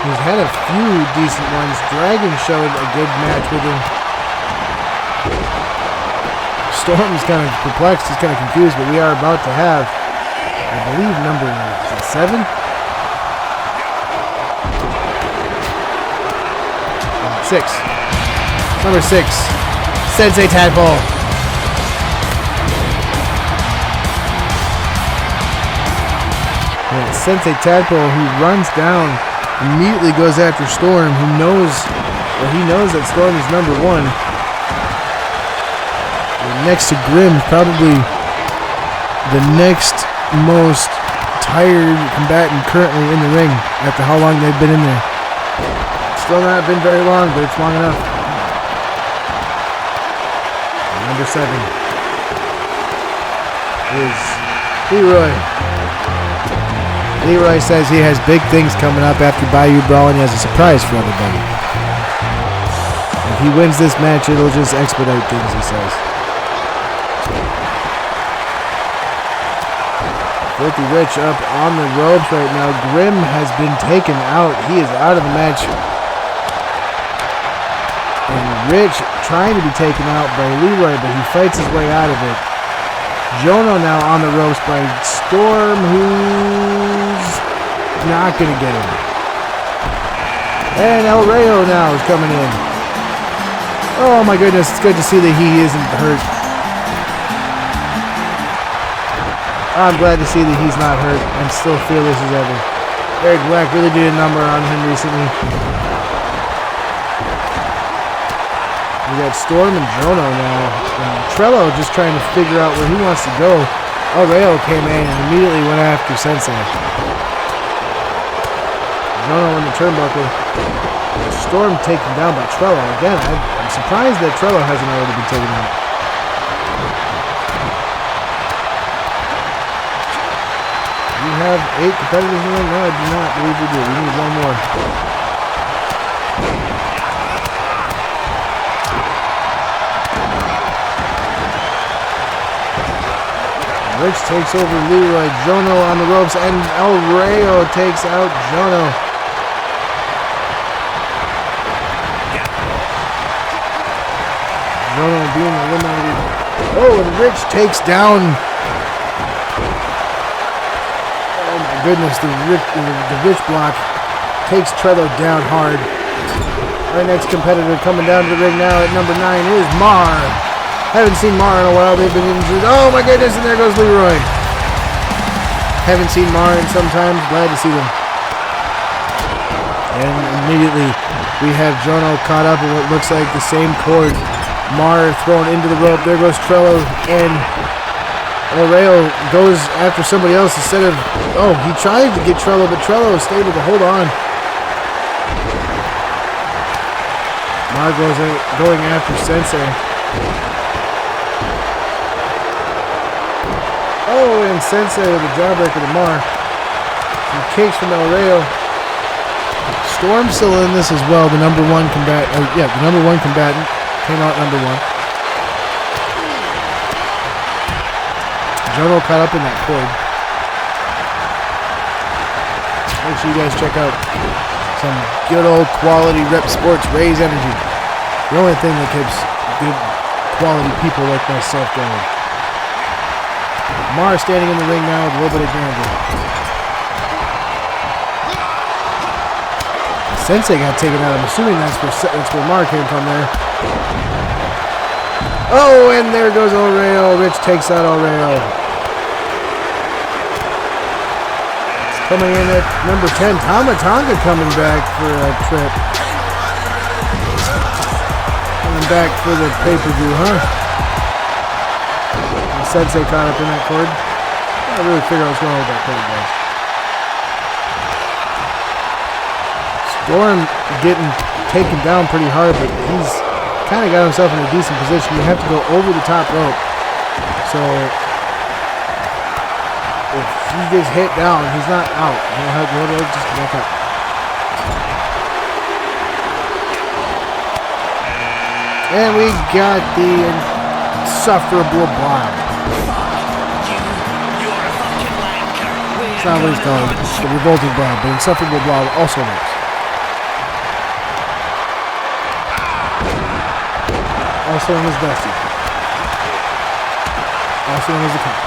[SPEAKER 6] He's had a few decent ones. Dragon showed a good match with him. Storm's kind of perplexed. He's kind of confused, but we are about to have, I believe, number 7? 6. Number 6. Sensei Tadpole. Yeah, Sensei Tadpole, who runs down, immediately goes after Storm, who knows, well, he knows that Storm is number 1. And next to Grim, probably the next most tired combatant currently in the ring after how long they've been in there. Still not been very long, but it's long enough. Number 7 is Leroy. Leroy says he has big things coming up after Bayou Brawl, and he has a surprise for everybody. If he wins this match, it'll just expedite things, he says. Filthy Rich up on the ropes right now. Grim has been taken out. He is out of the match. And Rich trying to be taken out by Leroy, but he fights his way out of it. Jono now on the ropes by Storm, who's not going to get him. And El Rayo now is coming in. Oh my goodness, it's good to see that he isn't hurt. I'm glad to see that he's not hurt and still fearless as ever. Eric Black really did a number on him recently. We got Storm and Jono now. And Trello just trying to figure out where he wants to go. El Rayo came in and immediately went after Sensei. Jono in the turnbuckle. Storm taken down by Trello. Again, I'm surprised that Trello hasn't already been taken out. Do we have 8 competitors in the ring? No, I do not believe we do. We need one more. Rich takes over Leroy. Jono on the ropes, and El Rayo takes out Jono. Jono being eliminated. Oh, and Rich takes down. Oh my goodness, the Rich block takes Trello down hard. Our next competitor coming down to the ring now at number 9 is Mar. Haven't seen Mar in a while. They've been injured. Oh my goodness, and there goes Leroy. Haven't seen Mar in some time. Glad to see them. And immediately we have Jono caught up in what looks like the same cord. Mar thrown into the rope. There goes Trello, and El Rayo goes after somebody else instead of... Oh, he tried to get Trello, but Trello stayed able to hold on. Mar goes going after Sensei. Oh, and Sensei with a jawbreaker to Mar. Some kicks from El Rayo. Storm's still in this as well. The number 1 combatant. The number 1 combatant came out number 1. Jono caught up in that cord. Make sure you guys check out Some good old quality Rep Sports Raise energy. The only thing that keeps good quality people like myself going. Mar standing in the ring now with a little bit of gambling. Sensei got taken out. I'm assuming that's where Mar came from there. Oh, and there goes Oreo. Rich takes out Oreo. Coming in at number 10, Tonga coming back for a trip. Coming back for the pay-per-view, huh? And Sensei caught up in that cord. I really figure out what's going on with that cord, guys. Storm getting taken down pretty hard, but he's kind of got himself in a decent position. You have to go over the top rope. So if he gets hit down, he's not out. He'll have to just back up. And we got the insufferable blob. It's not what he's called. It's the revolting blob, but insufferable blob also works. Also known as Dusty. Also known as the Cat.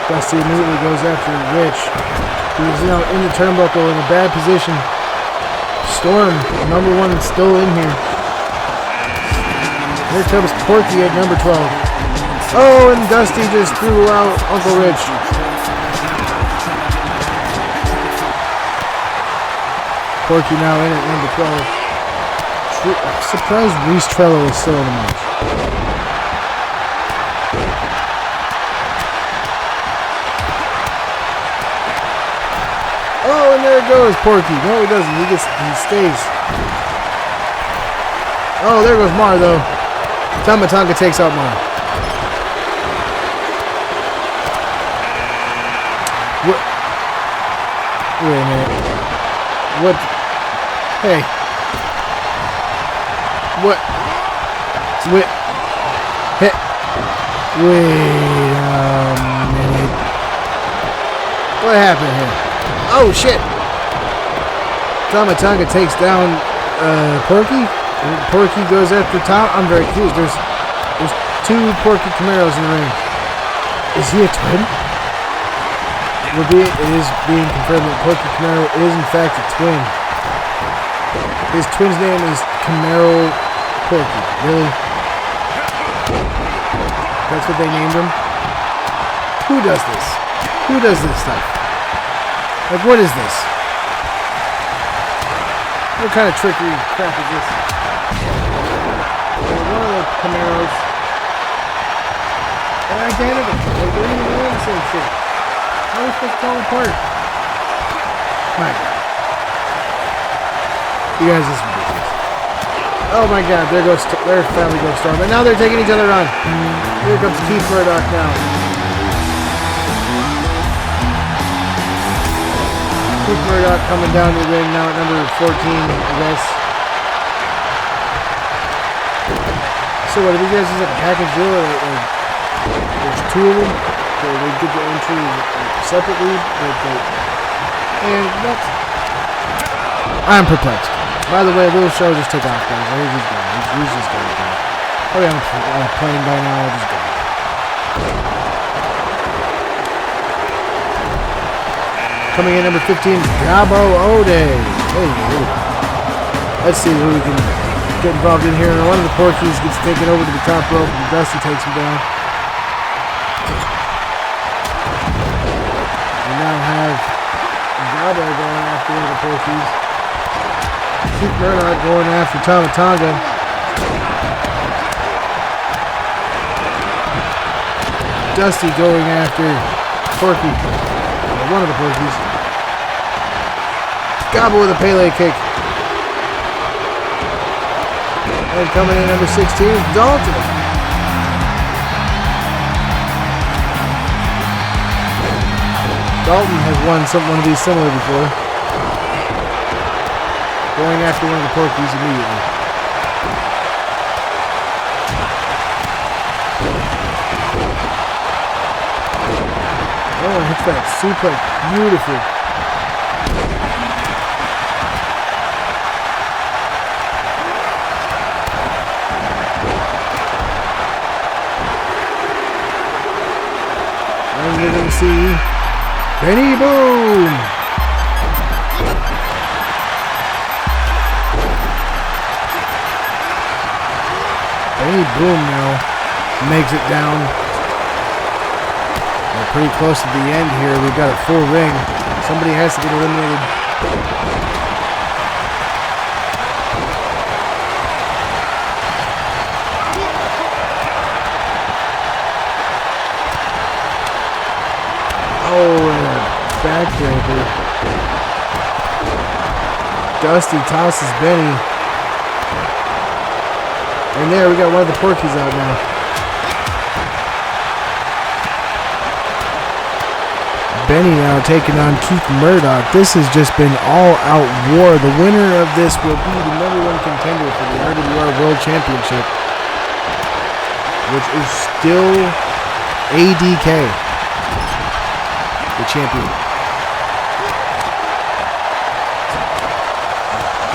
[SPEAKER 6] Dusty immediately goes after Rich, who's now in the turnbuckle in a bad position. Storm, number 1, still in here. Here comes Porky at number 12. Oh, and Dusty just threw out Uncle Rich. Porky now in at number 12. Surprised Reese Trello is still in the match. Oh, and there goes Porky. No, he doesn't. He stays. Oh, there goes Mar, though. Tonga takes out Mar. What? Wait a minute. What? Hey. What? Wait. Hey. Wait a minute. What happened here? Oh, shit. Tonga takes down Porky. Porky goes after Tom. I'm very confused. There's 2 Porky Camaros in the ring. Is he a twin? It is being confirmed that Porky Camaro is in fact a twin. His twin's name is Camaro Porky. Really? That's what they named him? Who does this? Who does this stuff? Like, what is this? What kind of trickery crap is this? One of the Camaros. They're identical. Like, they're even doing the same shit. How are we supposed to tell them apart? My God. You guys, this is ridiculous. Oh my God, there goes their family goes Storm. And now they're taking each other on. Here comes Keith Murdoch now. Keith Murdoch coming down to the ring now at number 14, I guess. So what, are these guys just like a package deal? Or there's 2 of them? So they get the entry separately? And that's... I'm perplexed. By the way, little show just took off, guys. I heard he's gone. He's just gone. Oh yeah, I'm on a plane by now. I'll just go. Coming in number 15, Gabo Ode. Hey. Let's see who we can get involved in here. And one of the Porkies gets taken over to the top rope, and Dusty takes him down. We now have Gabo going after one of the Porkies. Keith Murdoch going after Tonga. Dusty going after Porky. One of the Porkies. Gobble with a Pele kick. And coming in number 16 is Dalton. Dalton has won one of these similar before. Going after one of the Porkies immediately. Owen hits that suplex. Beautiful. And you're going to see Benny Boom. Benny Boom now makes it down. We're pretty close to the end here. We've got a full ring. Somebody has to get eliminated. Oh, and a backbreaker. Dusty tosses Benny. And there, we got one of the Porkies out now. Benny now taking on Keith Murdoch. This has just been all-out war. The winner of this will be the #1 contender for the RWR World Championship, which is still ADK, the champion.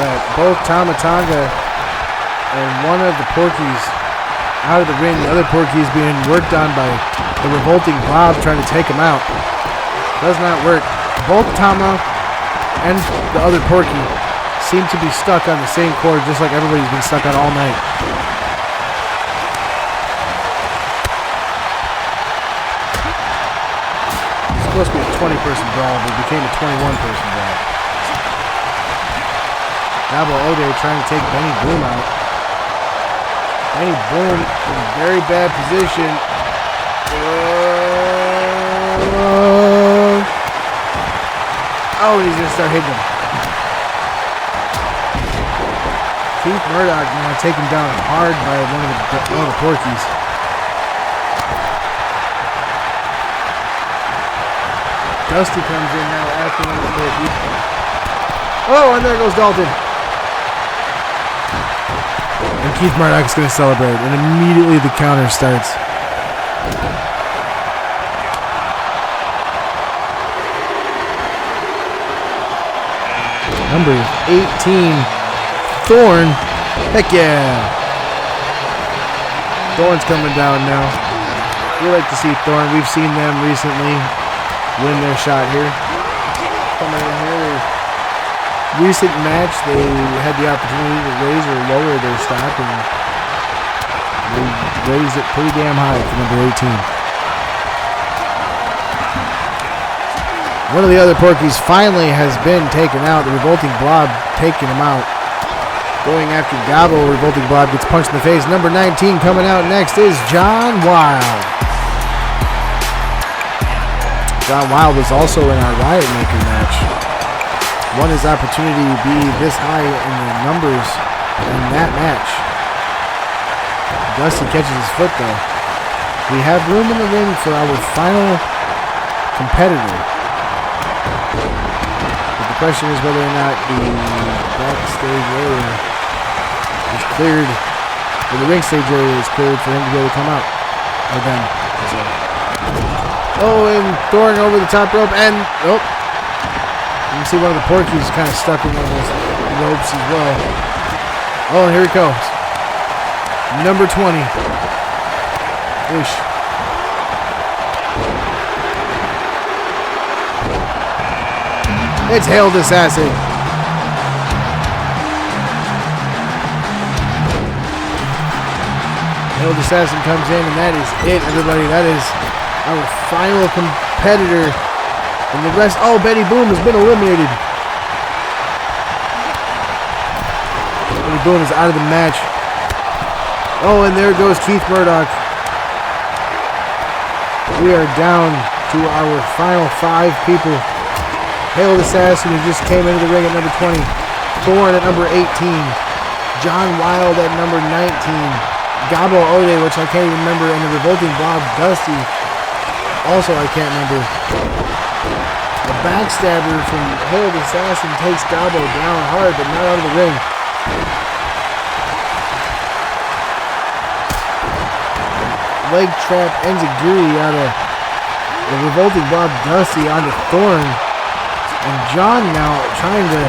[SPEAKER 6] Got both Tamatanga and one of the Porkies out of the ring. The other Porky is being worked on by the revolting Bob trying to take him out. Does not work. Both Tama and the other Porky seem to be stuck on the same cord, just like everybody's been stuck on all night. It's supposed to be a 20-person brawl, but it became a 21-person brawl. Gabo Ode trying to take Benny Boom out. Benny Boom in a very bad position. Oh, he's going to start hitting him. Keith Murdoch now taken down hard by one of the Porkies. Dusty comes in now after one of the Porkies. Oh, and there goes Dalton. And Keith Murdoch is going to celebrate, and immediately the counter starts. Number 18, Thorn. Heck yeah. Thorn's coming down now. We like to see Thorn. We've seen them recently win their shot here. Coming in here. Recent match, they had the opportunity to raise or lower their stock, and they raised it pretty damn high for number 18. One of the other Porkies finally has been taken out. The Revolting Blob taking him out. Going after Gabo, Revolting Blob gets punched in the face. Number 19 coming out next is John Wild. John Wild was also in our Riot Maker match. Won his opportunity to be this high in the numbers in that match. Dusty catches his foot though. We have room in the ring for our final competitor. But the question is whether or not the backstage area is cleared, or the ringstage area is cleared for him to be able to come out. Or them. So. Oh, and Thorn over the top rope, and oh. You can see one of the Porkies kind of stuck in one of those ropes as well. Oh, and here he comes. Number 20. Ish. It's Hailed Assassin. Hailed Assassin comes in, and that is it, everybody. That is our final competitor. And the rest, oh, Benny Boom has been eliminated. Benny Boom is out of the match. Oh, and there goes Keith Murdoch. We are down to our final 5 people. Hailed Assassin, who just came into the ring at number 20. Thorn at number 18. John Wild at number 19. Gabo Ode, which I can't even remember, and the Revolting Bob Dusty. Also, I can't remember. A backstabber from Hailed Assassin takes Gabo down hard, but not out of the ring. Leg trap enziguri out of The revolting Bob Dusty onto Thorn. And John now trying to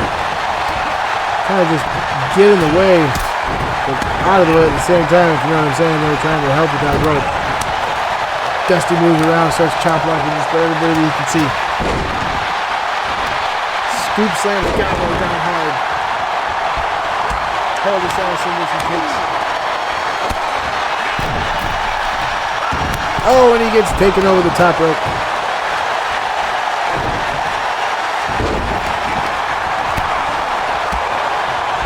[SPEAKER 6] just get in the way, but out of the way at the same time, if you know what I'm saying. They're trying to help with that rope. Dusty moves around, starts chop blocking just about everybody you can see. Scoop slams Gabo down hard. Held assassin with some kicks. Oh, and he gets taken over the top rope.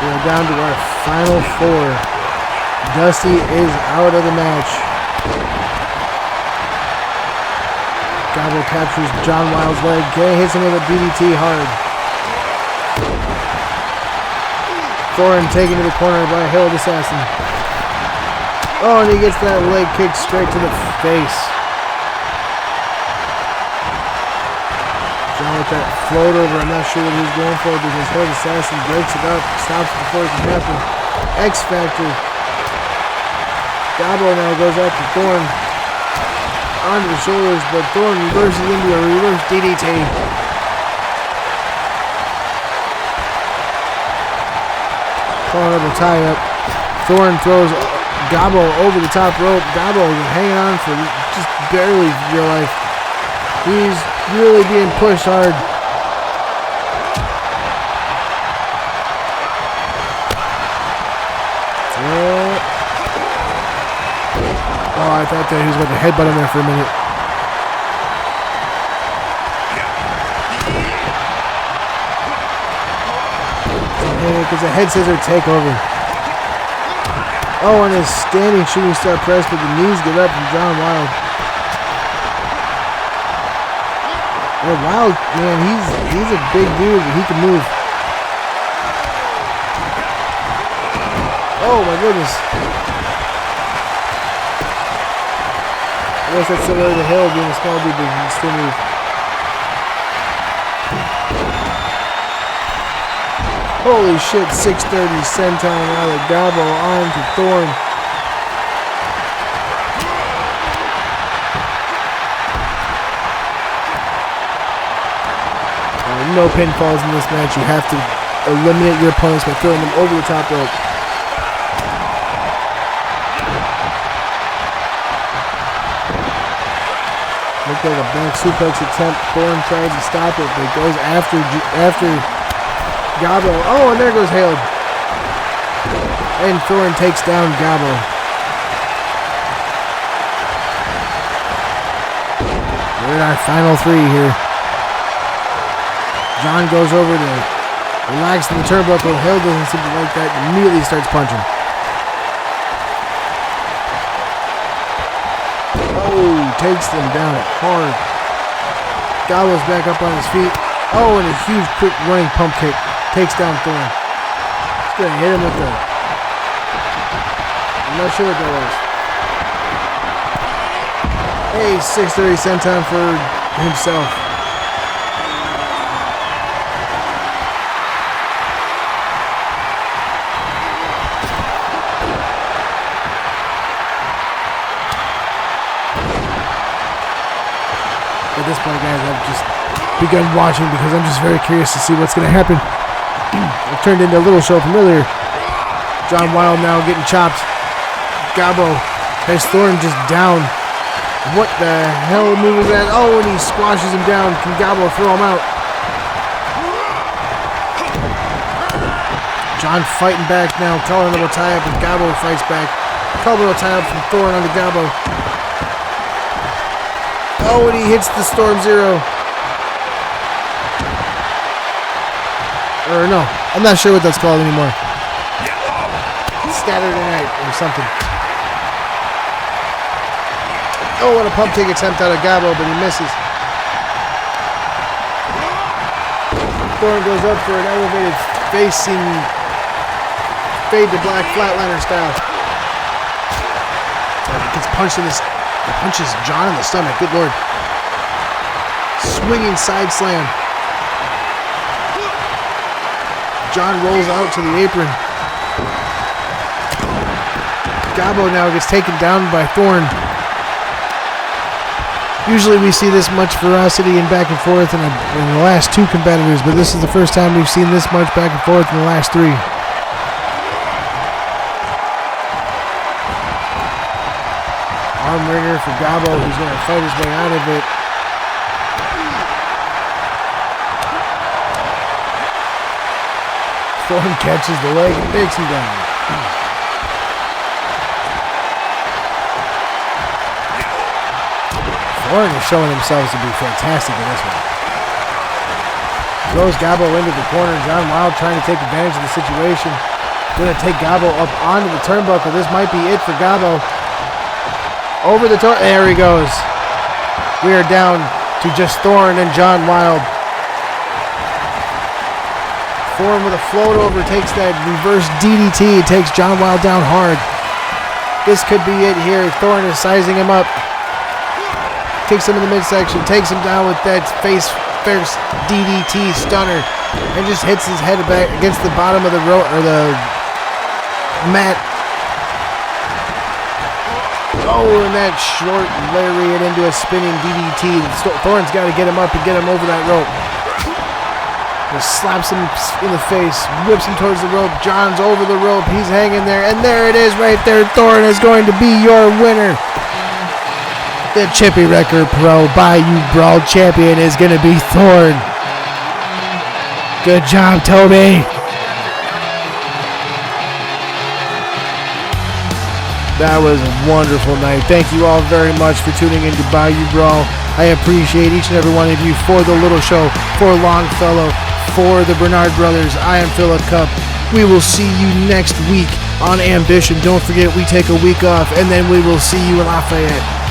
[SPEAKER 6] We are down to our final four. Dusty is out of the match. Gabo captures John Wild's leg. Kay hits him with a DDT hard. Thorin taken to the corner by a Hailed Assassin. Oh, and he gets that leg kick straight to the face. John with that float over. I'm not sure what he's going for because Hailed Assassin breaks it up, stops before it can happen. X Factor. Gabo now goes after Thorn onto the shoulders, but Thorn reverses into a reverse DDT. Calling up a tie-up. Thorn throws Gabo over the top rope. Gabo is hanging on for just barely real life. He's really being pushed hard. Oh, I thought that he was about to headbutt him there for a minute. Because the head scissor takeover. Oh, and his standing shooting star press, but the knees get up from John Wild. Oh, Wild, man, he's a big dude, but he can move. Oh my goodness. I guess that's similar to Hill being a small dude, but he can still move. Holy shit, 630 senton out of Gabo on to Thorn. No pinfalls in this match. You have to eliminate your opponents by throwing them over the top rope. Looked like a back suplex attempt. Thorn tries to stop it, but goes after Gabo. Oh, and there goes Hailed. And Thorn takes down Gabo. We're in our final three here. John goes over to relax in the turnbuckle. Hailed doesn't seem to like that. Immediately starts punching. Oh, takes them down hard. Gabo's back up on his feet. Oh, and a huge quick running pump kick. Takes down Thorn. He's going to hit him with the... I'm not sure what that was. Hey, 630 senton for himself. At this point, guys, I've just begun watching because I'm just very curious to see what's going to happen. It turned into a little show from earlier. John Wild now getting chopped. Gabo has Thorn just down. What the hell move is that? Oh, and he squashes him down. Can Gabo throw him out? John fighting back now. Colorado tie-up, and Gabo fights back. Colorado tie-up from Thorn on the Gabo. Oh, and he hits the Storm Zero. Or no, I'm not sure what that's called anymore. Saturday Night or something. Oh, and a pump kick attempt out of Gabo, but he misses. Thorn goes up for an elevated facing fade to black flatliner style. Gets punched in this. Punches John in the stomach. Good lord. Swinging side slam. John rolls out to the apron. Gabo now gets taken down by Thorn. Usually we see this much ferocity and back and forth in the last two competitors, but this is the first time we've seen this much back and forth in the last three. Arm wringer for Gabo, who's going to fight his way out of it. Thorne catches the leg and takes him down. Thorne is showing himself to be fantastic in this one. Throws Gabo into the corner. John Wild trying to take advantage of the situation. Going to take Gabo up onto the turnbuckle. This might be it for Gabo. Over the door. There he goes. We are down to just Thorne and John Wild. Thorne with a float over takes that reverse DDT. Takes John Wild down hard. This could be it here. Thorne is sizing him up. Kicks him in the midsection. Takes him down with that face first DDT stunner. And just hits his head back against the bottom of the rope or the mat. Oh, and that short lariat into a spinning DDT. Thorne's got to get him up and get him over that rope. Just slaps him in the face, whips him towards the rope. John's over the rope. He's hanging there. And there it is right there. Thorne is going to be your winner. The Chippy Wrecker Pro Bayou Brawl champion is going to be Thorne. Good job, Toby. That was a wonderful night. Thank you all very much for tuning into Bayou Brawl. I appreciate each and every one of you for the little show, for Longfellow, for the Bernard Brothers. I am Philip Cup. We will see you next week on Ambition. Don't forget, we take a week off, and then we will see you in Lafayette.